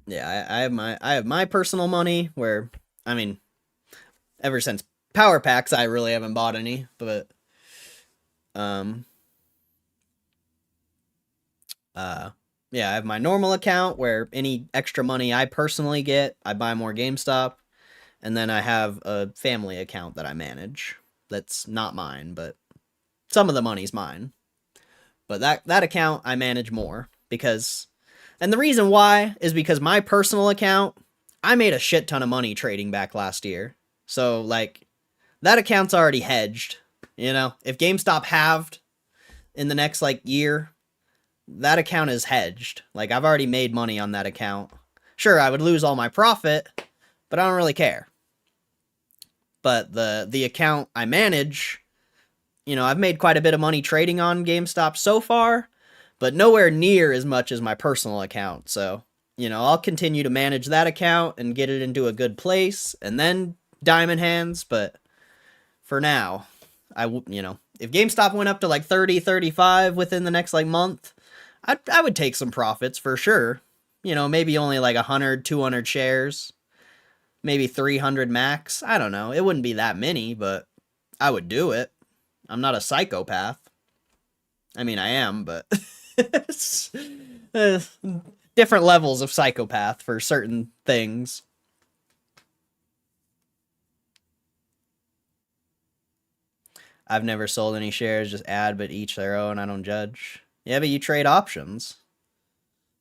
Yeah, I have my personal money where, I mean, ever since Power Packs, I really haven't bought any, but yeah, I have my normal account where any extra money I personally get, I buy more GameStop, and then I have a family account that I manage that's not mine, but some of the money's mine. But that account I manage more because, and the reason why is because my personal account, I made a shit ton of money trading back last year. So, like, that account's already hedged. If GameStop halved in the next, like, year, that account is hedged. Like, I've already made money on that account. Sure, I would lose all my profit, but I don't really care. But the account I manage, I've made quite a bit of money trading on GameStop so far, but nowhere near as much as my personal account. So, I'll continue to manage that account and get it into a good place, and then diamond hands. But for now, if GameStop went up to like 30, 35 within the next like month, I would take some profits for sure. maybe only like 100, 200 shares, maybe 300 max. I don't know. It wouldn't be that many, but I would do it. I'm not a psychopath. I mean, I am, but uh, different levels of psychopath for certain things. I've never sold any shares, just add, but each their own. I don't judge. Yeah, but you trade options.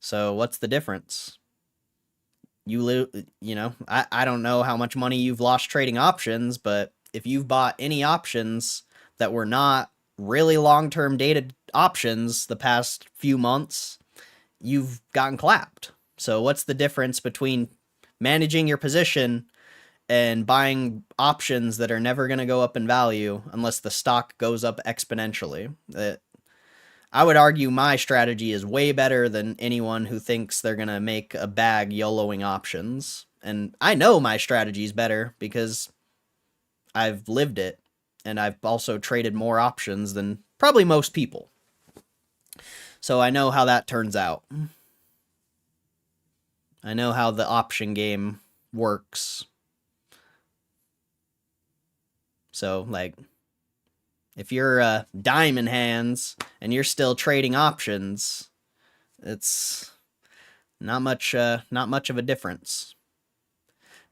So what's the difference? I don't know how much money you've lost trading options, but if you've bought any options that were not really long-term dated options the past few months, you've gotten clapped. So what's the difference between managing your position and buying options that are never going to go up in value unless the stock goes up exponentially? I would argue my strategy is way better than anyone who thinks they're going to make a bag YOLOing options. And I know my strategy is better because I've lived it, and I've also traded more options than probably most people. So I know how that turns out. I know how the option game works. So, like, if you're diamond hands and you're still trading options, it's not much of a difference.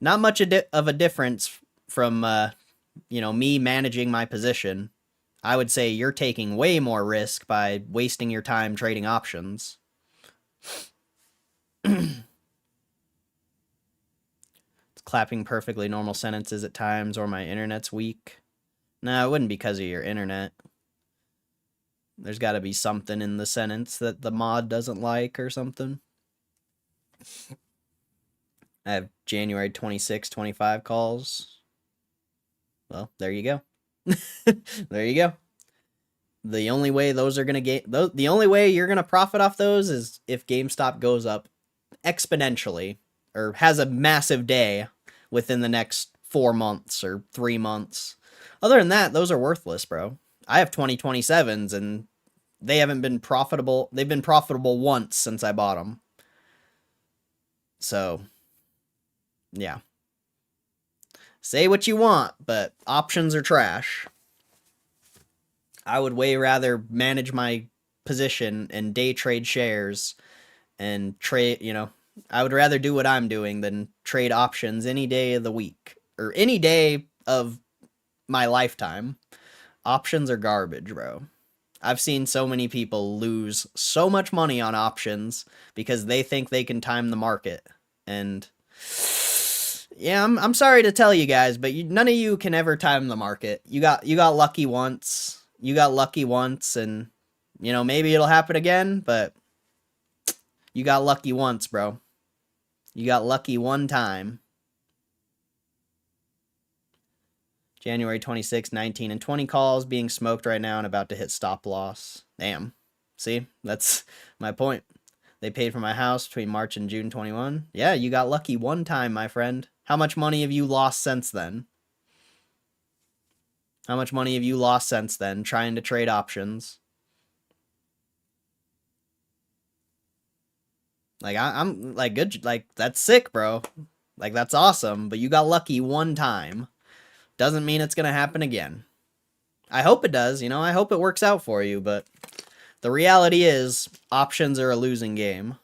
Not much of a difference from me managing my position. I would say you're taking way more risk by wasting your time trading options. It's clapping perfectly normal sentences at times, or my internet's weak. No, it wouldn't be because of your internet. There's got to be something in the sentence that the mod doesn't like or something. I have January 26, 25 calls. Well, there you go. There you go. The only way those are going to the only way you're going to profit off those is if GameStop goes up exponentially or has a massive day within the next 4 months or 3 months. Other than that, those are worthless, bro. I have 2027s and they haven't been profitable. They've been profitable once since I bought them. So, yeah. Say what you want, but options are trash. I would way rather manage my position and day trade shares and trade, I would rather do what I'm doing than trade options any day of the week or any day of my lifetime. Options are garbage, bro. I've seen so many people lose so much money on options because they think they can time the market. And yeah, I'm sorry to tell you guys, but none of you can ever time the market. You got lucky once. You got lucky once, and maybe it'll happen again, but you got lucky once, bro. You got lucky one time. January 26, 19, and 20 calls being smoked right now and about to hit stop loss. Damn. See? That's my point. They paid for my house between March and June 21. Yeah, you got lucky one time, my friend. How much money have you lost since then? How much money have you lost since then trying to trade options? Like, I'm like, good. Like, that's sick, bro. Like, that's awesome. But you got lucky one time. Doesn't mean it's going to happen again. I hope it does. I hope it works out for you. But the reality is, options are a losing game.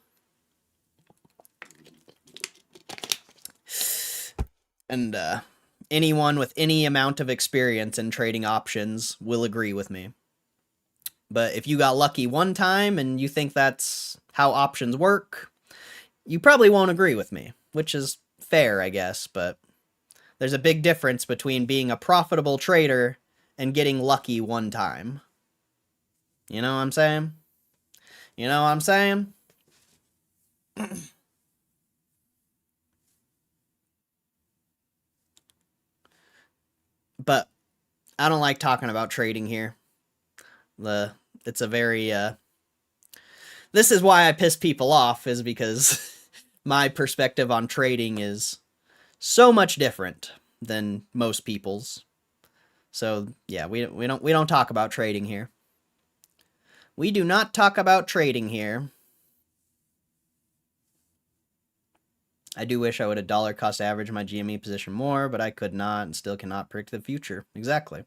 And anyone with any amount of experience in trading options will agree with me. But if you got lucky one time and you think that's how options work, you probably won't agree with me, which is fair, I guess. But there's a big difference between being a profitable trader and getting lucky one time. You know what I'm saying? You know what I'm saying? But I don't like talking about trading here. It's a very this is why I piss people off, is because my perspective on trading is so much different than most people's. So yeah, we don't talk about trading here. We do not talk about trading here. I do wish I would have dollar cost averaged my GME position more, but I could not and still cannot predict the future. Exactly.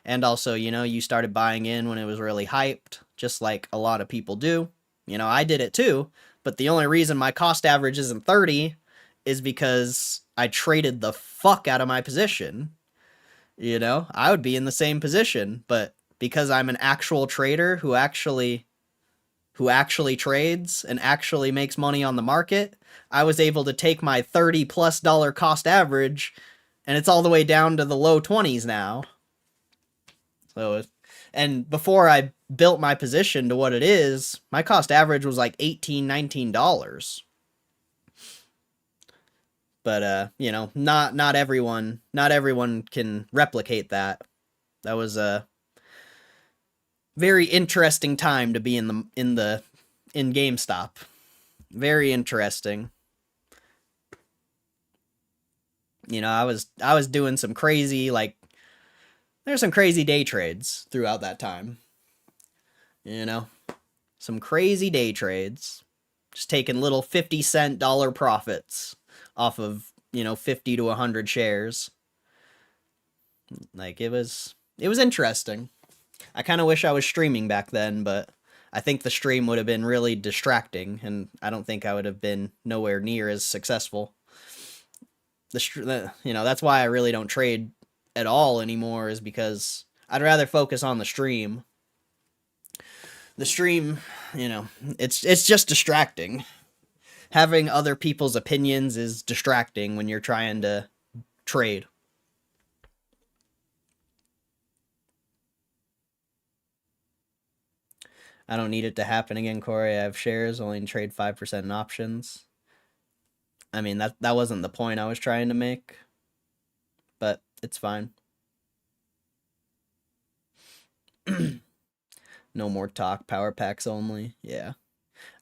And also, you started buying in when it was really hyped, just like a lot of people do. I did it too, but the only reason my cost average isn't 30 is because I traded the fuck out of my position. I would be in the same position, but because I'm an actual trader who actually trades and actually makes money on the market, I was able to take my $30+ cost average, and it's all the way down to the low 20s now. So, and before I built my position to what it is, my cost average was like $18, $19. But not everyone can replicate that. That was a very interesting time to be in GameStop. Very interesting. I was doing some crazy, like, there's some crazy day trades throughout that time. Some crazy day trades. Just taking little 50-cent dollar profits off of, 50 to 100 shares. Like, it was interesting. I kind of wish I was streaming back then, but I think the stream would have been really distracting, and I don't think I would have been nowhere near as successful. That's why I really don't trade at all anymore, is because I'd rather focus on the stream. The stream, it's just distracting. Having other people's opinions is distracting when you're trying to trade. I don't need it to happen again, Corey. I have shares, only trade 5% in options. I mean, that wasn't the point I was trying to make, but it's fine. No more talk, power packs only. Yeah.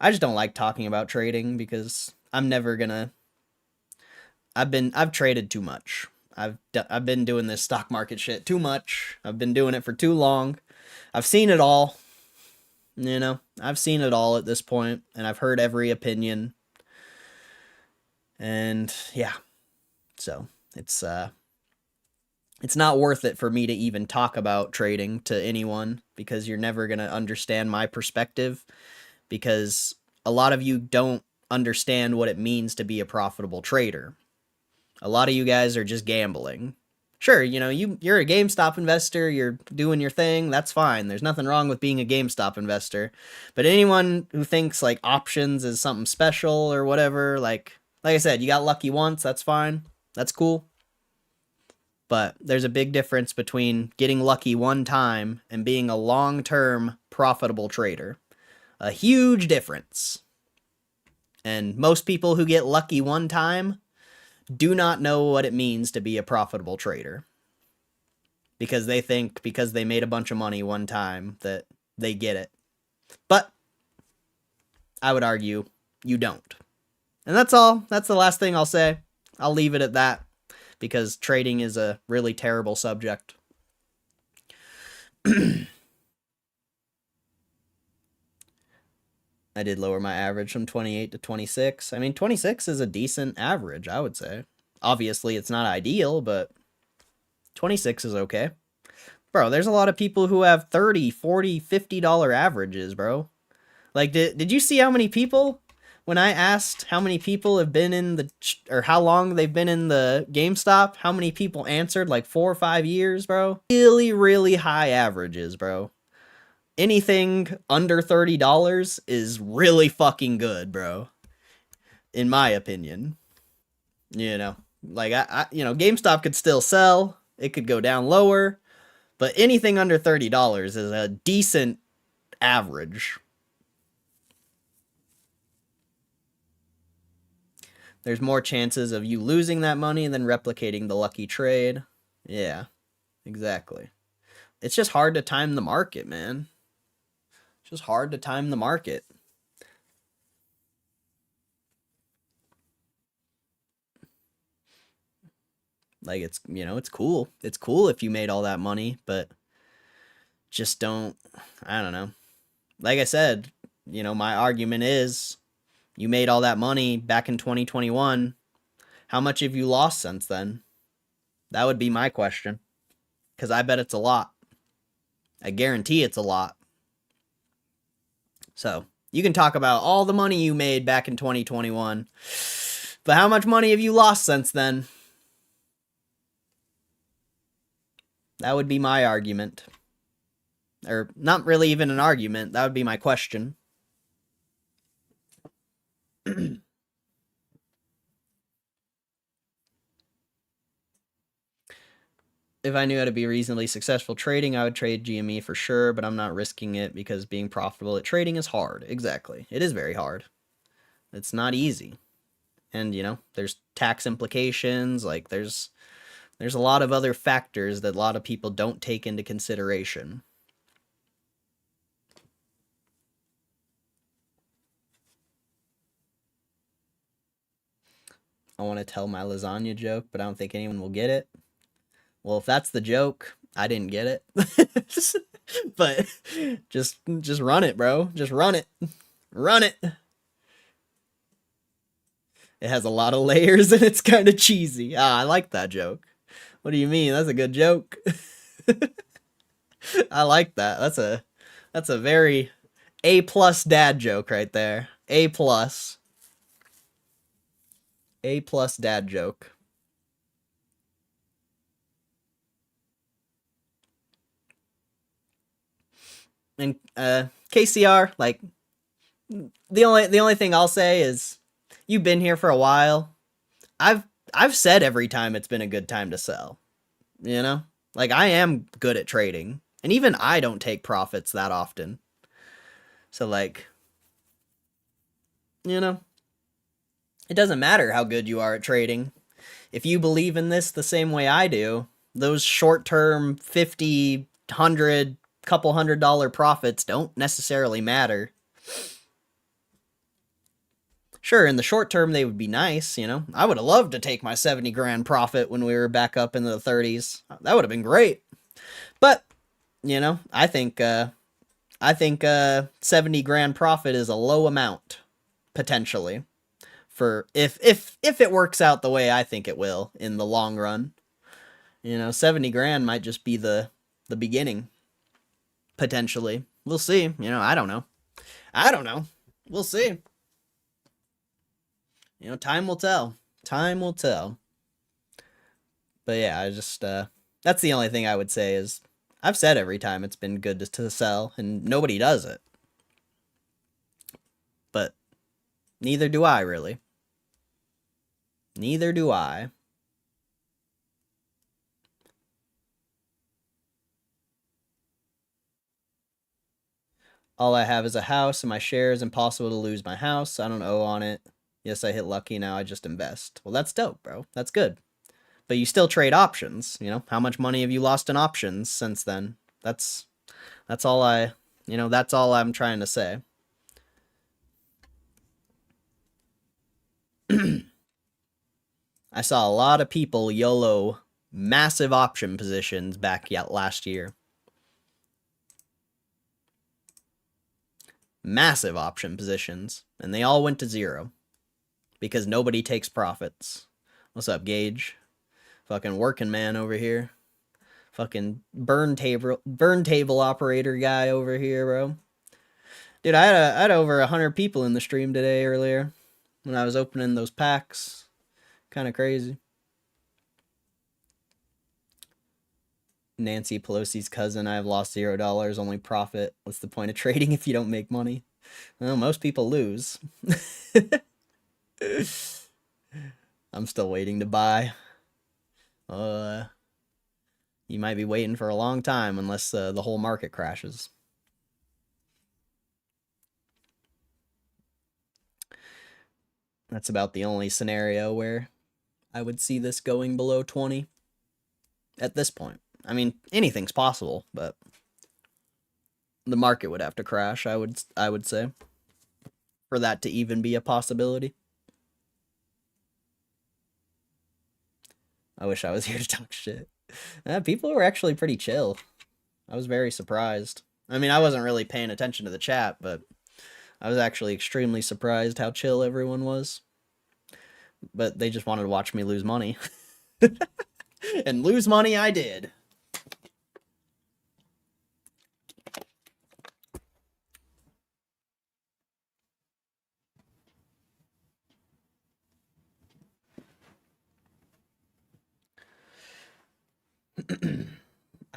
I just don't like talking about trading because I'm never gonna... I've traded too much. I've been doing this stock market shit too much. I've been doing it for too long. I've seen it all. I've seen it all at this point, and I've heard every opinion. And yeah, so it's not worth it for me to even talk about trading to anyone, because you're never going to understand my perspective, because a lot of you don't understand what it means to be a profitable trader. A lot of you guys are just gambling. Sure, you're a GameStop investor, you're doing your thing, that's fine. There's nothing wrong with being a GameStop investor. But anyone who thinks like options is something special or whatever, like I said, you got lucky once, that's fine. That's cool. But there's a big difference between getting lucky one time and being a long-term profitable trader. A huge difference. And most people who get lucky one time do not know what it means to be a profitable trader. Because they think because they made a bunch of money one time that they get it. But I would argue you don't. And that's all. That's the last thing I'll say. I'll leave it at that, because trading is a really terrible subject. I did lower my average from 28 to 26. I mean, 26 is a decent average, I would say. Obviously, it's not ideal, but 26 is okay. Bro, there's a lot of people who have $30, $40, $50 averages, bro. Like, did you see how many people, when I asked how many people have been or how long they've been in the GameStop, how many people answered? Like 4 or 5 years, bro. Really, really high averages, bro. Anything under $30 is really fucking good, bro. In my opinion. Like, GameStop could still sell. It could go down lower. But anything under $30 is a decent average. There's more chances of you losing that money than replicating the lucky trade. Yeah, exactly. It's just hard to time the market, man. It's just hard to time the market. Like, it's cool. It's cool if you made all that money, but just don't, I don't know. Like I said, my argument is You made all that money back in 2021. How much have you lost since then? That would be my question. Because I bet it's a lot. I guarantee it's a lot. So, you can talk about all the money you made back in 2021. But how much money have you lost since then? That would be my argument. Or, not really even an argument. That would be my question. If I knew how to be reasonably successful trading, I would trade GME for sure, but I'm not risking it because being profitable at trading is hard. Exactly. It is very hard. It's not easy. And, you know, there's tax implications, like there's a lot of other factors that a lot of people don't take into consideration. I want to tell my lasagna joke, but I don't think anyone will get it. Well, if that's the joke, I didn't get it. But just run it, bro. Just run it. Run it. It has a lot of layers and it's kind of cheesy. Ah, I like that joke. What do you mean? That's a good joke. I like that. That's a very A+ dad joke right there. A+. A+ dad joke. And KCR, like the only thing I'll say is you've been here for a while. I've said every time it's been a good time to sell. You know? Like I am good at trading. And even I don't take profits that often. So like, you know, it doesn't matter how good you are at trading. If you believe in this the same way I do, those short-term 50, 100, couple $100 profits don't necessarily matter. Sure, in the short term they would be nice, you know. I would have loved to take my 70 grand profit when we were back up in the 30s. That would have been great. But, you know, I think 70 grand profit is a low amount potentially for if it works out the way I think it will in the long run. You know, 70 grand might just be the beginning potentially. We'll see. You know, I don't know. We'll see. You know, time will tell. Time will tell. But yeah, I just that's the only thing I would say is I've said every time it's been good to sell and nobody does it. But neither do I really. Neither do I. All I have is a house and my shares. Impossible to lose my house. I don't owe on it. Yes, I hit lucky. Now I just invest. Well, that's dope, bro. That's good. But you still trade options, you know? How much money have you lost in options since then? That's all that's all I'm trying to say. I saw a lot of people YOLO massive option positions back last year. Massive option positions. And they all went to zero. Because nobody takes profits. What's up, Gage? Fucking working man over here. Fucking burn table operator guy over here, bro. Dude, I had over 100 people in the stream today earlier when I was opening those packs. Kind of crazy. Nancy Pelosi's cousin. I've lost $0. Only profit. What's the point of trading if you don't make money? Well, most people lose. I'm still waiting to buy. You might be waiting for a long time unless the whole market crashes. That's about the only scenario where I would see this going below 20 at this point. I mean, anything's possible, but the market would have to crash, I would say, for that to even be a possibility. I wish I was here to talk shit. People were actually pretty chill. I was very surprised. I mean, I wasn't really paying attention to the chat, but I was actually extremely surprised how chill everyone was. But they just wanted to watch me lose money. And lose money I did.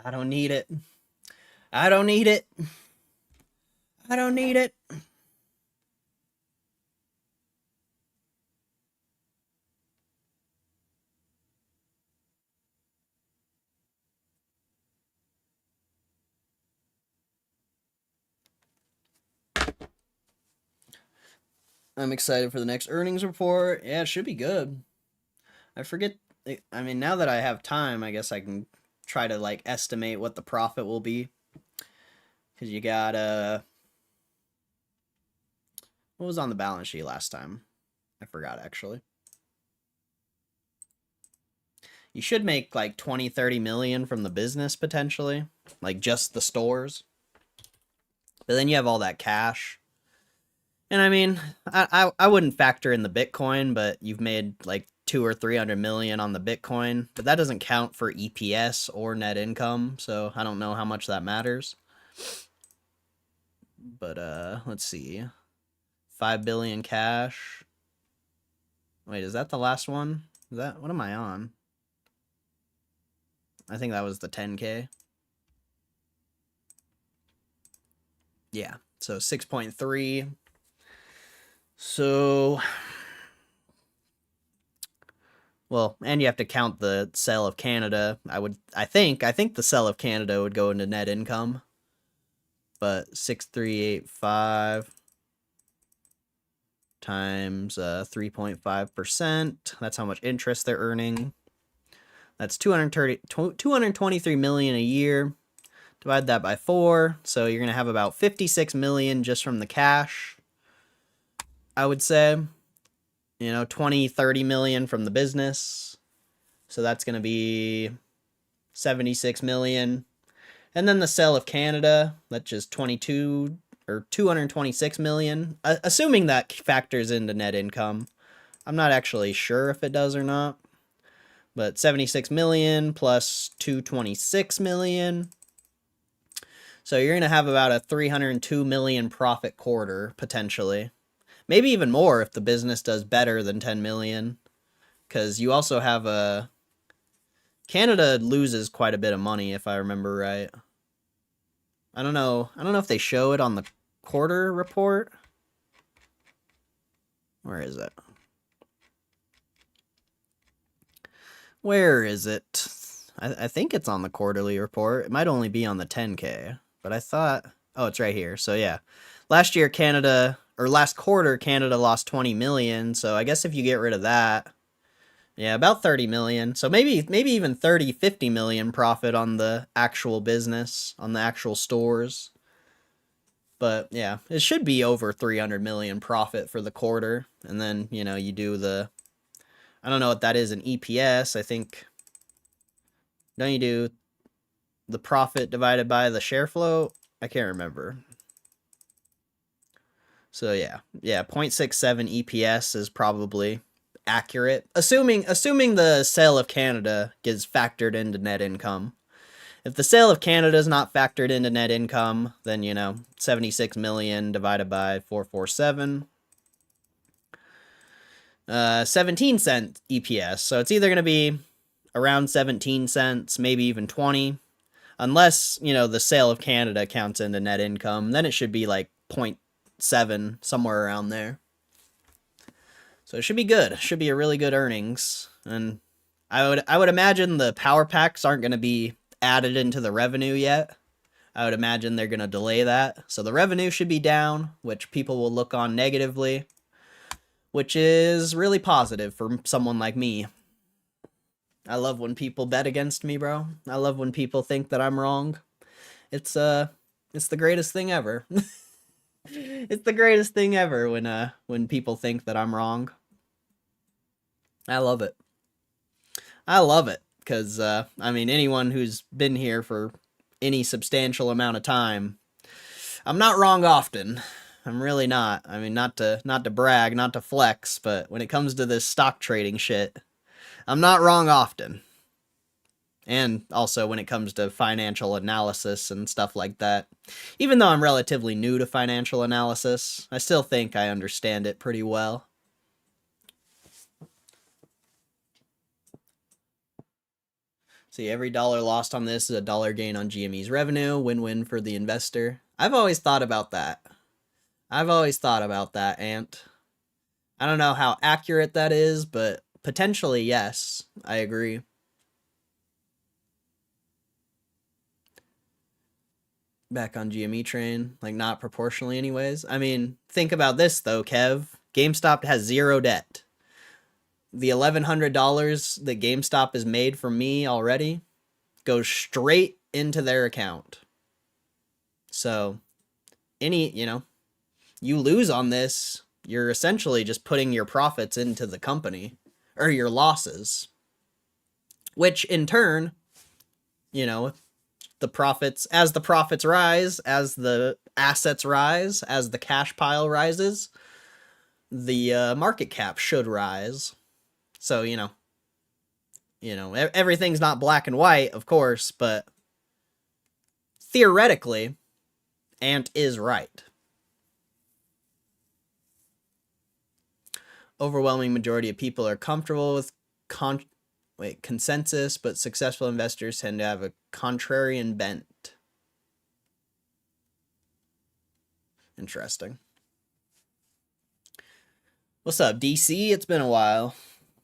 I don't need it. I don't need it. I don't need it. I'm excited for the next earnings report. Yeah, it should be good. I forget. I mean, now that I have time, I guess I can try to like estimate what the profit will be. Because you got what was on the balance sheet last time? I forgot actually. You should make like 20, 30 million from the business potentially, like just the stores. But then you have all that cash. And I mean, I wouldn't factor in the Bitcoin, but you've made like 2 or 300 million on the Bitcoin, but that doesn't count for EPS or net income, so I don't know how much that matters. But let's see. 5 billion cash. Wait, is that the last one? Is that what am I on? I think that was the 10K. Yeah, so 6.3. So well, and you have to count the sale of Canada. I think the sale of Canada would go into net income. But 6385 times 3.5%, that's how much interest they're earning. That's 223 million a year. Divide that by 4, so you're going to have about 56 million just from the cash. I would say, 20, 30 million from the business. So that's going to be 76 million. And then the sale of Canada, that's just 22 or 226 million, assuming that factors into net income. I'm not actually sure if it does or not. But 76 million plus 226 million. So you're going to have about a 302 million profit quarter, potentially. Maybe even more if the business does better than 10 million. Because you also have a... Canada loses quite a bit of money, if I remember right. I don't know if they show it on the quarter report. Where is it? Where is it? I think it's on the quarterly report. It might only be on the 10K, but I thought... Oh, it's right here. So yeah. Last quarter, Canada lost 20 million, so I guess if you get rid of that... Yeah, about 30 million. So maybe even 30, 50 million profit on the actual business, on the actual stores. But yeah, it should be over 300 million profit for the quarter. And then, you do the... I don't know what that is in EPS. I think... Don't you do the profit divided by the share float? I can't remember. So yeah, 0.67 EPS is probably accurate, assuming the sale of Canada gets factored into net income. If the sale of Canada is not factored into net income, then 76 million divided by 447, 17 cent EPS. So it's either going to be around 17 cents, maybe even 20, unless the sale of Canada counts into net income. Then it should be like 0.7, somewhere around there. So it should be good. It should be a really good earnings. And I would imagine the power packs aren't going to be added into the revenue yet. I would imagine they're going to delay that. So the revenue should be down, which people will look on negatively, which is really positive for someone like me. I love when people bet against me, bro. I love when people think that I'm wrong. It's the greatest thing ever. It's the greatest thing ever when people think that I'm wrong. I love it. I love it because I mean, anyone who's been here for any substantial amount of time, I'm not wrong often. I'm really not. I mean, not to brag, not to flex, but when it comes to this stock trading shit, I'm not wrong often. And also when it comes to financial analysis and stuff like that. Even though I'm relatively new to financial analysis, I still think I understand it pretty well. See, every dollar lost on this is a dollar gain on GME's revenue. Win-win for the investor. I've always thought about that. Ant. I don't know how accurate that is, but potentially yes. I agree. Back on GME train, like not proportionally anyways. I mean, think about this though, Kev. GameStop has zero debt. The $1,100 that GameStop has made from me already goes straight into their account. So, you lose on this, you're essentially just putting your profits into the company, or your losses. Which in turn, the profits rise, as the assets rise, as the cash pile rises, the market cap should rise. So, everything's not black and white, of course, but theoretically, Ant is right. Overwhelming majority of people are comfortable with consensus, but successful investors tend to have a contrarian bent. Interesting. What's up, DC? It's been a while.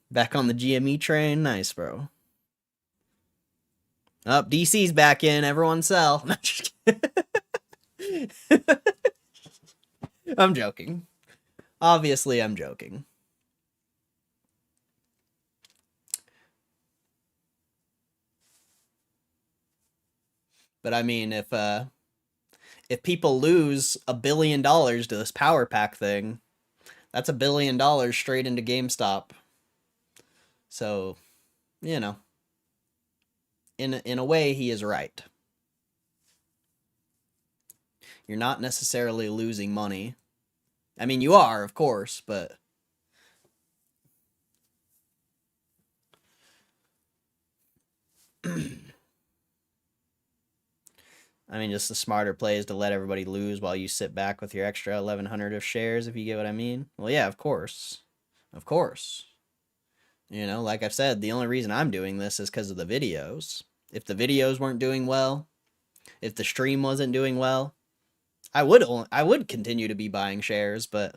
Back on the GME train? Nice, bro. Oh, DC's back in. Everyone sell. I'm joking. Obviously, I'm joking. But I mean, if people lose $1 billion to this power pack thing, that's $1 billion straight into GameStop. So, in a way, he is right. You're not necessarily losing money. I mean, you are, of course, but I mean, just the smarter play is to let everybody lose while you sit back with your extra 1,100 of shares, if you get what I mean. Well, yeah, of course. Of course. Like I've said, the only reason I'm doing this is because of the videos. If the videos weren't doing well, if the stream wasn't doing well, I would continue to be buying shares, but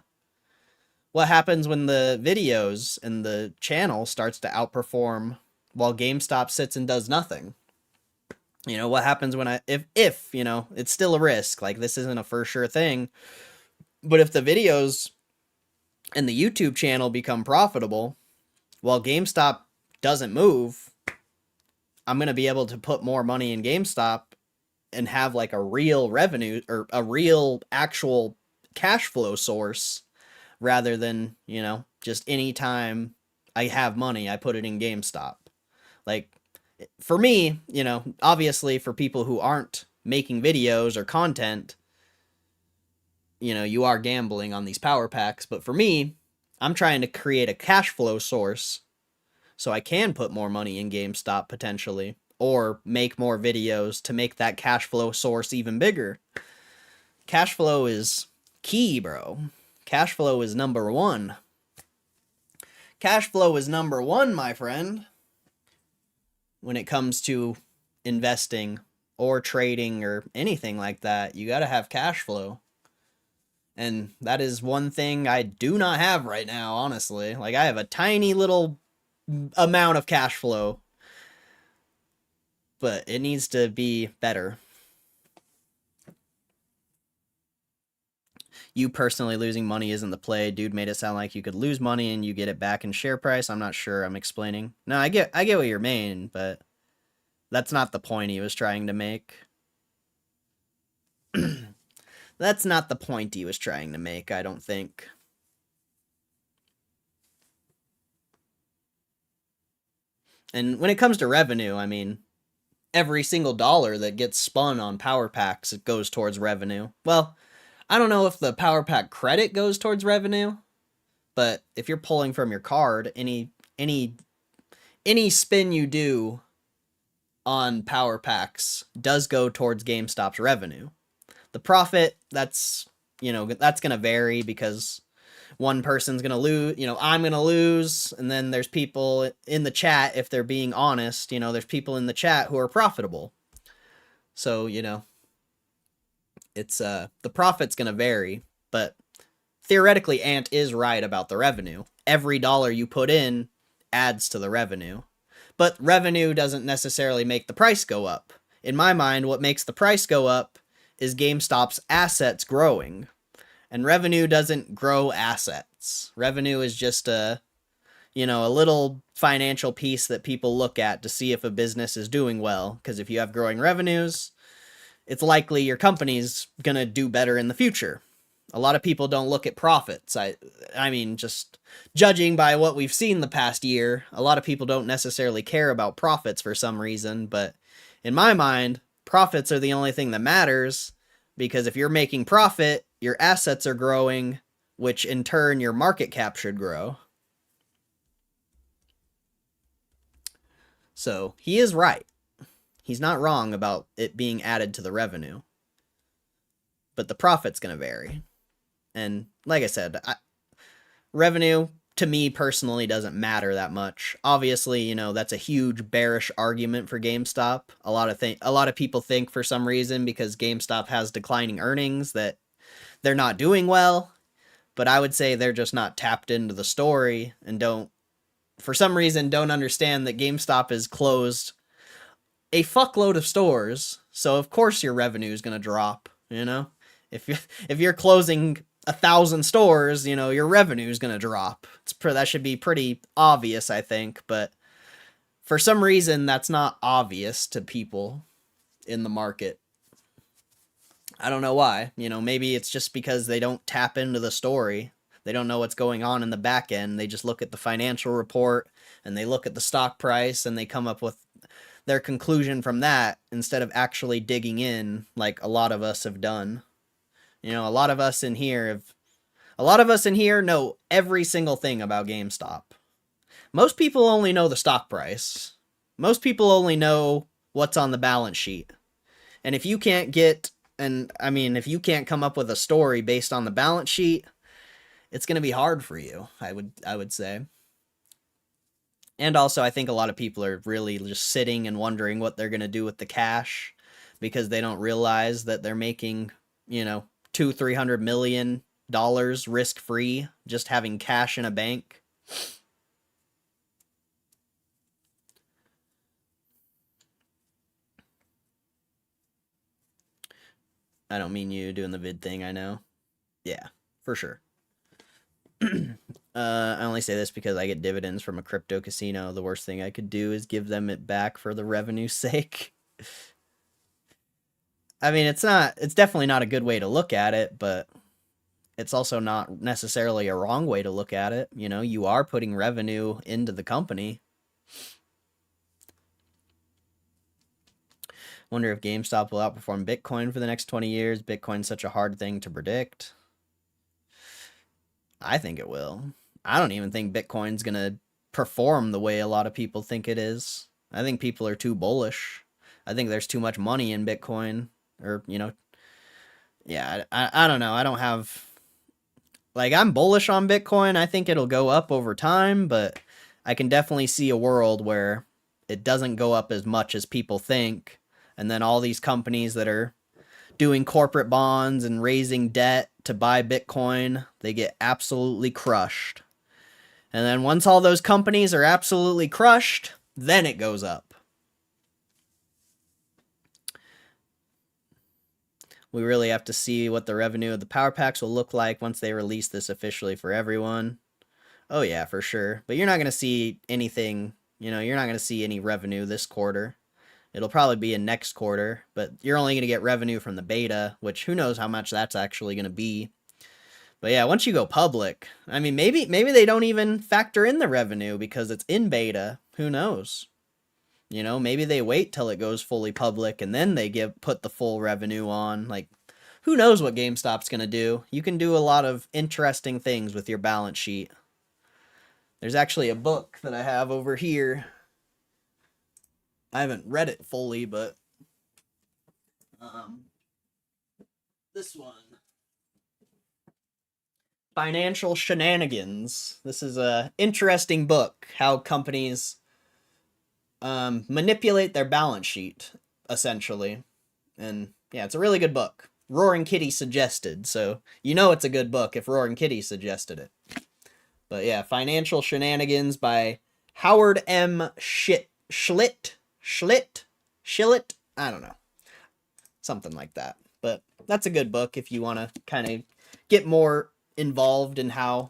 what happens when the videos and the channel starts to outperform while GameStop sits and does nothing? What happens when if it's still a risk, like this isn't a for sure thing, but if the videos and the YouTube channel become profitable while GameStop doesn't move, I'm going to be able to put more money in GameStop and have like a real revenue or a real actual cash flow source, rather than, just any time I have money, I put it in GameStop. Like, for me, obviously for people who aren't making videos or content, you are gambling on these power packs. But for me, I'm trying to create a cash flow source so I can put more money in GameStop potentially, or make more videos to make that cash flow source even bigger. Cash flow is key, bro. Cash flow is number one. Cash flow is number one, my friend. When it comes to investing or trading or anything like that, you got to have cash flow. And that is one thing I do not have right now, honestly. Like, I have a tiny little amount of cash flow, but it needs to be better. You personally losing money isn't the play. Dude made it sound like you could lose money and you get it back in share price. I'm not sure I'm explaining. No, I get what you're meaning, but that's not the point he was trying to make. That's not the point he was trying to make, I don't think. And when it comes to revenue, I mean, every single dollar that gets spun on power packs, it goes towards revenue. Well, I don't know if the Power Pack credit goes towards revenue, but if you're pulling from your card, any spin you do on Power Packs does go towards GameStop's revenue. The profit, that's that's going to vary because one person's going to lose, I'm going to lose, and then there's people in the chat, if they're being honest, there's people in the chat who are profitable. So, it's the profit's going to vary, but theoretically Ant is right about the revenue. Every dollar you put in adds to the revenue. But revenue doesn't necessarily make the price go up. In my mind, what makes the price go up is GameStop's assets growing. And revenue doesn't grow assets. Revenue is just a little financial piece that people look at to see if a business is doing well. Because if you have growing revenues, it's likely your company's going to do better in the future. A lot of people don't look at profits. I mean, just judging by what we've seen the past year, a lot of people don't necessarily care about profits for some reason. But in my mind, profits are the only thing that matters, because if you're making profit, your assets are growing, which in turn your market cap should grow. So he is right. He's not wrong about it being added to the revenue. But the profit's going to vary. And like I said, revenue to me personally doesn't matter that much. Obviously, that's a huge bearish argument for GameStop. A lot of people think for some reason because GameStop has declining earnings that they're not doing well. But I would say they're just not tapped into the story and for some reason don't understand that GameStop has closed a fuckload of stores. So of course your revenue is going to drop, If you're closing 1,000 stores, your revenue is going to drop. That should be pretty obvious, I think, but for some reason that's not obvious to people in the market. I don't know why. Maybe it's just because they don't tap into the story. They don't know what's going on in the back end. They just look at the financial report and they look at the stock price and they come up with their conclusion from that instead of actually digging in like a lot of us have done. A lot of us in here know every single thing about GameStop. Most people only know the stock price. Most people only know what's on the balance sheet. And if you can't if you can't come up with a story based on the balance sheet, it's going to be hard for you, I would say. And also, I think a lot of people are really just sitting and wondering what they're going to do with the cash because they don't realize that they're making, $200-300 million risk-free just having cash in a bank. I don't mean you doing the vid thing, I know. Yeah, for sure. I only say this because I get dividends from a crypto casino. The worst thing I could do is give them it back for the revenue's sake. I mean, it's definitely not a good way to look at it, but it's also not necessarily a wrong way to look at it. You are putting revenue into the company. Wonder if GameStop will outperform Bitcoin for the next 20 years. Bitcoin's such a hard thing to predict. I think it will. I don't even think Bitcoin's going to perform the way a lot of people think it is. I think people are too bullish. I think there's too much money in Bitcoin. Or, yeah, I don't know. I don't have... I'm bullish on Bitcoin. I think it'll go up over time, but I can definitely see a world where it doesn't go up as much as people think. And then all these companies that are doing corporate bonds and raising debt to buy Bitcoin, they get absolutely crushed. And then once all those companies are absolutely crushed, then it goes up. We really have to see what the revenue of the Power Packs will look like once they release this officially for everyone. Oh yeah, for sure. But you're not going to see anything, you're not going to see any revenue this quarter. It'll probably be in next quarter, but you're only going to get revenue from the beta, which who knows how much that's actually going to be. But yeah, once you go public, I mean, maybe they don't even factor in the revenue because it's in beta. Who knows? Maybe they wait till it goes fully public and then they put the full revenue on. who knows what GameStop's going to do. You can do a lot of interesting things with your balance sheet. There's actually a book that I have over here. I haven't read it fully, but this one. Financial Shenanigans. This is a interesting book, how companies manipulate their balance sheet, essentially. And yeah, it's a really good book. Roaring Kitty suggested, so you know it's a good book if Roaring Kitty suggested it. But yeah, Financial Shenanigans by Howard M. Schlitt? I don't know. Something like that. But that's a good book if you want to kind of get more involved in how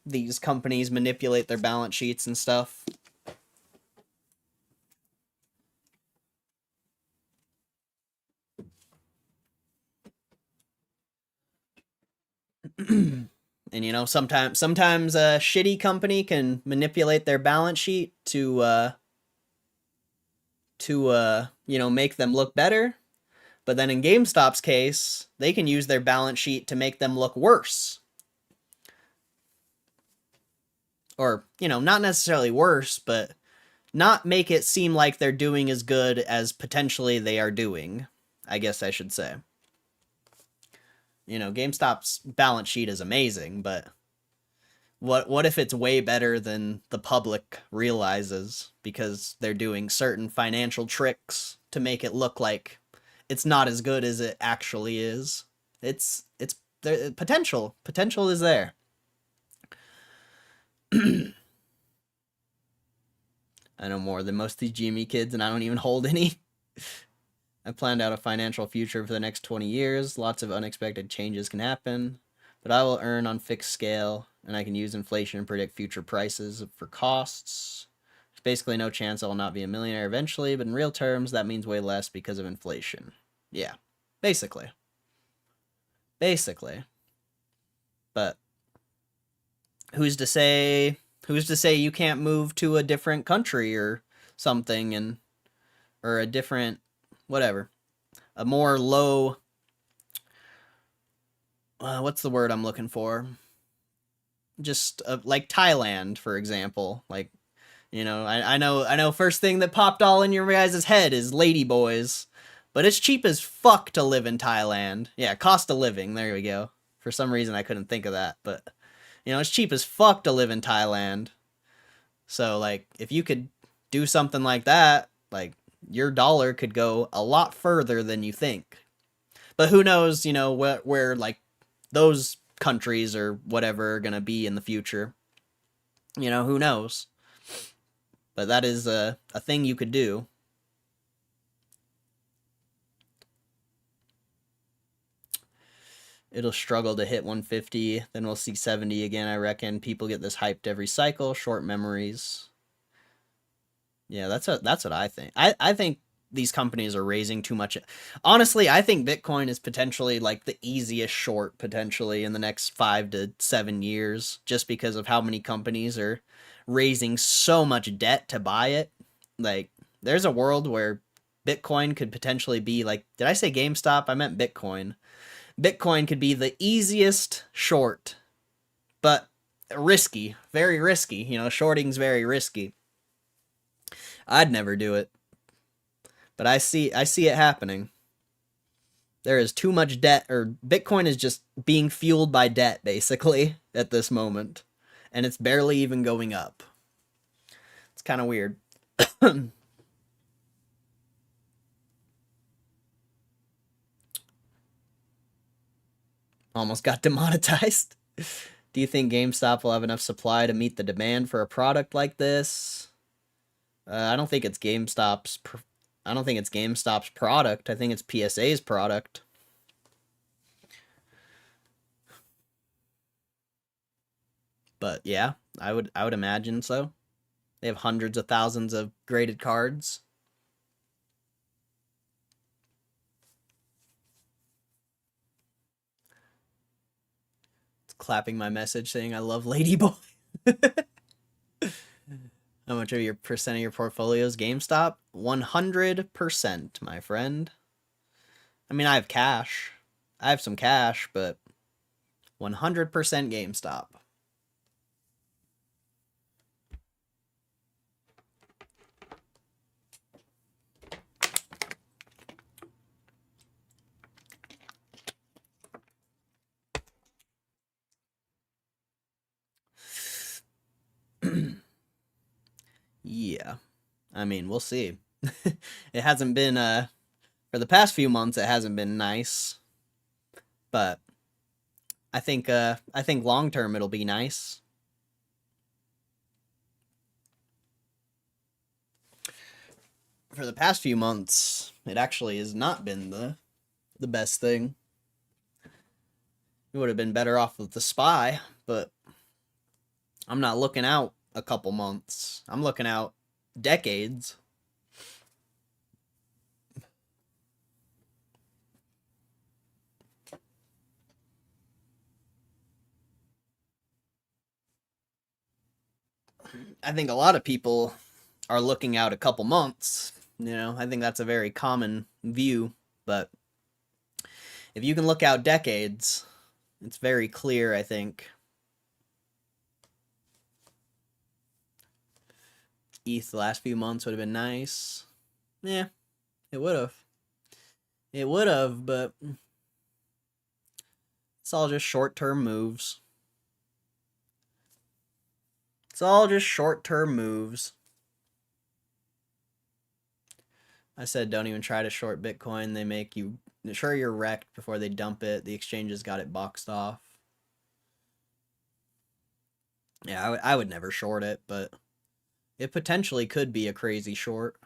these companies manipulate their balance sheets and stuff. And you know, sometimes a shitty company can manipulate their balance sheet to you know, make them look better. But then in GameStop's case, they can use their balance sheet to make them look worse. Or, you know, not necessarily worse, but not make it seem like they're doing as good as potentially they are doing, I guess I should say. You know, GameStop's balance sheet is amazing, but what if it's way better than the public realizes because they're doing certain financial tricks to make it look like it's not as good as it actually is? It's there, potential is there. I know more than most of these GME kids, and I don't even hold any. I planned out a financial future for the next 20 years. Lots of unexpected changes can happen, but I will earn on fixed scale, and I can use inflation to predict future prices for costs. There's basically no chance I will not be a millionaire eventually, but in real terms, that means way less because of inflation. Yeah, basically. Basically. But who's to say you can't move to a different country or something, and or a different whatever, a more low what's the word I'm looking for? Just like Thailand, for example. Like, you know, I know first thing that popped all in your guys' head is ladyboys, but it's cheap as fuck to live in Thailand. Yeah, cost of living, there we go. For some reason I couldn't think of that, but you know, it's cheap as fuck to live in Thailand. So like, if you could do something like that, like, your dollar could go a lot further than you think. But who knows, you know, where like those countries or whatever are going to be in the future. You know, who knows? But that is a thing you could do. It'll struggle to hit 150, then we'll see 70 again, I reckon. People get this hyped every cycle, short memories. Yeah, that's what I think. I think these companies are raising too much. Honestly, I think Bitcoin is potentially like the easiest short potentially in the next 5 to 7 years, just because of how many companies are raising so much debt to buy it. Like, there's a world where Bitcoin could potentially be like, did I say GameStop? I meant Bitcoin. Bitcoin could be the easiest short, but risky, very risky. You know, shorting's very risky. I'd never do it, but I see it happening. There is too much debt, or Bitcoin is just being fueled by debt, basically, at this moment. And it's barely even going up. It's kind of weird. Almost got demonetized. Do you think GameStop will have enough supply to meet the demand for a product like this? I don't think it's GameStop's product. I think it's PSA's product. But yeah, I would imagine so. They have hundreds of thousands of graded cards. It's clapping my message saying I love Ladyboy. How much of your percent of your portfolio is GameStop? 100%, my friend. I mean, I have cash. I have some cash, but 100% GameStop. Yeah. I mean, we'll see. It hasn't been for the past few months it hasn't been nice, but I think long term it'll be nice. For the past few months, it actually has not been the best thing. It would have been better off with the spy, but I'm not looking out a couple months. I'm looking out decades. I think a lot of people are looking out a couple months. I think that's a very common view, but if you can look out decades, it's very clear, I think. ETH the last few months would have been nice. Yeah, it would have. It would have, but it's all just short-term moves. It's all just short-term moves. I said don't even try to short Bitcoin. They make you sure you're wrecked before they dump it. The exchanges got it boxed off. Yeah, I would never short it, but it potentially could be a crazy short.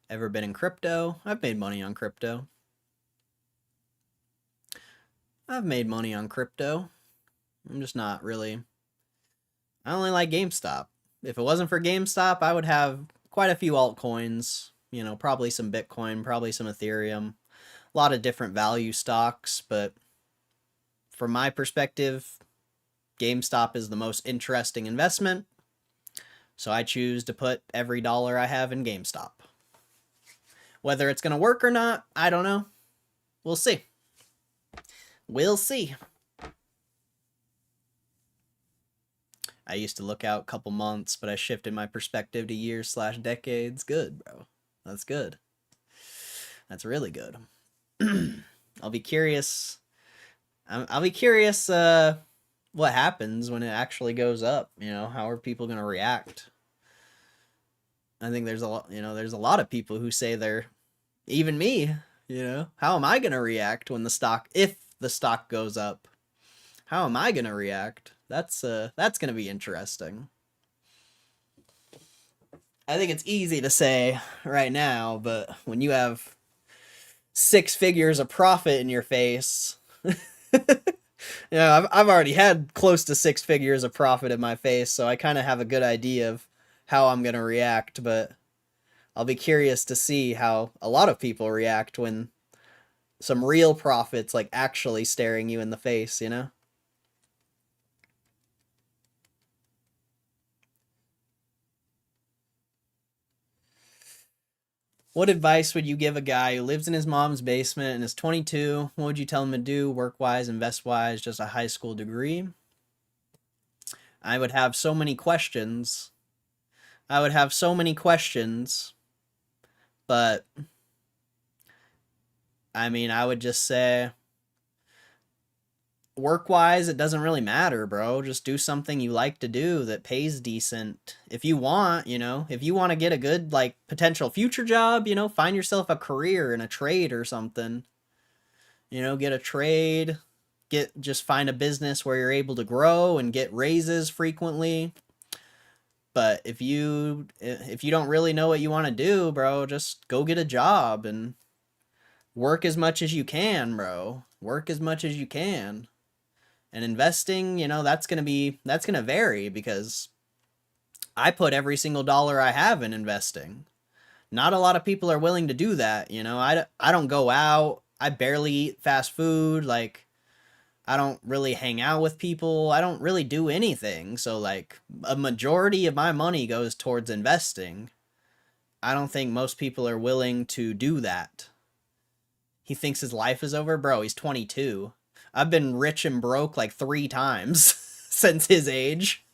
Ever been in crypto? I've made money on crypto. I've made money on crypto. I'm just not really. I only like GameStop. If it wasn't for GameStop, I would have quite a few altcoins. Probably some Bitcoin, probably some Ethereum, a lot of different value stocks. But from my perspective, GameStop is the most interesting investment. So I choose to put every dollar I have in GameStop. Whether it's going to work or not, I don't know. We'll see. We'll see. I used to look out a couple months, but I shifted my perspective to years/decades. Good, bro. That's good. That's really good. I'll be curious. I'll be curious what happens when it actually goes up. How are people going to react? I think there's a lot, there's a lot of people who say they're, even me, how am I going to react when if the stock goes up? How am I going to react? That's going to be interesting. I think it's easy to say right now, but when you have 6 figures of profit in your face, I've already had close to 6 figures of profit in my face, so I kind of have a good idea of how I'm going to react, but I'll be curious to see how a lot of people react when some real profits like actually staring you in the face, What advice would you give a guy who lives in his mom's basement and is 22? What would you tell him to do, work-wise, invest-wise, just a high school degree? I would have so many questions. I would have so many questions, but I mean, I would just say work-wise, it doesn't really matter, bro. Just do something you like to do that pays decent. If you want, if you want to get a good like potential future job, find yourself a career in a trade or something. Get a trade, just find a business where you're able to grow and get raises frequently. But if you don't really know what you want to do, bro, just go get a job and work as much as you can, bro. Work as much as you can. And investing, that's going to vary because I put every single dollar I have in investing. Not a lot of people are willing to do that, I don't go out. I barely eat fast food. Like, I don't really hang out with people. I don't really do anything. So, like, a majority of my money goes towards investing. I don't think most people are willing to do that. He thinks his life is over? Bro, he's 22. I've been rich and broke like 3 times since his age.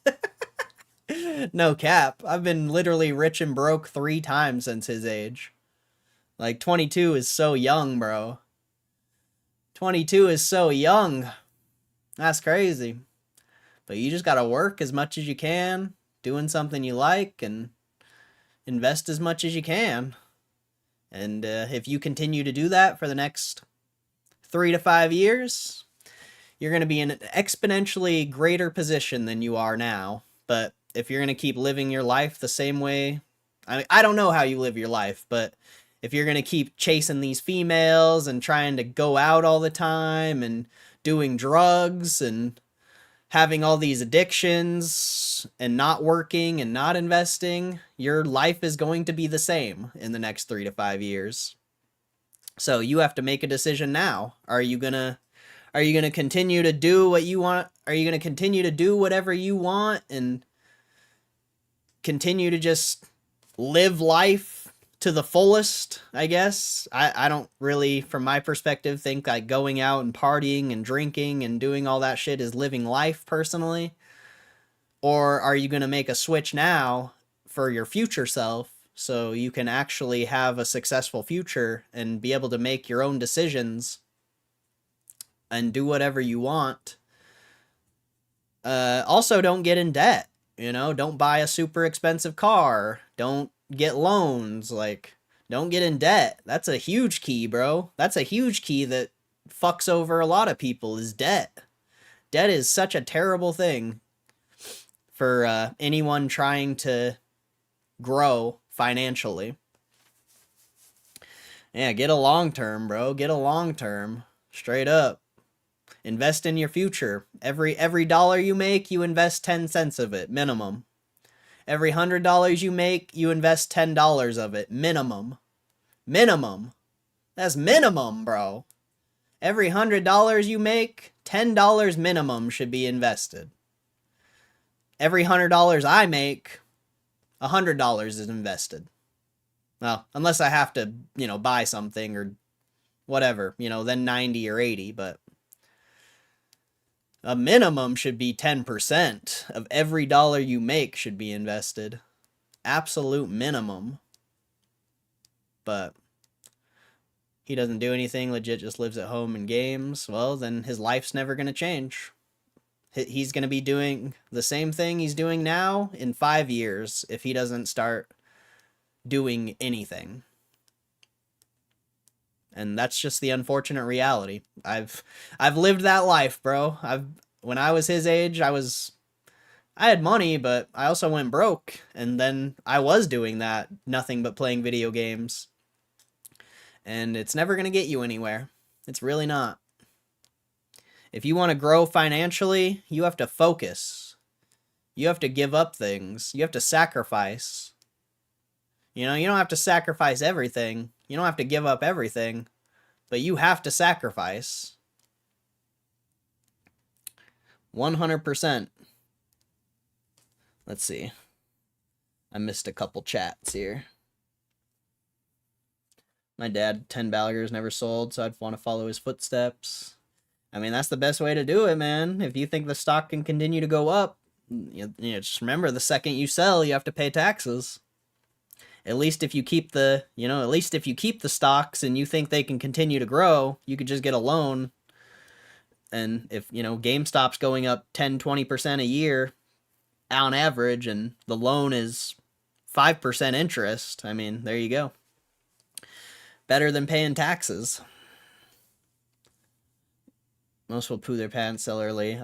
No cap. I've been literally rich and broke 3 times since his age. Like, 22 is so young, bro. 22 is so young. That's crazy. But you just gotta work as much as you can, doing something you like, and invest as much as you can. And if you continue to do that for the next 3 to 5 years, you're going to be in an exponentially greater position than you are now. But if you're going to keep living your life the same way, I don't know how you live your life, but if you're going to keep chasing these females and trying to go out all the time and doing drugs and having all these addictions and not working and not investing, your life is going to be the same in the next 3 to 5 years. So you have to make a decision now. Are you gonna continue to do what you want? Are you gonna continue to do whatever you want and continue to just live life to the fullest, I guess? I don't really, from my perspective, think like going out and partying and drinking and doing all that shit is living life personally. Or are you going to make a switch now for your future self so you can actually have a successful future and be able to make your own decisions and do whatever you want? Also, don't get in debt. You know, don't buy a super expensive car. Don't get loans. Like, don't get in debt. That's a huge key, bro. That's a huge key that fucks over a lot of people, is debt. Debt is such a terrible thing for anyone trying to grow financially. Yeah, get a long term, bro. Get a long term. Straight up. Invest in your future. Every dollar you make, you invest 10 cents of it, minimum. Every $100 you make, you invest $10 of it, minimum. Minimum. That's minimum, bro. Every $100 you make, $10 minimum should be invested. Every $100 I make, $100 is invested. Well, unless I have to, buy something or whatever, then 90 or 80, but a minimum should be 10% of every dollar you make should be invested. Absolute minimum. But he doesn't do anything, legit just lives at home and games. Well, then his life's never going to change. He's going to be doing the same thing he's doing now in 5 years if he doesn't start doing anything. And that's just the unfortunate reality. I've lived that life, bro. When I was his age, I had money, but I also went broke. And then I was doing that, nothing but playing video games. And it's never going to get you anywhere. It's really not. If you want to grow financially, you have to focus. You have to give up things. You have to sacrifice. You don't have to sacrifice everything. You don't have to give up everything, but you have to sacrifice. 100%. Let's see. I missed a couple chats here. My dad, 10 Balgers never sold, so I'd want to follow his footsteps. I mean, that's the best way to do it, man. If you think the stock can continue to go up, just remember, the second you sell, you have to pay taxes. At least if you keep the stocks and you think they can continue to grow, you could just get a loan. And if, GameStop's going up 10, 20% a year on average, and the loan is 5% interest, I mean, there you go. Better than paying taxes. Most will poo their pants, sell early.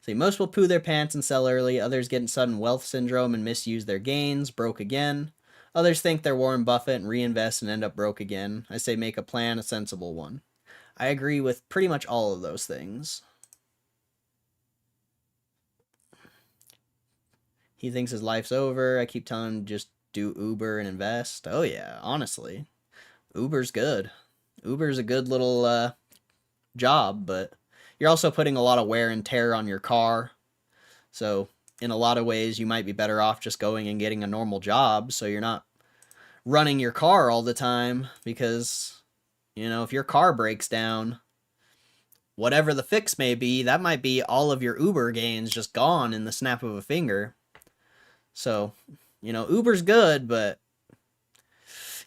Most will poo their pants and sell early. Others get sudden wealth syndrome and misuse their gains, broke again. Others think they're Warren Buffett and reinvest and end up broke again. I say make a plan, a sensible one. I agree with pretty much all of those things. He thinks his life's over. I keep telling him just do Uber and invest. Oh yeah, honestly. Uber's good. Uber's a good little job, but you're also putting a lot of wear and tear on your car. So in a lot of ways, you might be better off just going and getting a normal job so you're not running your car all the time, because You know, if your car breaks down, whatever the fix may be, that might be all of your Uber gains just gone in the snap of a finger. So, you know, Uber's good, but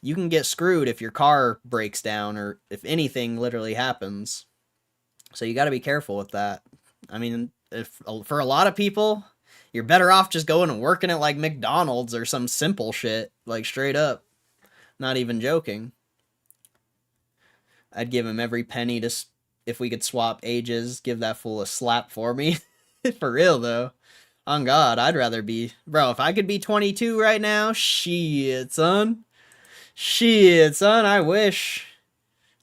you can get screwed if your car breaks down or if anything literally happens. So you got to be careful with that. I mean, if for a lot of people, you're better off just going and working at like McDonald's or some simple shit, like straight up. Not even joking. I'd give him every penny to if we could swap ages, give that fool a slap for me. For real though. On God, I'd rather be, bro, if I could be 22 right now, shit, son. Shit, son, I wish.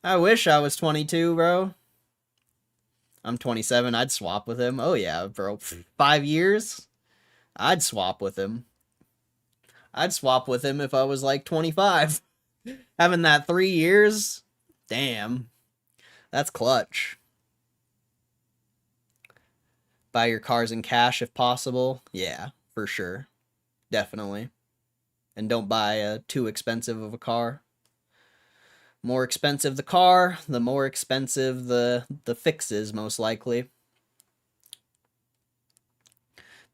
I wish I was 22, bro. I'm 27, I'd swap with him. Oh yeah, bro. 5 years? I'd swap with him. I'd swap with him if I was like 25. Having that 3 years? Damn. That's clutch. Buy your cars in cash if possible. Yeah, for sure. Definitely. And don't buy too expensive of a car. More expensive the car, the more expensive the fixes, most likely.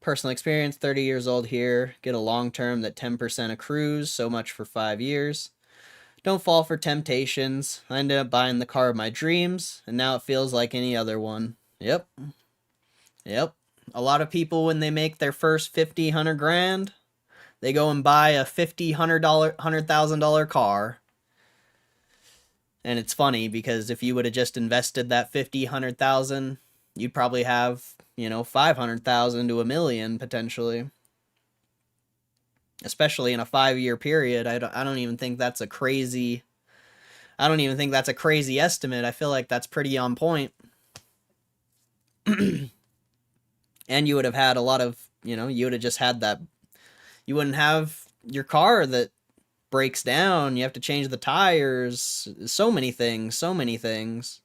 Personal experience, 30 years old here. Get a long term that 10% accrues, so much for 5 years. Don't fall for temptations. I ended up buying the car of my dreams, and now it feels like any other one. Yep. Yep. A lot of people, when they make their first 50, 100 grand, they go and buy a $50, $100,000 car. And it's funny because if you would have just invested that 50, 100,000, you'd probably have, you know, 500,000 to $1 million potentially. Especially in a 5-year period. I don't even think that's a crazy estimate. I feel like that's pretty on point. And you would have had a lot of, you know, you would have just had that, you wouldn't have your car that breaks down, you have to change the tires, so many things.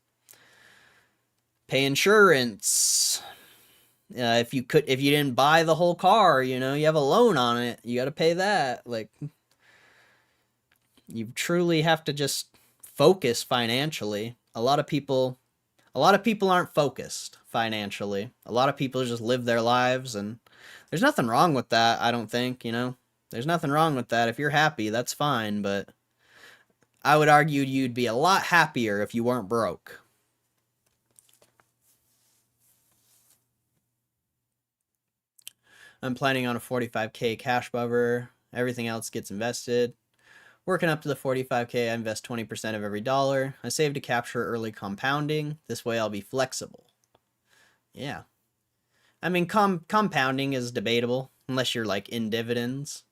Pay insurance. If you didn't buy the whole car, you know, you have a loan on it, you got to pay that. Like, you truly have to just focus financially. A lot of people aren't focused financially. A lot of people just live their lives, and there's nothing wrong with that, I don't think, you know. There's nothing wrong with that. If you're happy, that's fine, but I would argue you'd be a lot happier if you weren't broke. I'm planning on a 45K cash buffer. Everything else gets invested. Working up to the 45K, I invest 20% of every dollar. I save to capture early compounding. This way I'll be flexible. Yeah. I mean, compounding is debatable, unless you're like in dividends.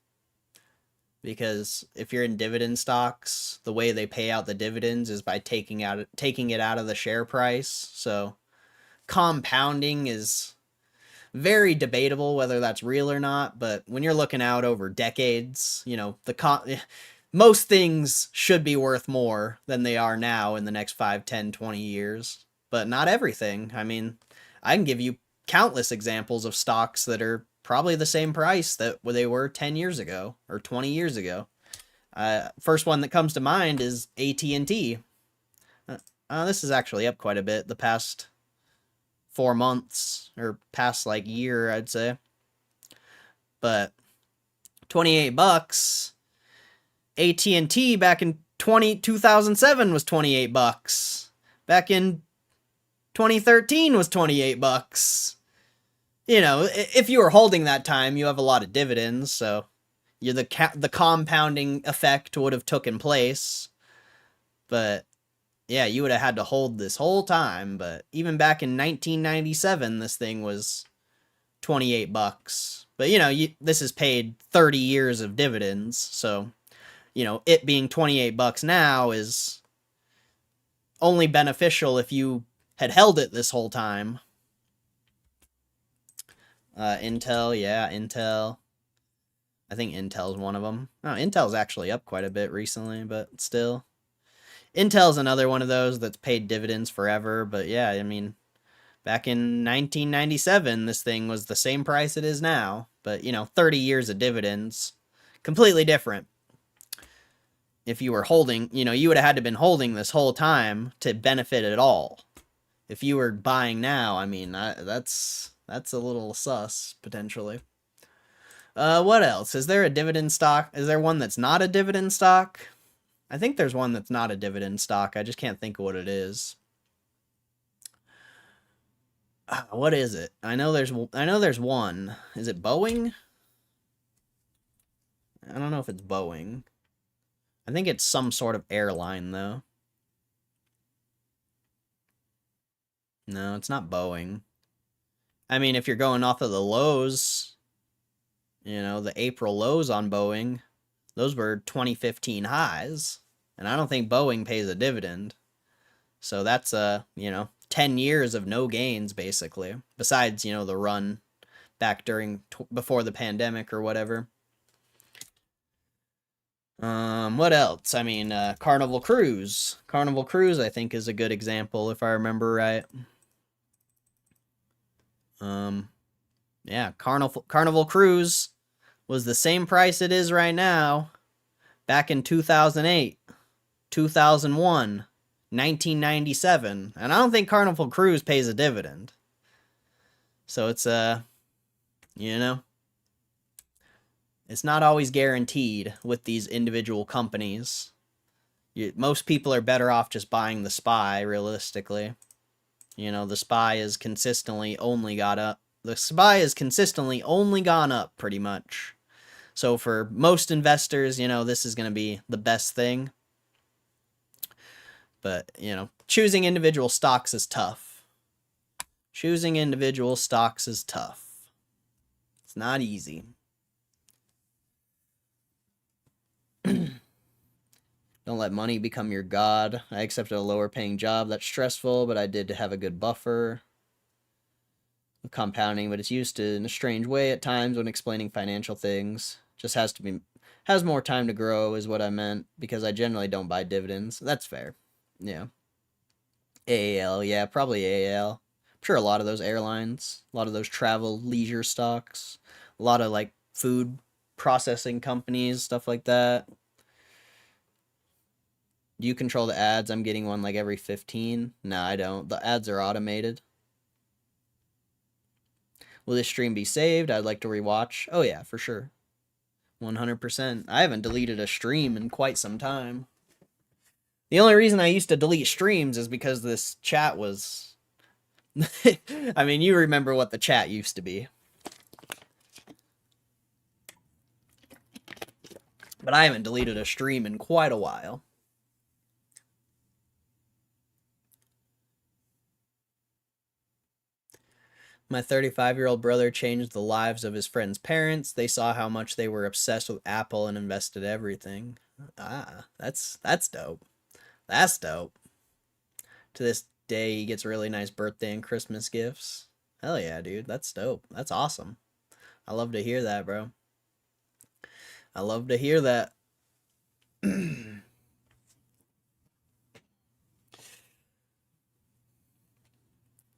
Because if you're in dividend stocks, the way they pay out the dividends is by taking it out of the share price. So compounding is very debatable whether that's real or not, but when you're looking out over decades, you know, most things should be worth more than they are now in the next 5, 10, 20 years, but not everything. I mean, I can give you countless examples of stocks that are probably the same price that they were 10 years ago or 20 years ago. First one that comes to mind is AT&T. This is actually up quite a bit the past 4 months, or past like year, I'd say. But $28. AT&T back in 2007 was $28. Back in 2013 was $28. You know, if you were holding that time, you have a lot of dividends, so the compounding effect would have taken place. But yeah, you would have had to hold this whole time. But even back in 1997, this thing was $28. But you know, this is paid 30 years of dividends, so you know, it being $28 now is only beneficial if you had held it this whole time. Intel, yeah, Intel. I think Intel's one of them. Oh, Intel's actually up quite a bit recently, but still. Intel's another one of those that's paid dividends forever, but yeah, I mean, back in 1997, this thing was the same price it is now, but you know, 30 years of dividends, completely different. if you were holding, you would have had to been holding this whole time to benefit at all. If you were buying now, I mean, that's a little sus, potentially. What else? Is there a dividend stock? Is there one that's not a dividend stock? I think there's one that's not a dividend stock. I just can't think of what it is. What is it? I know there's one. Is it Boeing? I don't know if it's Boeing. I think it's some sort of airline, though. No, it's not Boeing. I mean, if you're going off of the lows, the April lows on Boeing, those were 2015 highs. And I don't think Boeing pays a dividend. So that's, 10 years of no gains, basically. Besides, the run back before the pandemic or whatever. What else? I mean, Carnival Cruise. Carnival Cruise, I think, is a good example, if I remember right. Yeah, Carnival Cruise was the same price it is right now back in 2008, 2001, 1997. And I don't think Carnival Cruise pays a dividend. So it's, it's not always guaranteed with these individual companies. Most people are better off just buying the SPY, realistically. The SPY has consistently only got up. The SPY has consistently only gone up, pretty much. So for most investors, this is going to be the best thing. But, choosing individual stocks is tough. Choosing individual stocks is tough. It's not easy. Don't let money become your god. I accepted a lower paying job that's stressful, but I did have a good buffer. Compounding, but it's used in a strange way at times when explaining financial things. Just has more time to grow is what I meant, because I generally don't buy dividends. That's fair. Yeah. AAL, yeah, probably AAL. I'm sure a lot of those airlines, a lot of those travel leisure stocks, a lot of like food processing companies, stuff like that. Do you control the ads? I'm getting one like every 15. No, I don't. The ads are automated. Will this stream be saved? I'd like to rewatch. Oh yeah, for sure. 100%. I haven't deleted a stream in quite some time. The only reason I used to delete streams is because this chat was... I mean, you remember what the chat used to be. But I haven't deleted a stream in quite a while. My 35-year-old brother changed the lives of his friend's parents. They saw how much they were obsessed with Apple and invested everything. Ah, that's dope. That's dope. To this day, he gets really nice birthday and Christmas gifts. Hell yeah, dude. That's dope. That's awesome. I love to hear that, bro. I love to hear that.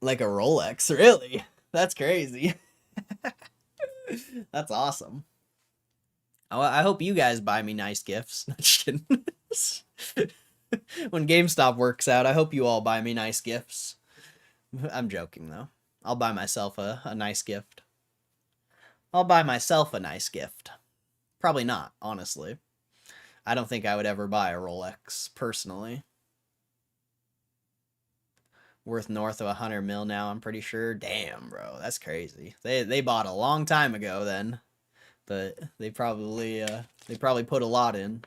Like a Rolex, really? That's crazy. That's awesome. I hope you guys buy me nice gifts. Just kidding. When GameStop works out, I hope you all buy me nice gifts. I'm joking, though. I'll buy myself a nice gift. I'll buy myself a nice gift. Probably not, honestly. I don't think I would ever buy a Rolex, personally. Worth north of 100 mil now, I'm pretty sure. Damn, bro, that's crazy. They bought a long time ago then, but they probably put a lot in.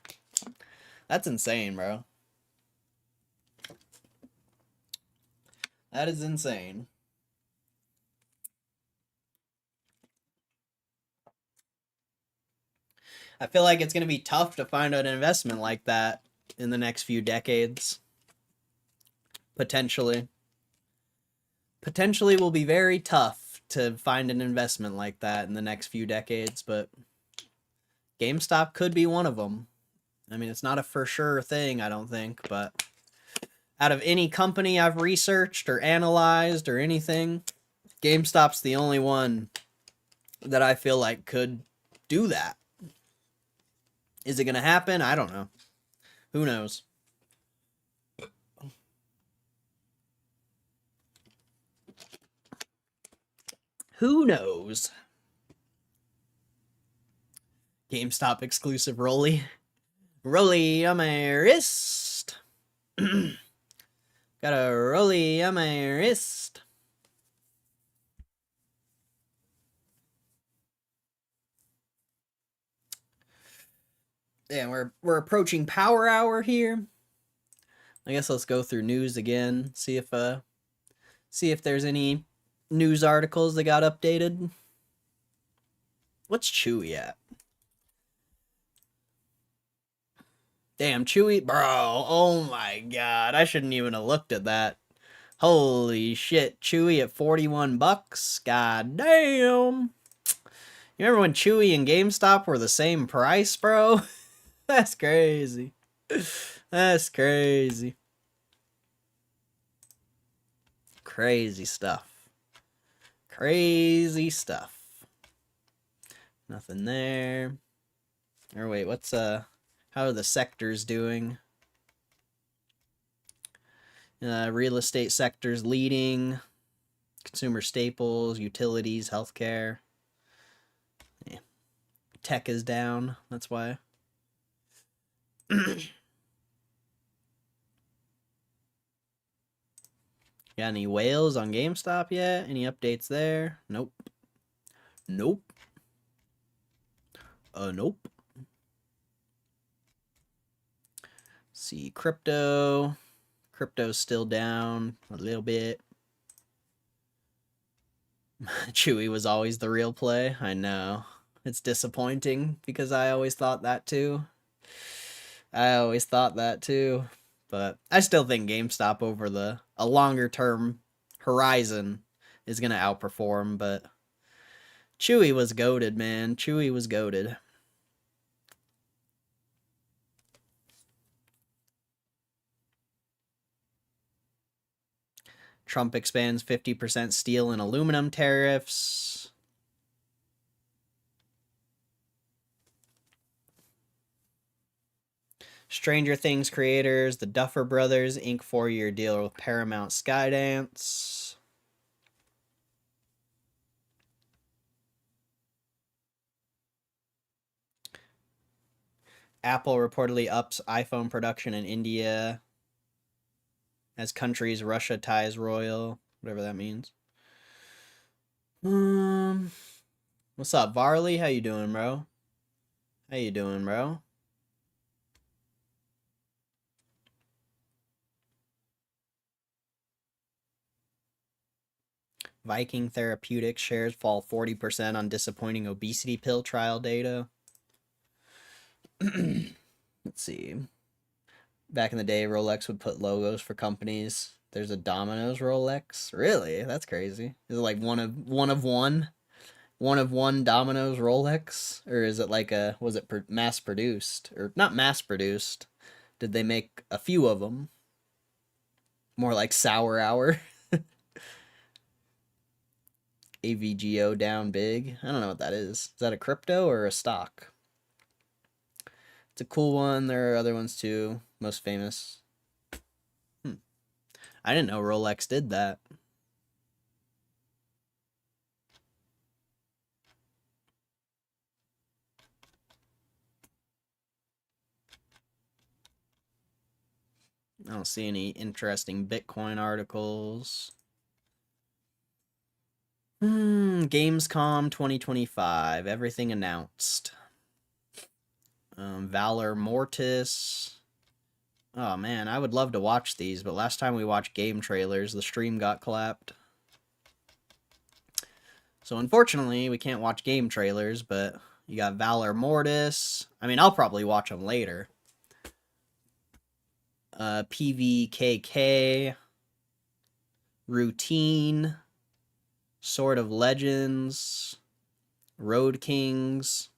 That's insane, bro. That is insane. I feel like it's going to be tough to find an investment like that in the next few decades. Potentially. Potentially will be very tough to find an investment like that in the next few decades, but GameStop could be one of them. I mean, it's not a for sure thing, I don't think, but out of any company I've researched or analyzed or anything, GameStop's the only one that I feel like could do that. Is it going to happen? I don't know. Who knows? Who knows? GameStop exclusive Rolly. Rolly on my wrist. Got a Rolly on my wrist. Yeah, we're approaching power hour here. I guess let's go through news again. See if there's any news articles that got updated. What's Chewy at? Damn, Chewy, bro. Oh my god, I shouldn't even have looked at that. Holy shit, Chewy at 41 bucks. God damn. You remember when Chewy and GameStop were the same price, bro? That's crazy. That's crazy. Crazy stuff. Crazy stuff. Nothing there. Or wait, what's how are the sectors doing? Real estate sectors leading. Consumer staples, utilities, healthcare. Yeah. Tech is down. That's why. Got any whales on GameStop yet? Any updates there? Nope. Nope. Nope. See, crypto. Crypto's still down a little bit. Chewy was always the real play. I know. It's disappointing because I always thought that too. But I still think GameStop over a longer term horizon is going to outperform, but Chewy was goated, man. Chewy was goated. Trump expands 50% steel and aluminum tariffs. Stranger Things creators, the Duffer Brothers, ink 4-year deal with Paramount Skydance. Apple reportedly ups iPhone production in India as countries Russia ties royal, whatever that means. What's up, Varley? How you doing, bro? How you doing, bro? Viking Therapeutics shares fall 40% on disappointing obesity pill trial data. Let's see. Back in the day, Rolex would put logos for companies. There's a Domino's Rolex. Really? That's crazy. Is it like one of one Domino's Rolex, or is it like was it mass produced or not mass produced? Did they make a few of them? More like Sour Hour. AVGO down big. I don't know what that is. Is that a crypto or a stock? It's a cool one. There are other ones too. Most famous. I didn't know Rolex did that. I don't see any interesting Bitcoin articles. Gamescom 2025. Everything announced. Valor Mortis. Oh man, I would love to watch these, but last time we watched game trailers, the stream got clapped. So unfortunately, we can't watch game trailers, but you got Valor Mortis. I mean, I'll probably watch them later. PVKK. Routine. Sword of Legends. Road Kings.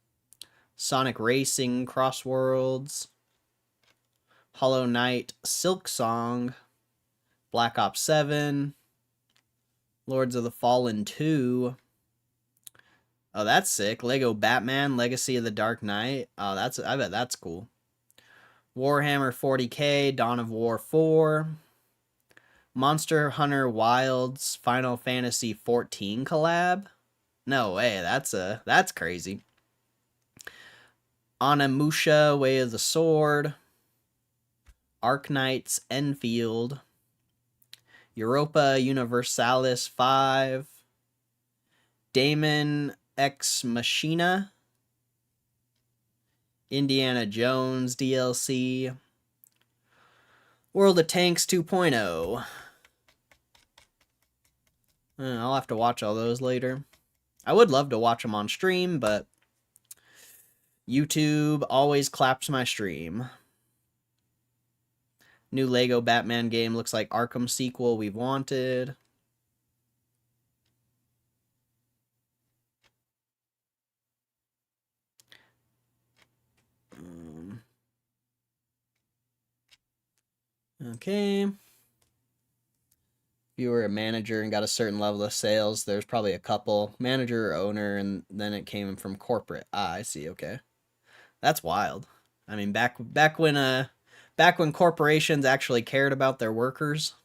Sonic Racing Crossworlds. Hollow Knight Silk Song. Black Ops 7. Lords of the Fallen 2. Oh, that's sick. Lego Batman Legacy of the Dark Knight. Oh, I bet that's cool. Warhammer 40K, Dawn of War 4. Monster Hunter Wilds Final Fantasy 14 collab. No way, that's crazy. Onimusha Way of the Sword. Arknights Enfield. Europa Universalis 5. Daemon Ex Machina. Indiana Jones DLC. World of Tanks 2.0. I'll have to watch all those later. I would love to watch them on stream, but YouTube always claps my stream. New Lego Batman game looks like Arkham sequel we've wanted. Okay. If you were a manager and got a certain level of sales, there's probably a couple. Manager or owner, and then it came from corporate. Ah, I see, okay. That's wild. I mean, back when corporations actually cared about their workers.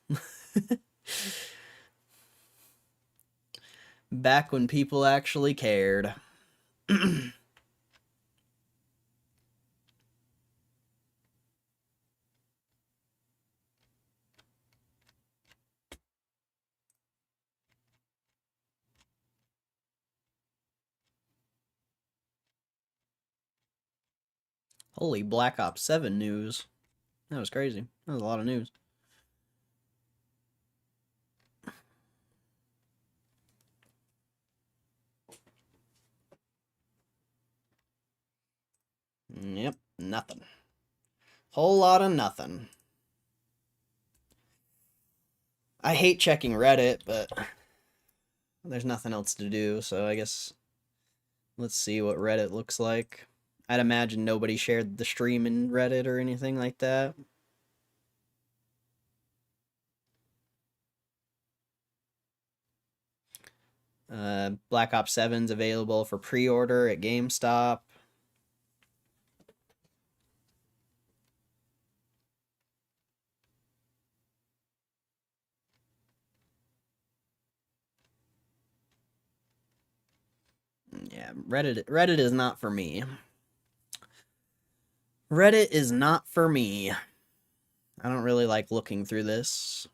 Back when people actually cared. Holy Black Ops 7 news. That was crazy. That was a lot of news. Yep, nothing. Whole lot of nothing. I hate checking Reddit, but there's nothing else to do, so I guess let's see what Reddit looks like. I'd imagine nobody shared the stream in Reddit or anything like that. Black Ops 7's available for pre-order at GameStop. Yeah, Reddit is not for me. Reddit is not for me. I don't really like looking through this.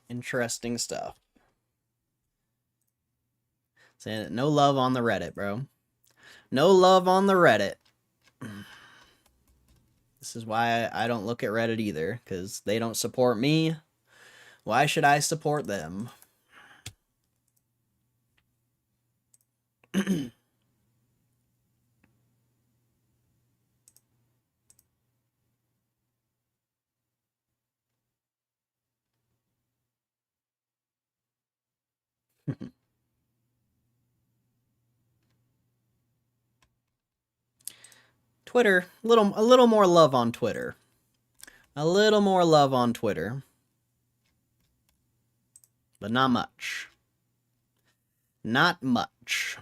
Interesting stuff. Saying no love on the Reddit, bro. No love on the Reddit. This is why I don't look at Reddit either, because they don't support me. Why should I support them? Twitter, a little more love on Twitter. A little more love on Twitter. But not much. Not much.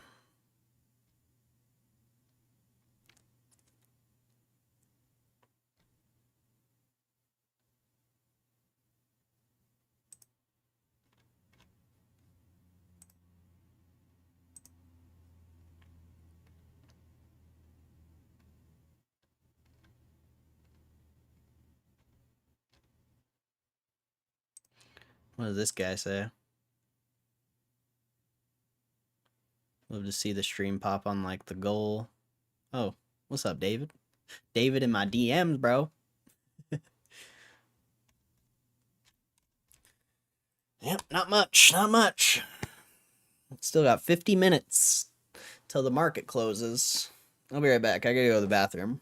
What does this guy say? Love to see the stream pop on like the goal. Oh, what's up, David? David in my DMs, bro. Yep, not much, not much. Still got 50 minutes till the market closes. I'll be right back. I gotta go to the bathroom.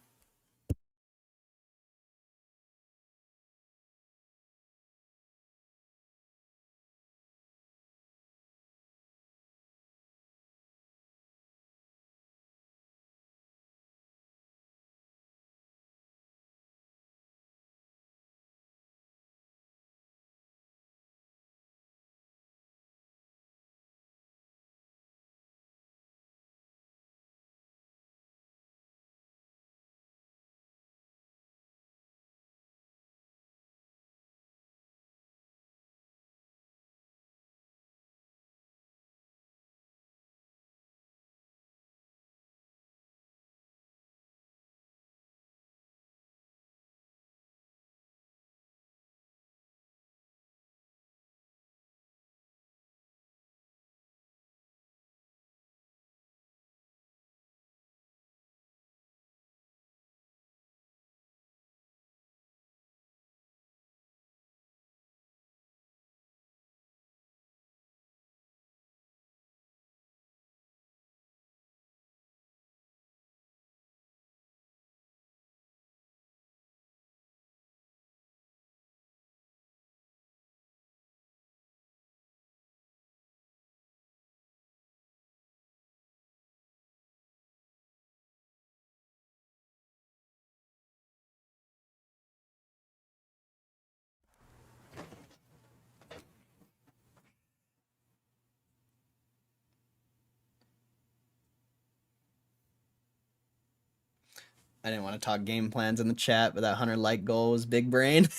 I didn't want to talk game plans in the chat, but that 100 like goal was big brain.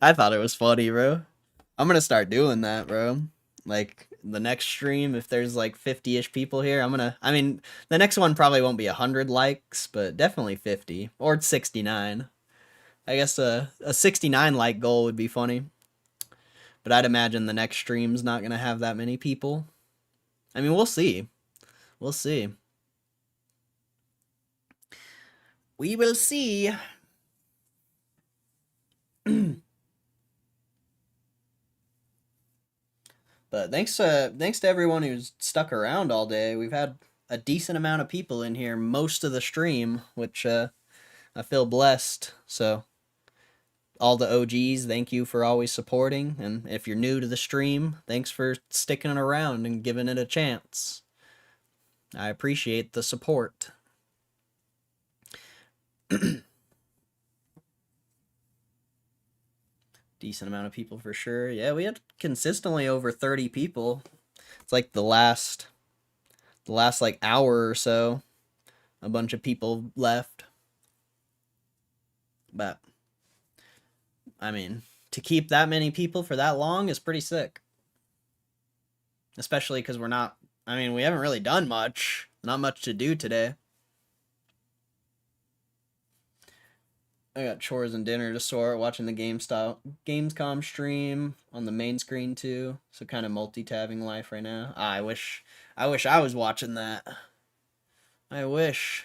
I thought it was funny, bro. I'm gonna start doing that, bro. Like the next stream, if there's like 50-ish people here, I mean, the next one probably won't be 100 likes, but definitely 50 or 69. I guess a 69 like goal would be funny. But I'd imagine the next stream's not gonna have that many people. I mean, we'll see. We'll see. We will see. But thanks to everyone who's stuck around all day. We've had a decent amount of people in here most of the stream, which I feel blessed. So all the OGs, thank you for always supporting. And if you're new to the stream, thanks for sticking around and giving it a chance. I appreciate the support. Decent amount of people for sure. Yeah, we had consistently over 30 people. It's like the last like hour or so, a bunch of people left. But I mean, to keep that many people for that long is pretty sick. Especially because we haven't really done much. Not much to do today. I got chores and dinner to sort, watching the Gamescom stream on the main screen too. So kind of multi-tabbing life right now. I wish I was watching that. I wish.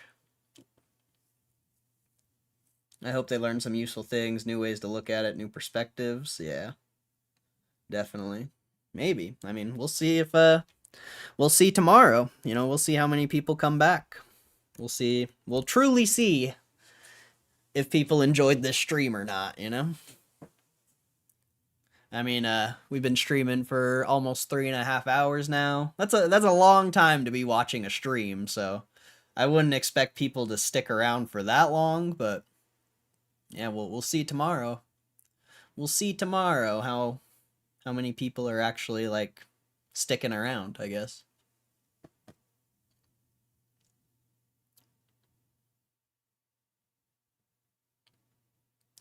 I hope they learn some useful things, new ways to look at it, new perspectives. Yeah. Definitely. Maybe. I mean, we'll see if we'll see tomorrow. You know, we'll see how many people come back. We'll see. We'll truly see if people enjoyed this stream or not, you know? I mean, we've been streaming for almost 3.5 hours now. That's a long time to be watching a stream, so I wouldn't expect people to stick around for that long, but yeah, we'll see tomorrow. We'll see tomorrow how many people are actually like sticking around, I guess.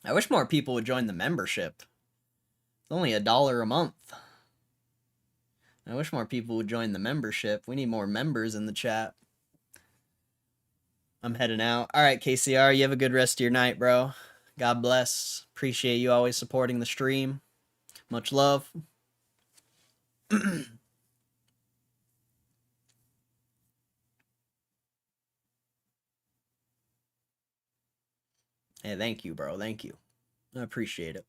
I wish more people would join the membership. It's only $1 a month. I wish more people would join the membership. We need more members in the chat. I'm heading out. All right, KCR, you have a good rest of your night, bro. God bless. Appreciate you always supporting the stream. Much love. Hey, thank you, bro. Thank you. I appreciate it.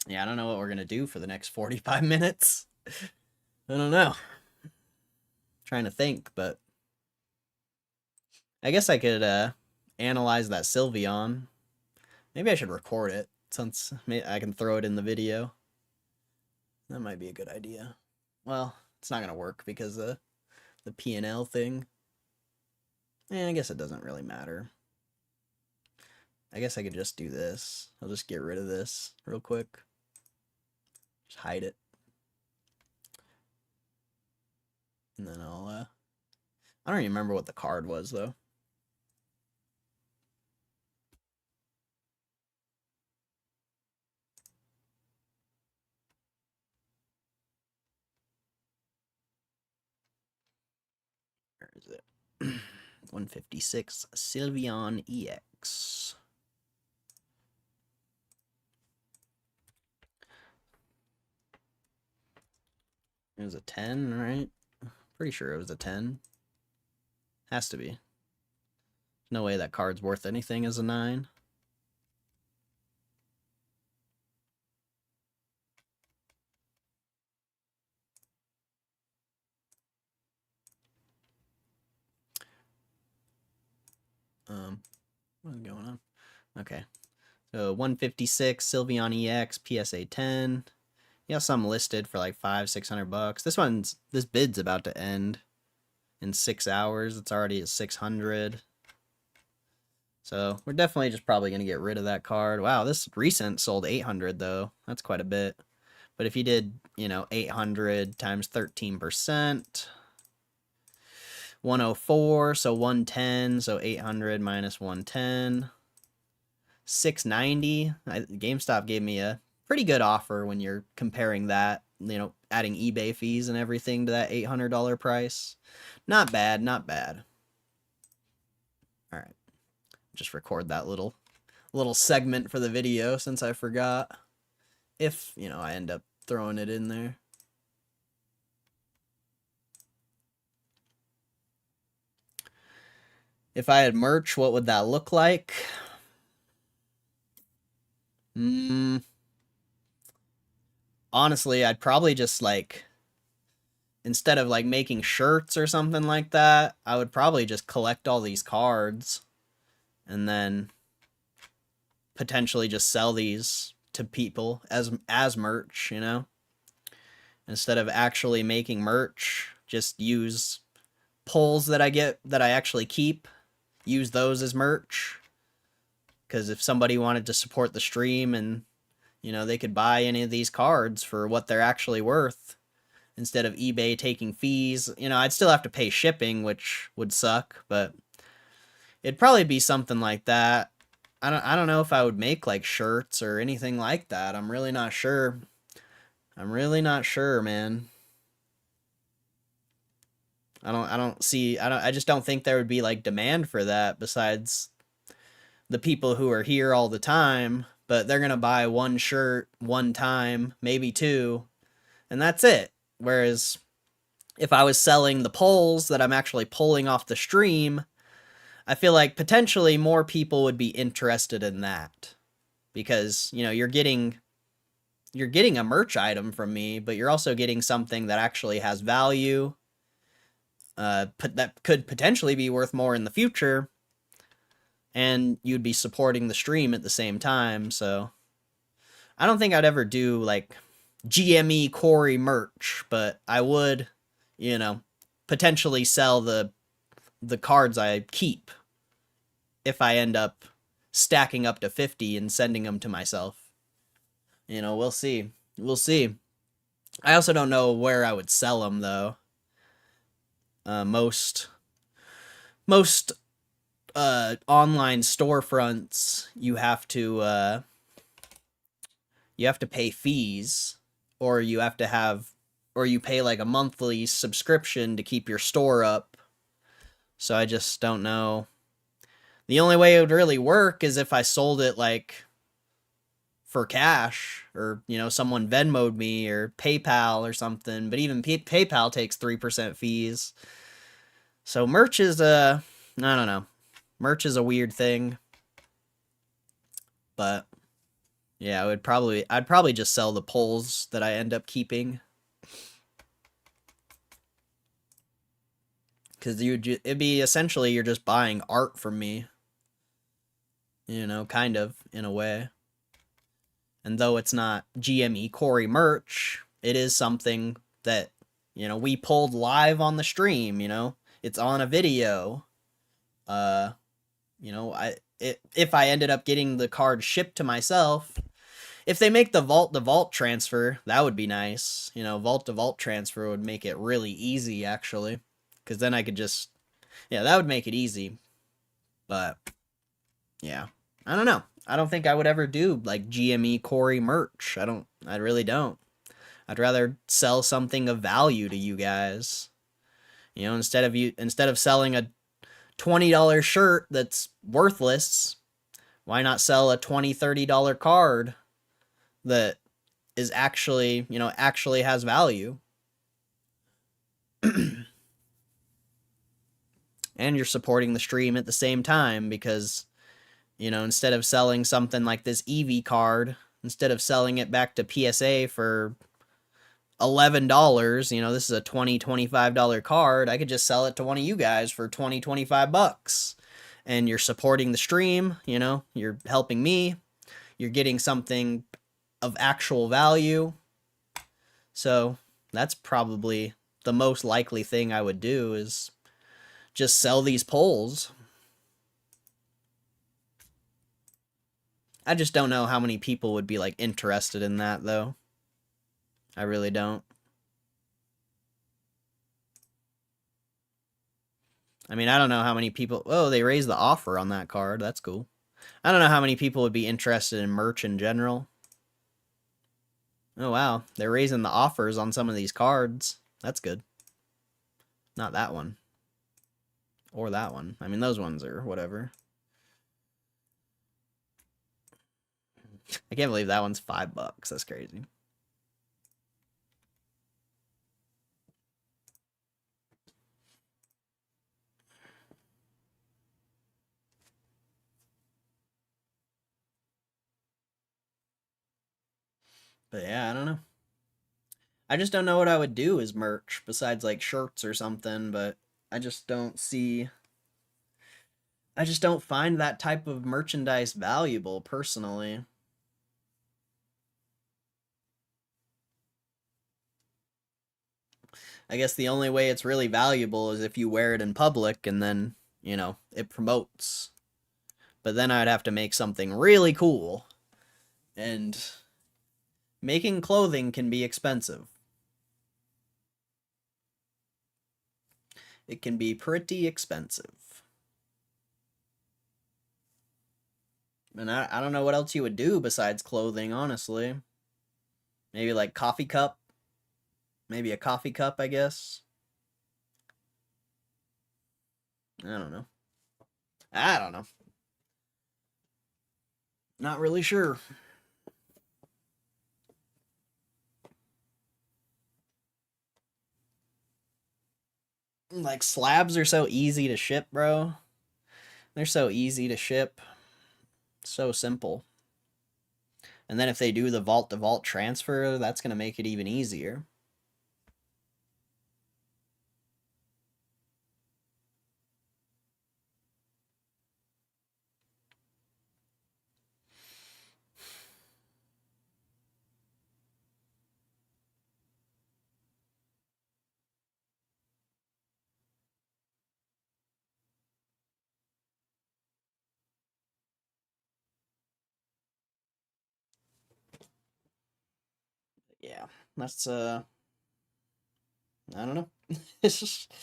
Yeah, I don't know what we're going to do for the next 45 minutes. I don't know. Trying to think, but I guess I could analyze that Sylveon. Maybe I should record it since I can throw it in the video. That might be a good idea. Well, it's not going to work because the P&L thing. I guess it doesn't really matter. I guess I could just do this. I'll just get rid of this real quick. Just hide it. And then I don't even remember what the card was, though. Where is it? 156 Sylveon EX. It was a 10, right? Pretty sure it was a 10. Has to be. No way that card's worth anything as a 9. What is going on? Okay. So 156 Sylveon EX PSA 10. Yeah, some listed for like $500-600. This bid's about to end in 6 hours. It's already at 600. So we're definitely just probably gonna get rid of that card. Wow, this recent sold 800 though. That's quite a bit. But if you did, 800 times 13%, 104, so 110, so 800 minus 110, 690. GameStop gave me a pretty good offer when you're comparing that, adding eBay fees and everything to that $800 price. Not bad, not bad. All right, just record that little segment for the video since I forgot. If, I end up throwing it in there. If I had merch, what would that look like? Honestly, I'd probably just instead of making shirts or something like that, I would probably just collect all these cards and then potentially just sell these to people as merch, Instead of actually making merch, just use pulls that I actually keep, use those as merch. Because if somebody wanted to support the stream and, they could buy any of these cards for what they're actually worth, instead of eBay taking fees, I'd still have to pay shipping, which would suck, but it'd probably be something like that. I don't know if I would make shirts or anything like that. I'm really not sure. Man. I just don't think there would be demand for that besides the people who are here all the time, but they're going to buy one shirt one time, maybe two, and that's it. Whereas if I was selling the pulls that I'm actually pulling off the stream, I feel like potentially more people would be interested in that because, you're getting a merch item from me, but you're also getting something that actually has value, that could potentially be worth more in the future, and you'd be supporting the stream at the same time. So I don't think I'd ever do GME Corey merch, but I would, potentially sell the cards I keep if I end up stacking up to 50 and sending them to myself. We'll see. I also don't know where I would sell them though. Most online storefronts, you have to pay fees, or you pay a monthly subscription to keep your store up. So I just don't know. The only way it would really work is if I sold it for cash, or someone Venmo'd me or PayPal or something, but even PayPal takes 3% fees. So merch is I don't know. Merch is a weird thing. But yeah, I'd probably just sell the pulls that I end up keeping. Cuz it'd be essentially you're just buying art from me. Kind of in a way. And though it's not GME Corey merch, it is something that, we pulled live on the stream, It's on a video. If I ended up getting the card shipped to myself, if they make the vault transfer, that would be nice. Vault to vault transfer would make it really easy, actually. Because then I could just, that would make it easy. But, yeah. I don't know. I don't think I would ever do GME Corey merch. I really don't. I'd rather sell something of value to you guys. Instead of selling a $20 shirt that's worthless, why not sell a $20-$30 card that is actually has value? And you're supporting the stream at the same time because, instead of selling something like this Eevee card, instead of selling it back to PSA for $11, this is a $20-$25 card, I could just sell it to one of you guys for $20-$25. And you're supporting the stream, you're helping me, you're getting something of actual value. So that's probably the most likely thing I would do, is just sell these pulls. I just don't know how many people would be like interested in that though. I really don't. I mean, I don't know how many people. Oh, they raised the offer on that card. That's cool. I don't know how many people would be interested in merch in general. Oh, wow. They're raising the offers on some of these cards. That's good. Not that one. Or that one. I mean, those ones are whatever. I can't believe that one's $5. That's crazy. But yeah, I don't know. I just don't know what I would do as merch besides like shirts or something, but I just don't see. I just don't find that type of merchandise valuable personally. I guess the only way it's really valuable is if you wear it in public and then, you know, it promotes. But then I'd have to make something really cool. And making clothing can be expensive. It can be pretty expensive. And I don't know what else you would do besides clothing, honestly. Maybe like coffee cup. Maybe a coffee cup, I guess. I don't know. I don't know. Not really sure. Like, slabs are so easy to ship, bro. They're so easy to ship. So simple. And then if they do the vault to vault transfer, that's going to make it even easier. Yeah, that's I don't know. It's just,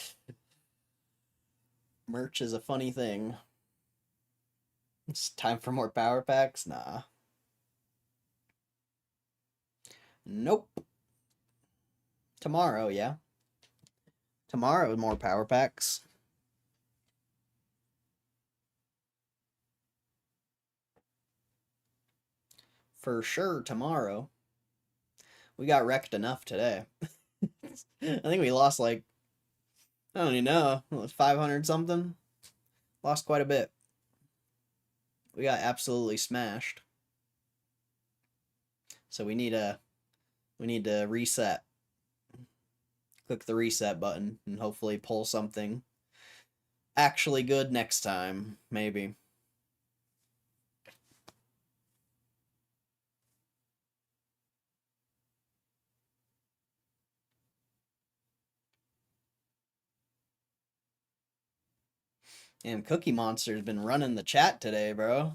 merch is a funny thing. It's time for more power packs? Nah. Nope. Tomorrow, yeah. Tomorrow, more power packs. For sure, tomorrow. We got wrecked enough today. I think we lost like, I don't even know, 500 something? Lost quite a bit. We got absolutely smashed. So we need to reset. Click the reset button and hopefully pull something actually good next time, maybe. Damn, Cookie Monster's been running the chat today, bro.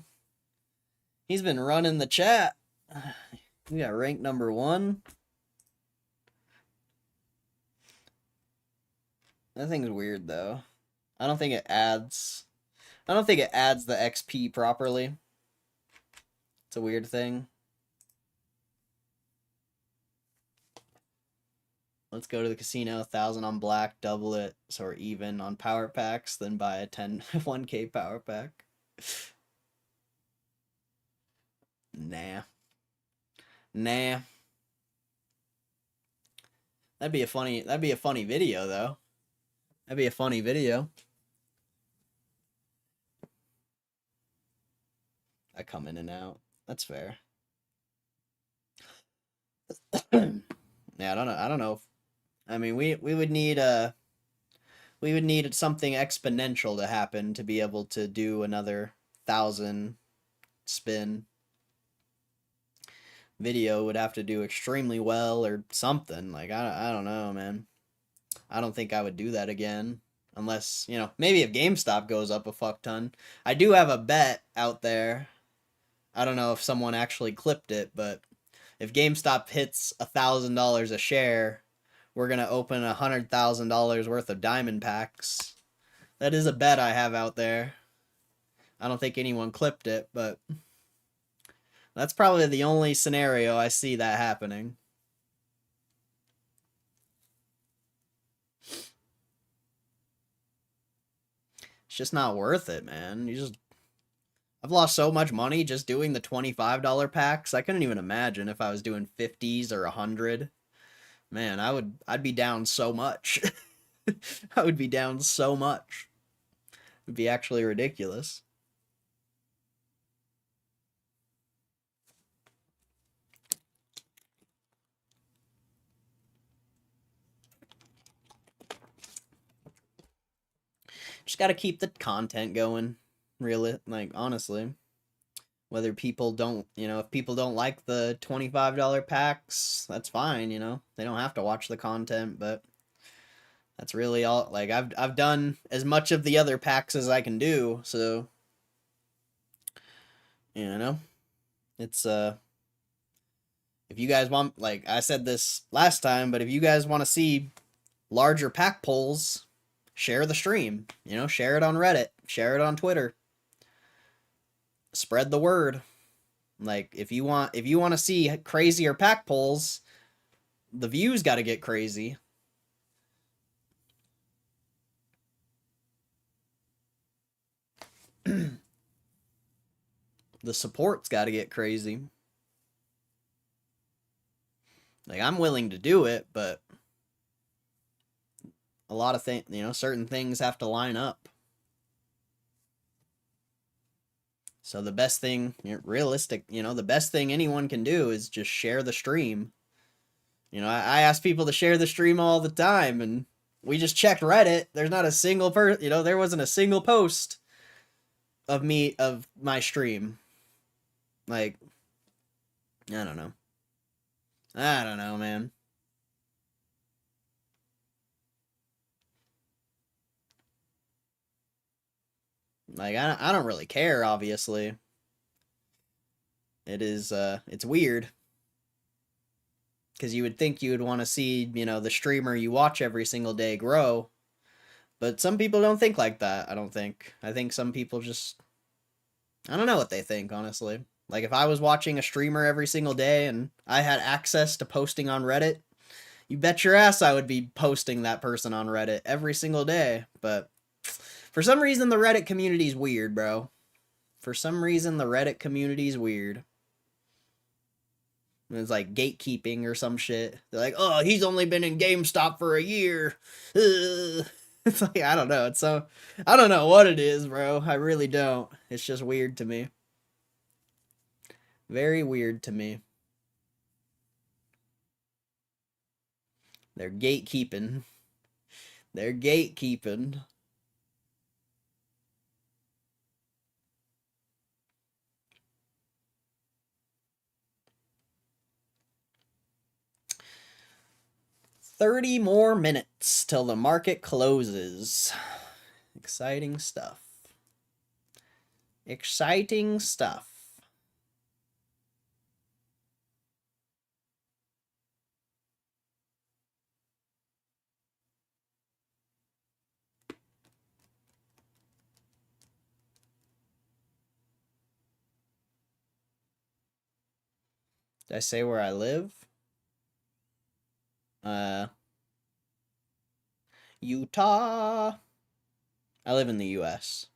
He's been running the chat. We got ranked number 1. That thing's weird though. I don't think it adds. I don't think it adds the XP properly. It's a weird thing. Let's go to the casino. 1,000 on black, double it, so we're even on power packs. Then buy a 1K power pack. Nah. Nah. That'd be a funny video though. That'd be a funny video. I come in and out. That's fair. Yeah, I don't know. I don't know. I mean, we would need something exponential to happen to be able to do another 1,000 spin. Video would have to do extremely well or something. Like, I don't know, man. I don't think I would do that again. Unless, maybe if GameStop goes up a fuck ton. I do have a bet out there. I don't know if someone actually clipped it, but if GameStop hits $1,000 a share, we're gonna open $100,000 worth of diamond packs. That is a bet I have out there. I don't think anyone clipped it, but that's probably the only scenario I see that happening. It's just not worth it, man. I've lost so much money just doing the $25 packs. I couldn't even imagine if I was doing 50s or 100. Man, I'd be down so much. I would be down so much. It'd be actually ridiculous. Just got to keep the content going. Really, like, honestly. Whether people don't, if people don't like the $25 packs, that's fine, They don't have to watch the content, but that's really all. Like, I've done as much of the other packs as I can do, so it's if you guys want, like I said this last time, but if you guys want to see larger pack polls, share the stream, share it on Reddit, share it on Twitter. Spread the word. Like, if you want to see crazier pack polls, the views got to get crazy. The support's got to get crazy. Like, I'm willing to do it, but a lot of things, certain things have to line up. So the best thing, realistic, the best thing anyone can do is just share the stream. I ask people to share the stream all the time, and we just checked Reddit. There's not a single person, there wasn't a single post of my stream. Like, I don't know. I don't know, man. Like, I don't really care, obviously. It's weird. Because you would think you would want to see, the streamer you watch every single day grow. But some people don't think like that, I don't think. I think some people just... I don't know what they think, honestly. Like, if I was watching a streamer every single day and I had access to posting on Reddit, you bet your ass I would be posting that person on Reddit every single day. But for some reason, the Reddit community's weird, bro. For some reason, the Reddit community's weird. It's like gatekeeping or some shit. They're like, oh, he's only been in GameStop for a year. It's like, I don't know. I don't know what it is, bro. I really don't. It's just weird to me. Very weird to me. They're gatekeeping. They're gatekeeping. $30 more minutes till the market closes. Exciting stuff. Exciting stuff. Did I say where I live? Utah. I live in the US.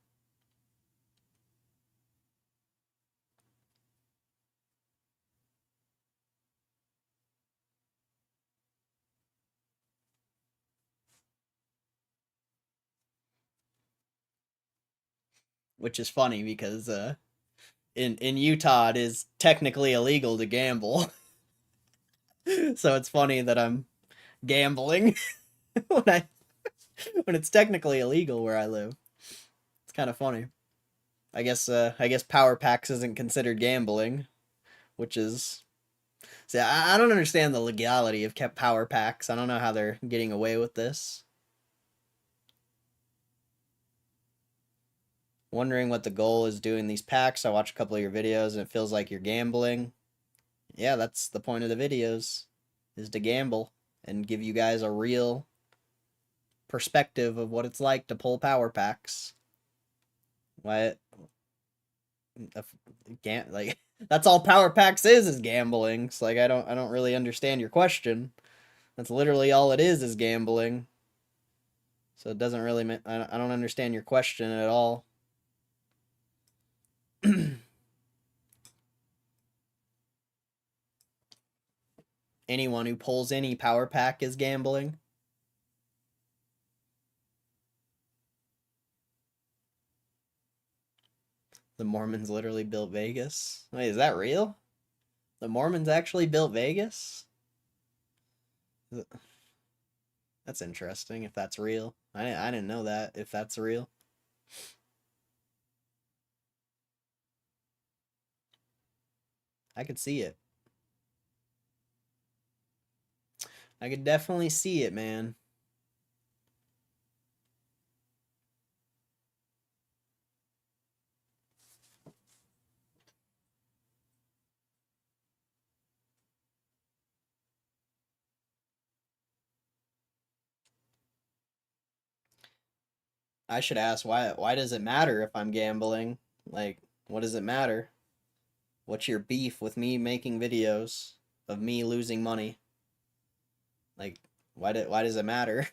Which is funny because in Utah it is technically illegal to gamble. So it's funny that I'm gambling when it's technically illegal where I live. It's kind of funny. I guess Power Packs isn't considered gambling, which is See, I don't understand the legality of kept power packs. I don't know how they're getting away with this. Wondering what the goal is doing these packs. I watch a couple of your videos and it feels like you're gambling. Yeah, that's the point of the videos, is to gamble and give you guys a real perspective of what it's like to pull power packs. What? Can't like that's all power packs is gambling. It's like I don't really understand your question. That's literally all it is gambling. So it doesn't really I don't understand your question at all. Anyone who pulls any power pack is gambling. The Mormons literally built Vegas. Wait, is that real? The Mormons actually built Vegas? That's interesting if that's real. I didn't know that, if that's real. I could see it. I could definitely see it, man. I should ask why does it matter if I'm gambling? Like, what does it matter? What's your beef with me making videos of me losing money? Like, why does it matter?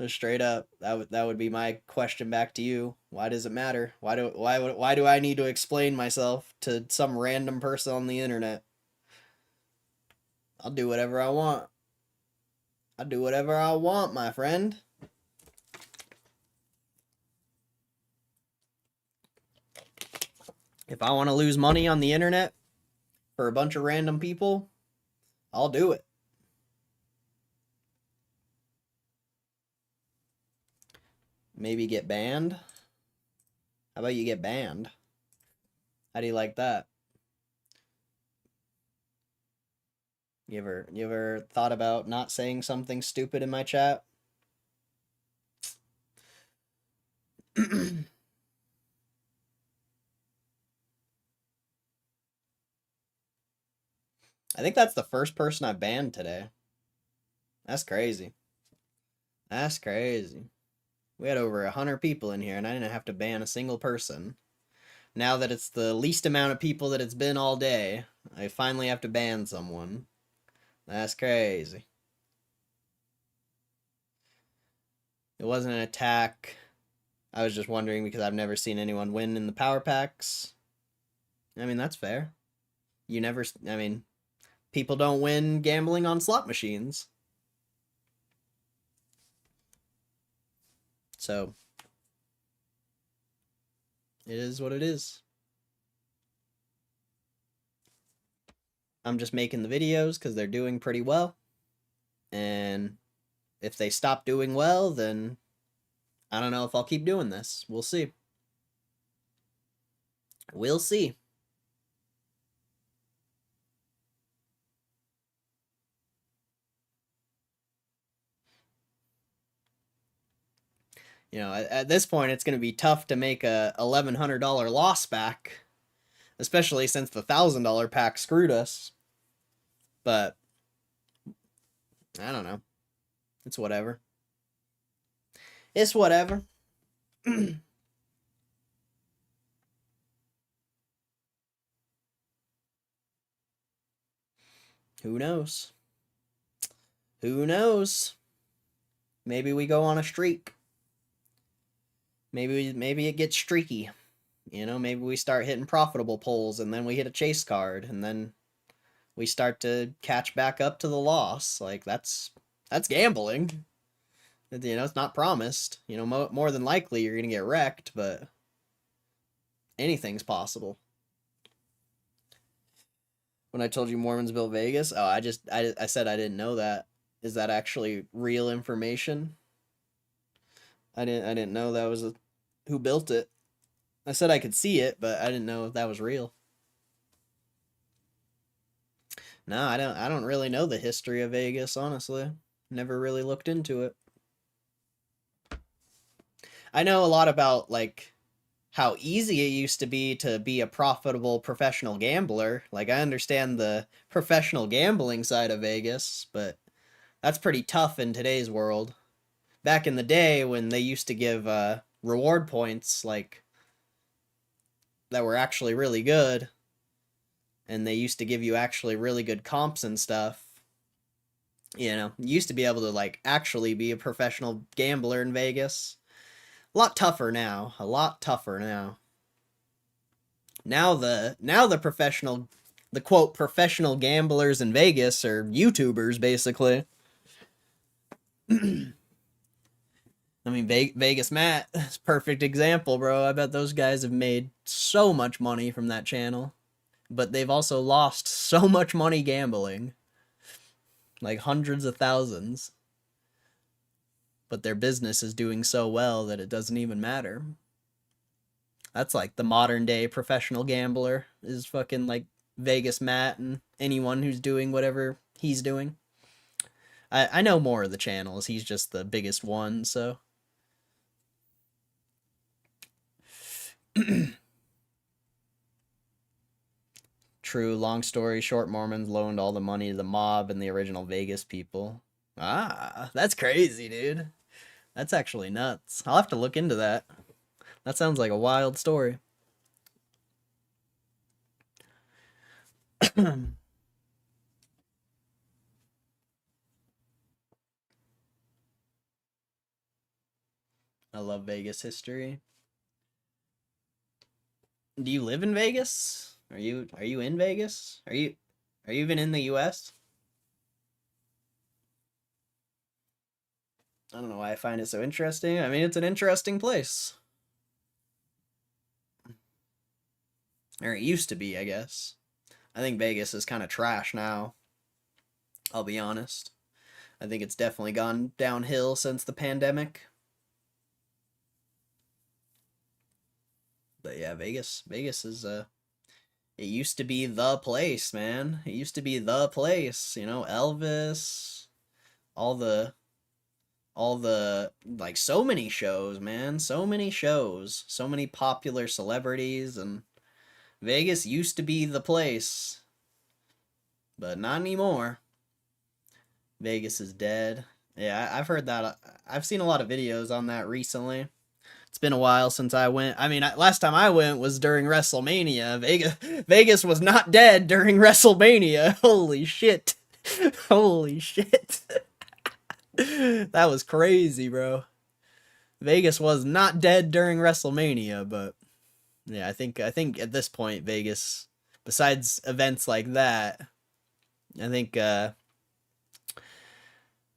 Straight up, that would be my question back to you. Why does it matter? Why do I need to explain myself to some random person on the internet? I'll do whatever I want. I'll do whatever I want, my friend. If I want to lose money on the internet for a bunch of random people, I'll do it. Maybe get banned? How about you get banned? How do you like that? You ever thought about not saying something stupid in my chat? I think that's the first person I banned today. That's crazy. That's crazy. We had over 100 people in here and I didn't have to ban a single person. Now that it's the least amount of people that it's been all day, I finally have to ban someone. That's crazy. It wasn't an attack. I was just wondering because I've never seen anyone win in the power packs. I mean, that's fair. You never, I mean, people don't win gambling on slot machines. So, it is what it is. I'm just making the videos because they're doing pretty well. And if they stop doing well, then I don't know if I'll keep doing this. We'll see. We'll see. You know, at this point, it's going to be tough to make a $1,100 loss back, especially since the $1,000 pack screwed us. But I don't know. It's whatever. It's whatever. Who knows? Who knows? Maybe we go on a streak. Maybe it gets streaky. You know, maybe we start hitting profitable pulls and then we hit a chase card and then we start to catch back up to the loss. Like that's gambling. You know, it's not promised. You know, more than likely you're going to get wrecked, but anything's possible. When I told you Mormons built Vegas, oh, I said I didn't know that. Is that actually real information? I didn't know that was who built it. I said I could see it, but I didn't know if that was real. No, I don't really know the history of Vegas, honestly. Never really looked into it. I know a lot about like how easy it used to be a profitable professional gambler. Like I understand the professional gambling side of Vegas, but that's pretty tough in today's world. Back in the day when they used to give reward points like that were actually really good, and they used to give you actually really good comps and stuff. You used to be able to like actually be a professional gambler in Vegas. A lot tougher now. A lot tougher now. Now the professional, the quote professional gamblers in Vegas are YouTubers basically. I mean, Vegas Matt is perfect example, bro. I bet those guys have made so much money from that channel, but they've also lost so much money gambling, like hundreds of thousands. But their business is doing so well that it doesn't even matter. That's like the modern day professional gambler is fucking like Vegas Matt and anyone who's doing whatever he's doing. I know more of the channels. He's just the biggest one, so. True, long story short, Mormons loaned all the money to the mob and the original Vegas people. Ah, that's crazy, dude. That's actually nuts. I'll have to look into that. That sounds like a wild story. I love Vegas history. Do you live in Vegas? Are you in Vegas? Are you even in the US? I don't know why I find it so interesting. I mean, it's an interesting place. Or it used to be, I guess. I think Vegas is kind of trash now. I'll be honest. I think it's definitely gone downhill since the pandemic. But yeah, Vegas is it used to be the place, man. It used to be the place, Elvis, all the like so many shows, man. So many shows, so many popular celebrities, and Vegas used to be the place. But not anymore. Vegas is dead. Yeah, I've heard that. I've seen a lot of videos on that recently. It's been a while since I went. I mean, last time I went was during WrestleMania. Vegas was not dead during WrestleMania. Holy shit. Holy shit. That was crazy, bro. Vegas was not dead during WrestleMania, but yeah, I think at this point Vegas, besides events like that, I think uh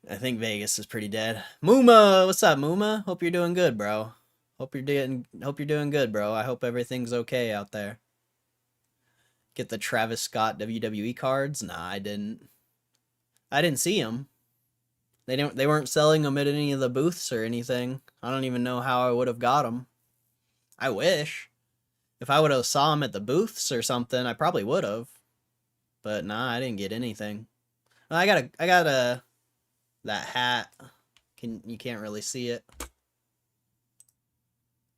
I think Vegas is pretty dead. Mooma, what's up, Mooma? Hope you're doing good, bro. Hope you're doing good, bro. I hope everything's okay out there. Get the Travis Scott WWE cards? Nah, I didn't. I didn't see them. They weren't selling them at any of the booths or anything. I don't even know how I would have got them. I wish. If I would have saw them at the booths or something, I probably would have. But nah, I didn't get anything. I got a that hat. You can't really see it.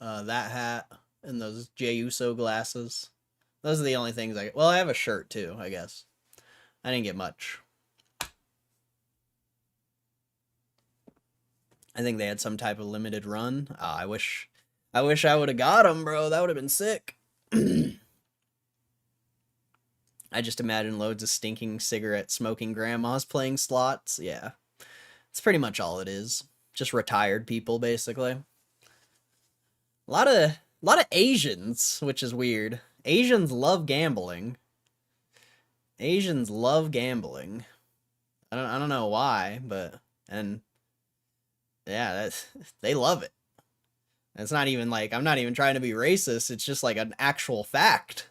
That hat and those Jey Uso glasses. Those are the only things I. Well, I have a shirt too, I guess. I didn't get much. I think they had some type of limited run. I wish I would have got them, bro. That would have been sick. I just imagine loads of stinking cigarette smoking grandmas playing slots. Yeah. It's pretty much all it is. Just retired people basically. A lot of Asians, which is weird. Asians love gambling. Asians love gambling. I don't know why, but and yeah, they love it. It's not even like I'm not even trying to be racist. It's just like an actual fact.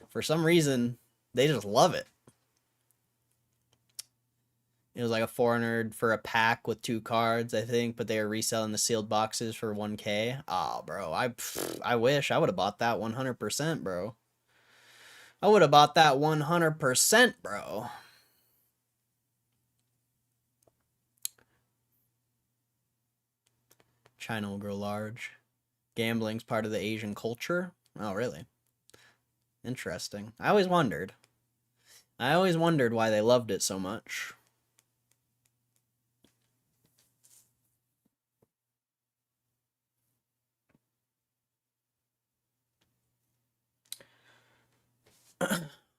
For some reason, they just love it. It was like a 400 for a pack with 2 cards, I think, but they were reselling the sealed boxes for 1K. Oh, bro, I wish I would have bought that 100%, bro. I would have bought that 100%, bro. China will grow large. Gambling's part of the Asian culture. Oh, really? Interesting. I always wondered. Why they loved it so much.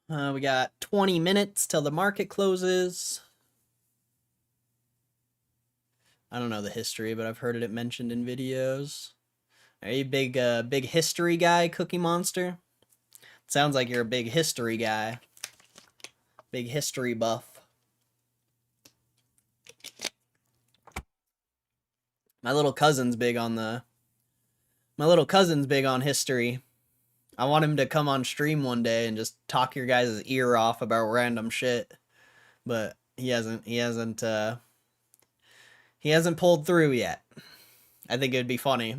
We got 20 minutes till the market closes. I don't know the history, but I've heard it mentioned in videos. Are you a big history guy, Cookie Monster? Sounds like you're a big history guy. Big history buff. My little cousin's big on history. I want him to come on stream one day and just talk your guys' ear off about random shit. But he hasn't pulled through yet. I think it'd be funny.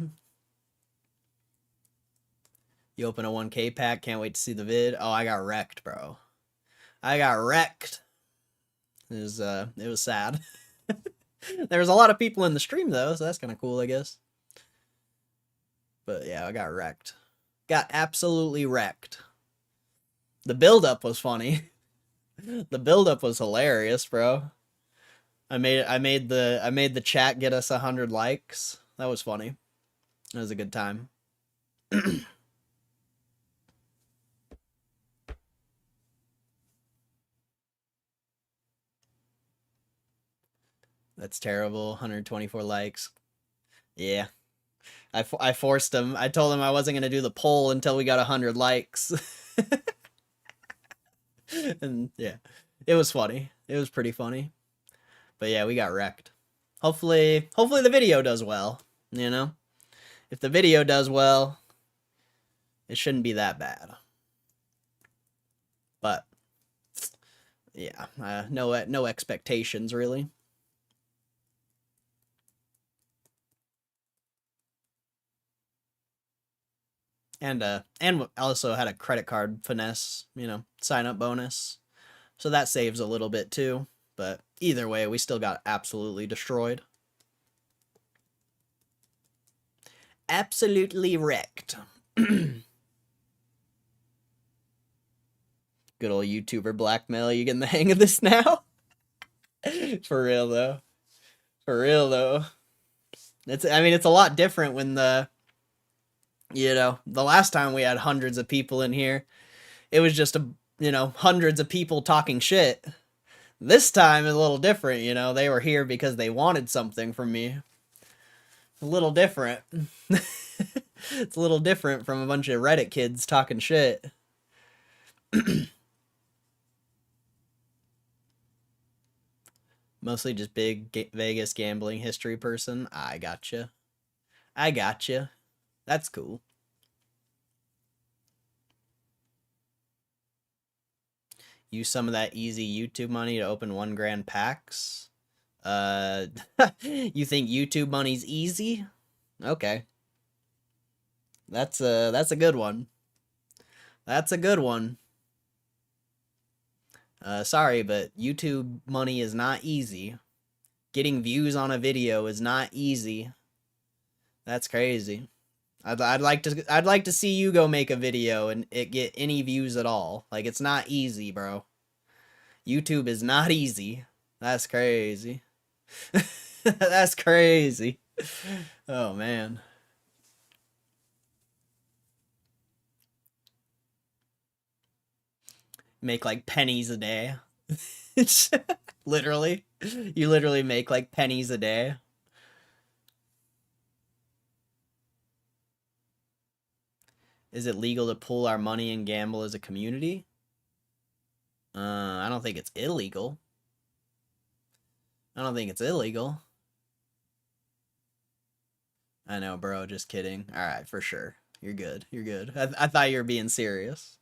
You open a 1K pack, can't wait to see the vid. Oh, I got wrecked, bro. I got wrecked. It was sad. There was a lot of people in the stream though, so that's kind of cool, I guess. But yeah, I got wrecked. Got absolutely wrecked. The build-up was funny. The build-up was hilarious, bro. I made the chat get us 100 likes. That was funny. It was a good time. That's terrible. 124 likes. Yeah. I forced him. I told him I wasn't going to do the poll until we got 100 likes. And yeah, it was funny. It was pretty funny. But yeah, we got wrecked. Hopefully the video does well, you know? If the video does well, it shouldn't be that bad. But yeah, no expectations really. And also had a credit card finesse, you know, sign up bonus. So that saves a little bit too. But either way, we still got absolutely destroyed. Absolutely wrecked. Good old YouTuber blackmail. You getting the hang of this now? For real though. For real though. It's a lot different when the last time we had hundreds of people in here, it was just hundreds of people talking shit. This time is a little different, you know. They were here because they wanted something from me. A little different. It's a little different from a bunch of Reddit kids talking shit. Mostly just big Vegas gambling history person. I gotcha. That's cool. Use some of that easy YouTube money to open $1 grand packs. You think YouTube money's easy? Okay. That's a good one. That's a good one. Sorry, but YouTube money is not easy. Getting views on a video is not easy. That's crazy. I'd like to see you go make a video and it get any views at all. Like, it's not easy, bro. YouTube is not easy. That's crazy. That's crazy. Oh man. Make like pennies a day. Literally. You literally make like pennies a day. Is it legal to pool our money and gamble as a community? I don't think it's illegal. I don't think it's illegal. I know, bro. Just kidding. All right, for sure. You're good. You're good. I thought you were being serious.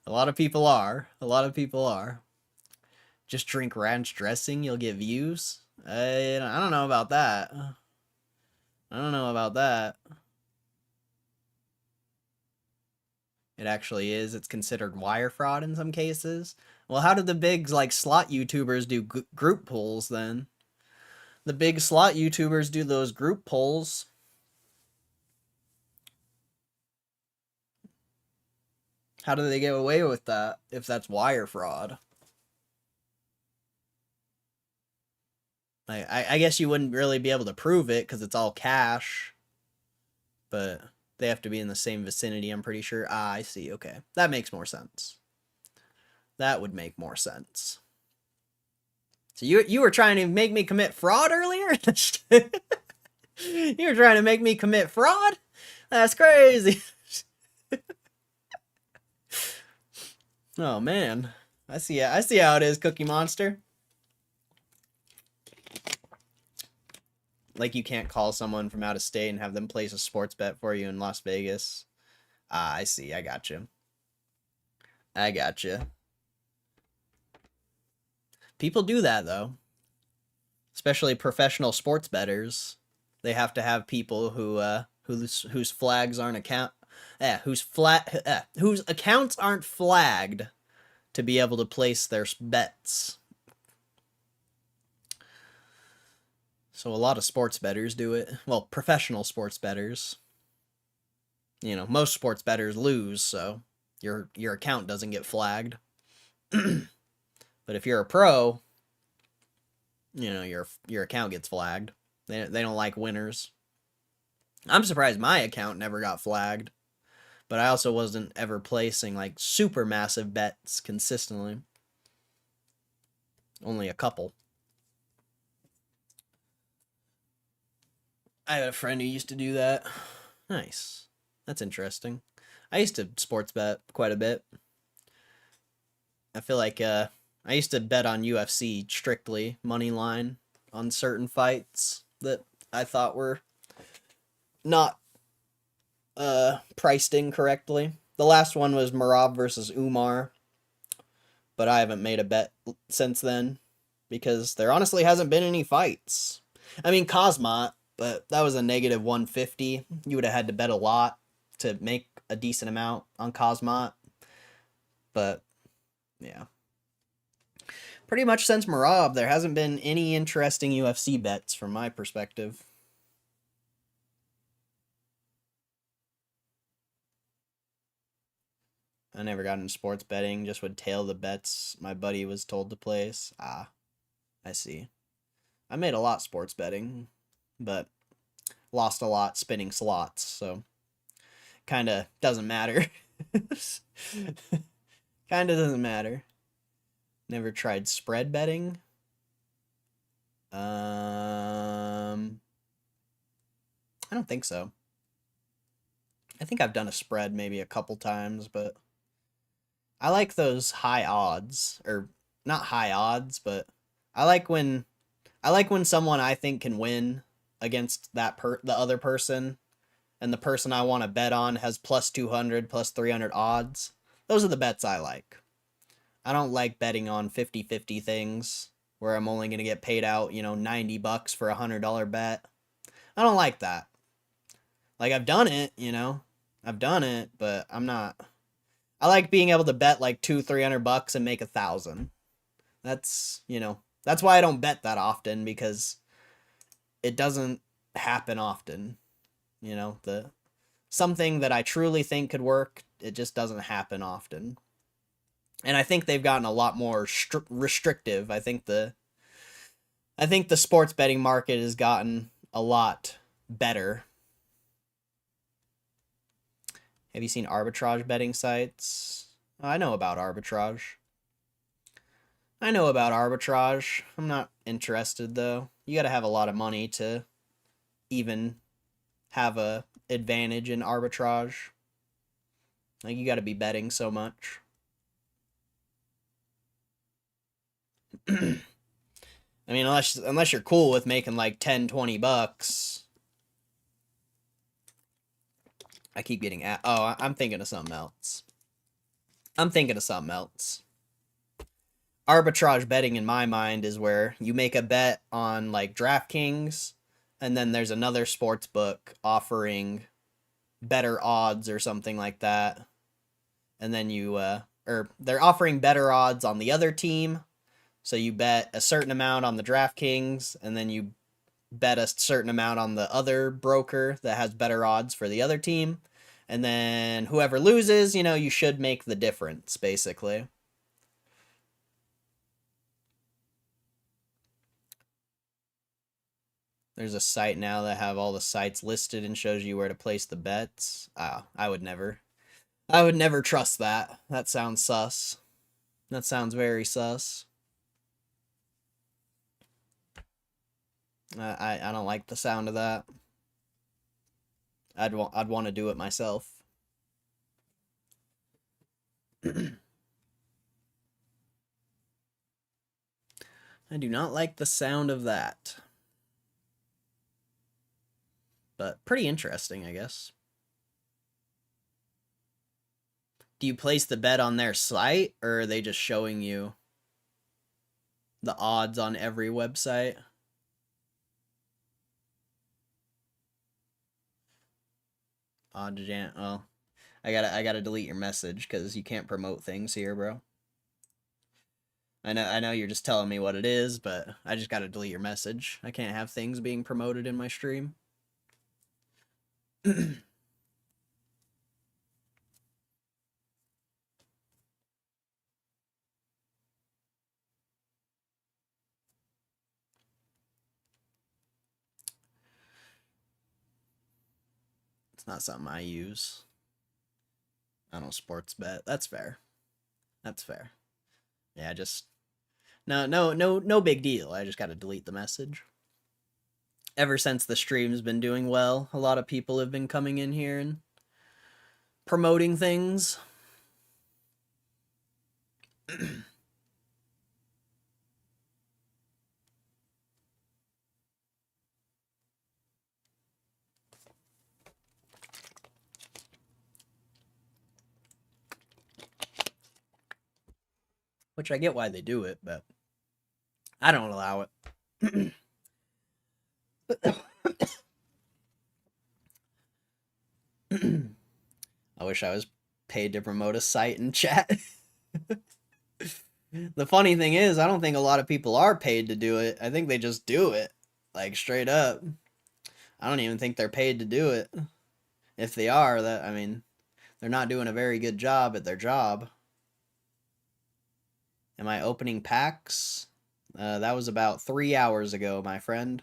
A lot of people are. A lot of people are. Just drink ranch dressing, you'll get views? I don't know about that. I don't know about that. It actually is. It's considered wire fraud in some cases. Well, how did the big, like, slot YouTubers do group pulls, then? The big slot YouTubers do those group polls. How do they get away with that if that's wire fraud? I guess you wouldn't really be able to prove it because it's all cash, but they have to be in the same vicinity, I'm pretty sure. Ah, I see. Okay. That makes more sense. That would make more sense. So you were trying to make me commit fraud earlier? You were trying to make me commit fraud? That's crazy. Oh man. I see how it is, Cookie Monster. Like you can't call someone from out of state and have them place a sports bet for you in Las Vegas. Ah, I see. I got you. I got you. People do that though. Especially professional sports bettors. They have to have people whose flags aren't whose accounts aren't flagged to be able to place their bets. So a lot of sports bettors do it. Well, professional sports bettors. You know, most sports bettors lose, so your account doesn't get flagged. But if you're a pro, you know, your account gets flagged. They don't like winners. I'm surprised my account never got flagged. But I also wasn't ever placing like super massive bets consistently. Only a couple. I had a friend who used to do that. Nice. That's interesting. I used to sports bet quite a bit. I feel like I used to bet on UFC strictly, money line, on certain fights that I thought were not priced in correctly. The last one was Marab versus Umar, but I haven't made a bet since then because there honestly hasn't been any fights. I mean, Cosmot, but that was a negative 150. You would have had to bet a lot to make a decent amount on Cosmot. But, yeah. Pretty much since Marab, there hasn't been any interesting UFC bets from my perspective. I never got into sports betting, just would tail the bets my buddy was told to place. Ah, I see. I made a lot sports betting, but lost a lot spinning slots, so kind of doesn't matter. Kind of doesn't matter. Never tried spread betting. I don't think so. I think I've done a spread maybe a couple times, but I like those high odds, or not high odds, but I like when someone I think can win against the other person, and the person I want to bet on has plus 200, plus 300 odds. Those are the bets I like. I don't like betting on 50-50 things where I'm only going to get paid out, $90 for a $100 bet. I don't like that. Like, I've done it, I've done it, but I'm not. I like being able to bet like $200-300 and make 1,000. That's why I don't bet that often, because it doesn't happen often. Something that I truly think could work, it just doesn't happen often. And I think they've gotten a lot more restrictive. I think the sports betting market has gotten a lot better. Have you seen arbitrage betting sites? I know about arbitrage. I'm not interested, though. You gotta have a lot of money to even have a advantage in arbitrage. Like, you gotta be betting so much. I mean, unless you're cool with making like $10-20. I keep getting I'm thinking of something else. Arbitrage betting in my mind is where you make a bet on like DraftKings, and then there's another sports book offering better odds or something like that. And then or they're offering better odds on the other team. So you bet a certain amount on the DraftKings, and then you bet a certain amount on the other broker that has better odds for the other team. And then whoever loses, you know, you should make the difference, basically. There's a site now that have all the sites listed and shows you where to place the bets. I would never. I would never trust that. That sounds sus. That sounds very sus. I don't like the sound of that. I'd want to do it myself. I do not like the sound of that. But pretty interesting, I guess. Do you place the bet on their site, or are they just showing you the odds on every website? Oh, I gotta delete your message because you can't promote things here, bro. I know you're just telling me what it is, but I just gotta delete your message. I can't have things being promoted in my stream. It's not something I use. I don't sports bet. That's fair. That's fair. Yeah, just no big deal. I just gotta delete the message. Ever since the stream's been doing well, a lot of people have been coming in here and promoting things. Which I get why they do it, but I don't allow it. I wish I was paid to promote a site in chat. The funny thing is, I don't think a lot of people are paid to do it. I think they just do it. Like, straight up. I don't even think they're paid to do it. If they are, I mean, they're not doing a very good job at their job. Am I opening packs? That was about 3 hours ago, my friend.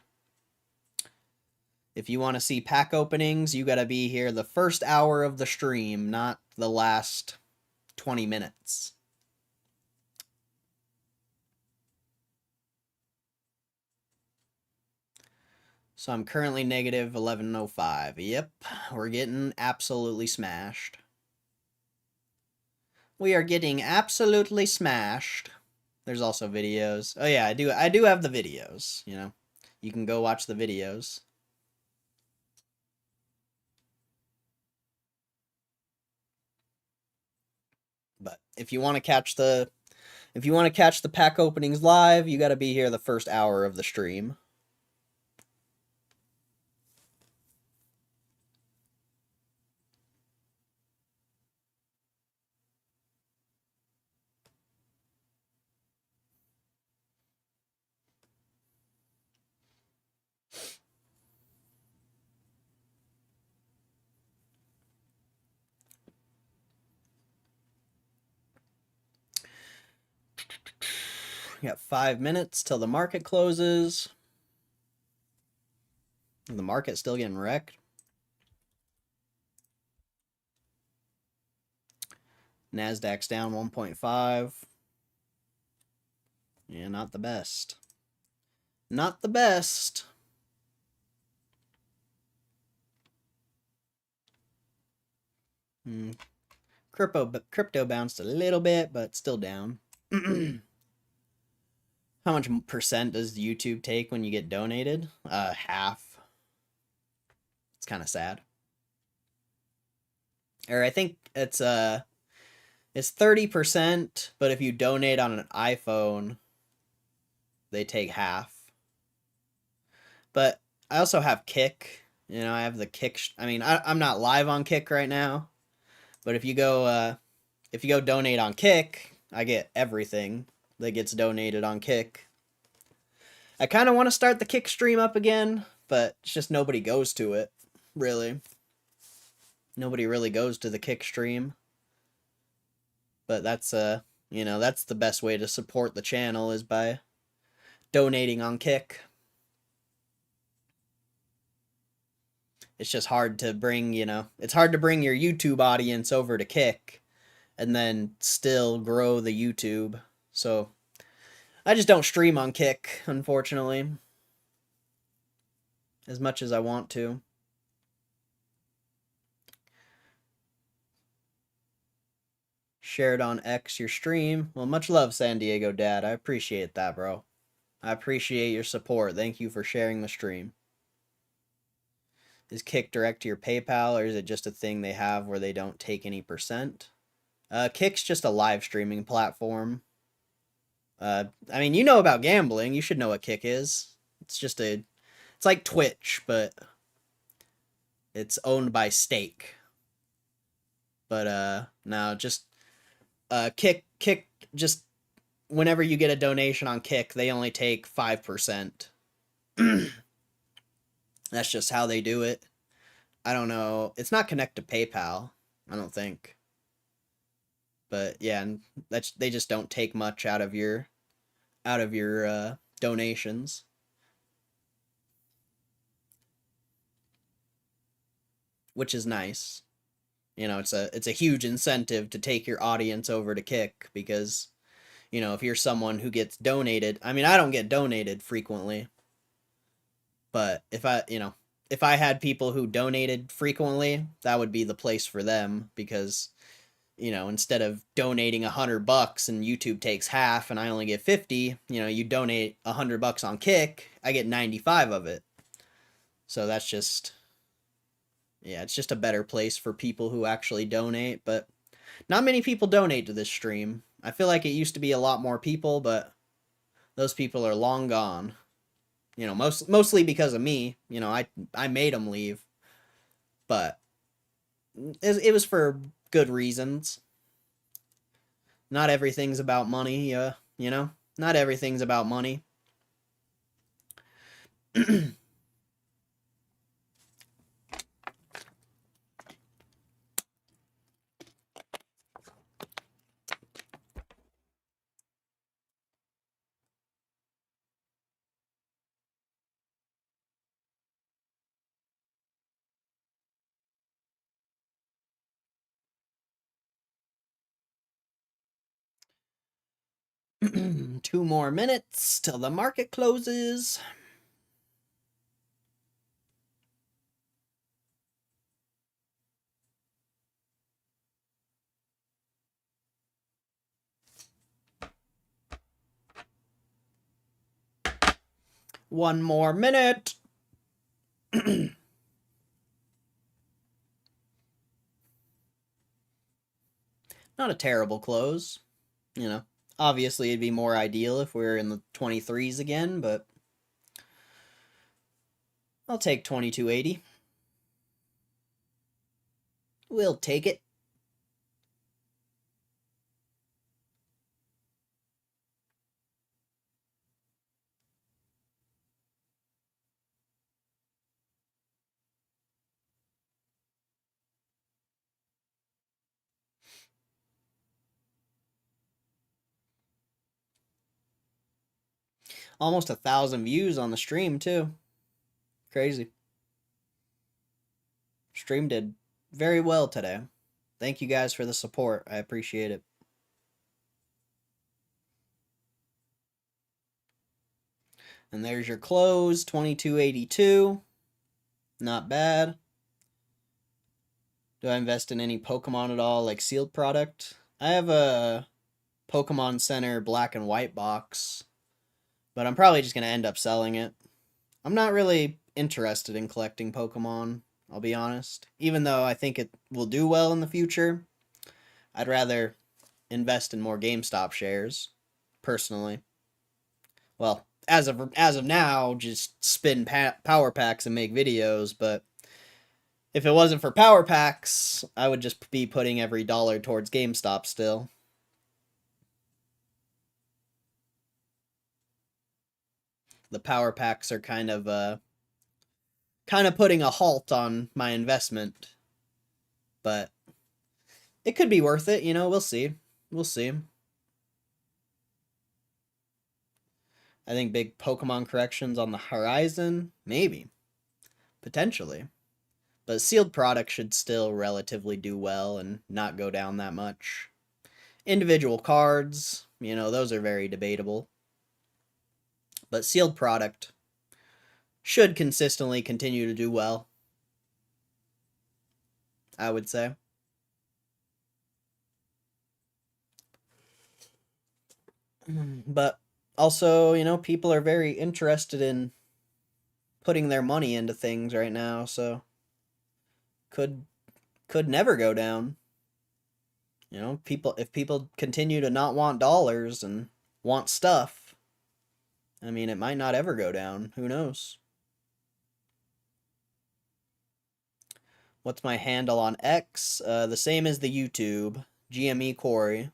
If you want to see pack openings, you gotta be here the first hour of the stream, not the last 20 minutes. So I'm currently negative 1105. Yep, we're getting absolutely smashed. We are getting absolutely smashed. There's also videos. Oh yeah, I do have the videos, you know. You can go watch the videos. But if you want to catch the pack openings live, you got to be here the first hour of the stream. We got 5 minutes till the market closes. The market's still getting wrecked. NASDAQ's down 1.5. Yeah, not the best. Not the best. Crypto bounced a little bit, but still down. How much percent does YouTube take when you get donated? Half. It's kind of sad. Or I think it's 30%, but if you donate on an iPhone, they take half. But I also have Kick. You know, I have the Kick. I mean, I'm not live on Kick right now, but if you go donate on Kick, I get everything that gets donated on Kick. I kind of want to start the Kick stream up again, but it's just nobody goes to it, really. Nobody really goes to the Kick stream. But that's that's the best way to support the channel is by donating on Kick. It's just hard to bring, it's hard to bring your YouTube audience over to Kick and then still grow the YouTube. So I just don't stream on Kick, unfortunately, as much as I want to. Shared on X your stream. Well, much love, San Diego Dad. I appreciate that, bro. I appreciate your support. Thank you for sharing the stream. Is Kick direct to your PayPal, or is it just a thing they have where they don't take any percent? Kick's just a live streaming platform. I mean, you know about gambling. You should know what Kick is. It's just it's like Twitch, but it's owned by Stake. But no, just Kick just whenever you get a donation on Kick, they only take 5%. That's just how they do it. I don't know. It's not connected to PayPal, I don't think. But yeah, they just don't take much out of your donations. Which is nice. It's a huge incentive to take your audience over to Kick because, if you're someone who gets donated, I mean, I don't get donated frequently, but if I had people who donated frequently, that would be the place for them because, instead of donating $100 and YouTube takes half and I only get 50, you donate $100 on Kick, I get 95 of it. So that's just, yeah, it's just a better place for people who actually donate, but not many people donate to this stream. I feel like it used to be a lot more people, but those people are long gone. Mostly because of me. I made them leave, but it was for good reasons. Not everything's about money, not everything's about money. Two more minutes till the market closes. One more minute. Not a terrible close. Obviously it'd be more ideal if we were in the 23s again, but I'll take 2280. We'll take it. Almost 1,000 views on the stream, too. Crazy. Stream did very well today. Thank you guys for the support. I appreciate it. And there's your close, 2282. Not bad. Do I invest in any Pokemon at all, like sealed product? I have a Pokemon Center black and white box, but I'm probably just going to end up selling it. I'm not really interested in collecting Pokemon, I'll be honest. Even though I think it will do well in the future, I'd rather invest in more GameStop shares, personally. Well, as of now, just spin power packs and make videos, but if it wasn't for power packs, I would just be putting every dollar towards GameStop still. the power packs are kind of putting a halt on my investment. But it could be worth it, we'll see. We'll see. I think big Pokemon corrections on the horizon, maybe. Potentially. But sealed product should still relatively do well and not go down that much. Individual cards, those are very debatable. But sealed product should consistently continue to do well, I would say. But also, people are very interested in putting their money into things right now, so could never go down. If people continue to not want dollars and want stuff, I mean, it might not ever go down. Who knows? What's my handle on X? The same as the YouTube. GME Corey.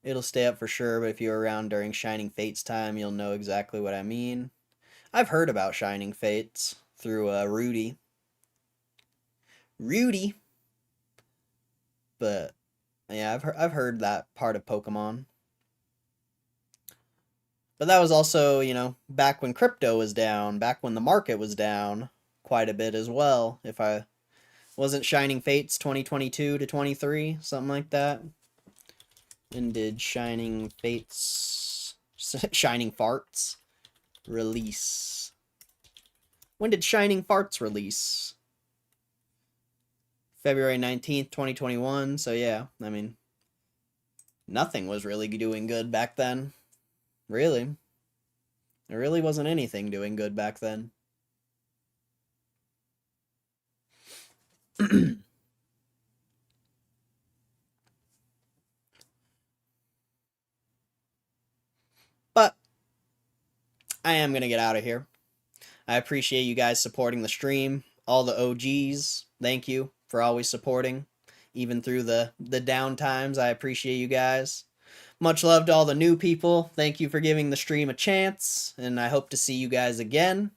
It'll stay up for sure, but if you're around during Shining Fates time, you'll know exactly what I mean. I've heard about Shining Fates through Rudy. But yeah, I've heard that part of Pokemon. But that was also, back when crypto was down, back when the market was down quite a bit as well. If I wasn't Shining Fates 2022 to 23, something like that. When did Shining Fates Shining Farts release? When did Shining Farts release? February 19th, 2021. So yeah, I mean, nothing was really doing good back then. Really. There really wasn't anything doing good back then. But I am going to get out of here. I appreciate you guys supporting the stream. All the OGs, thank you for always supporting. Even through the down times, I appreciate you guys. Much love to all the new people. Thank you for giving the stream a chance, and I hope to see you guys again.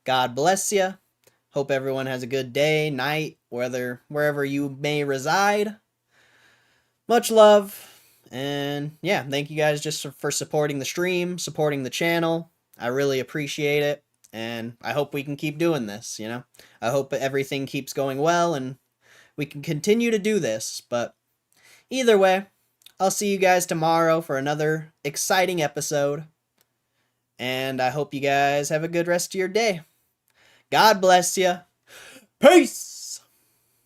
God bless you. Hope everyone has a good day, night, wherever you may reside. Much love. And yeah, thank you guys just for supporting the stream, supporting the channel. I really appreciate it. And I hope we can keep doing this, I hope everything keeps going well and we can continue to do this. But either way, I'll see you guys tomorrow for another exciting episode. And I hope you guys have a good rest of your day. God bless you. Peace!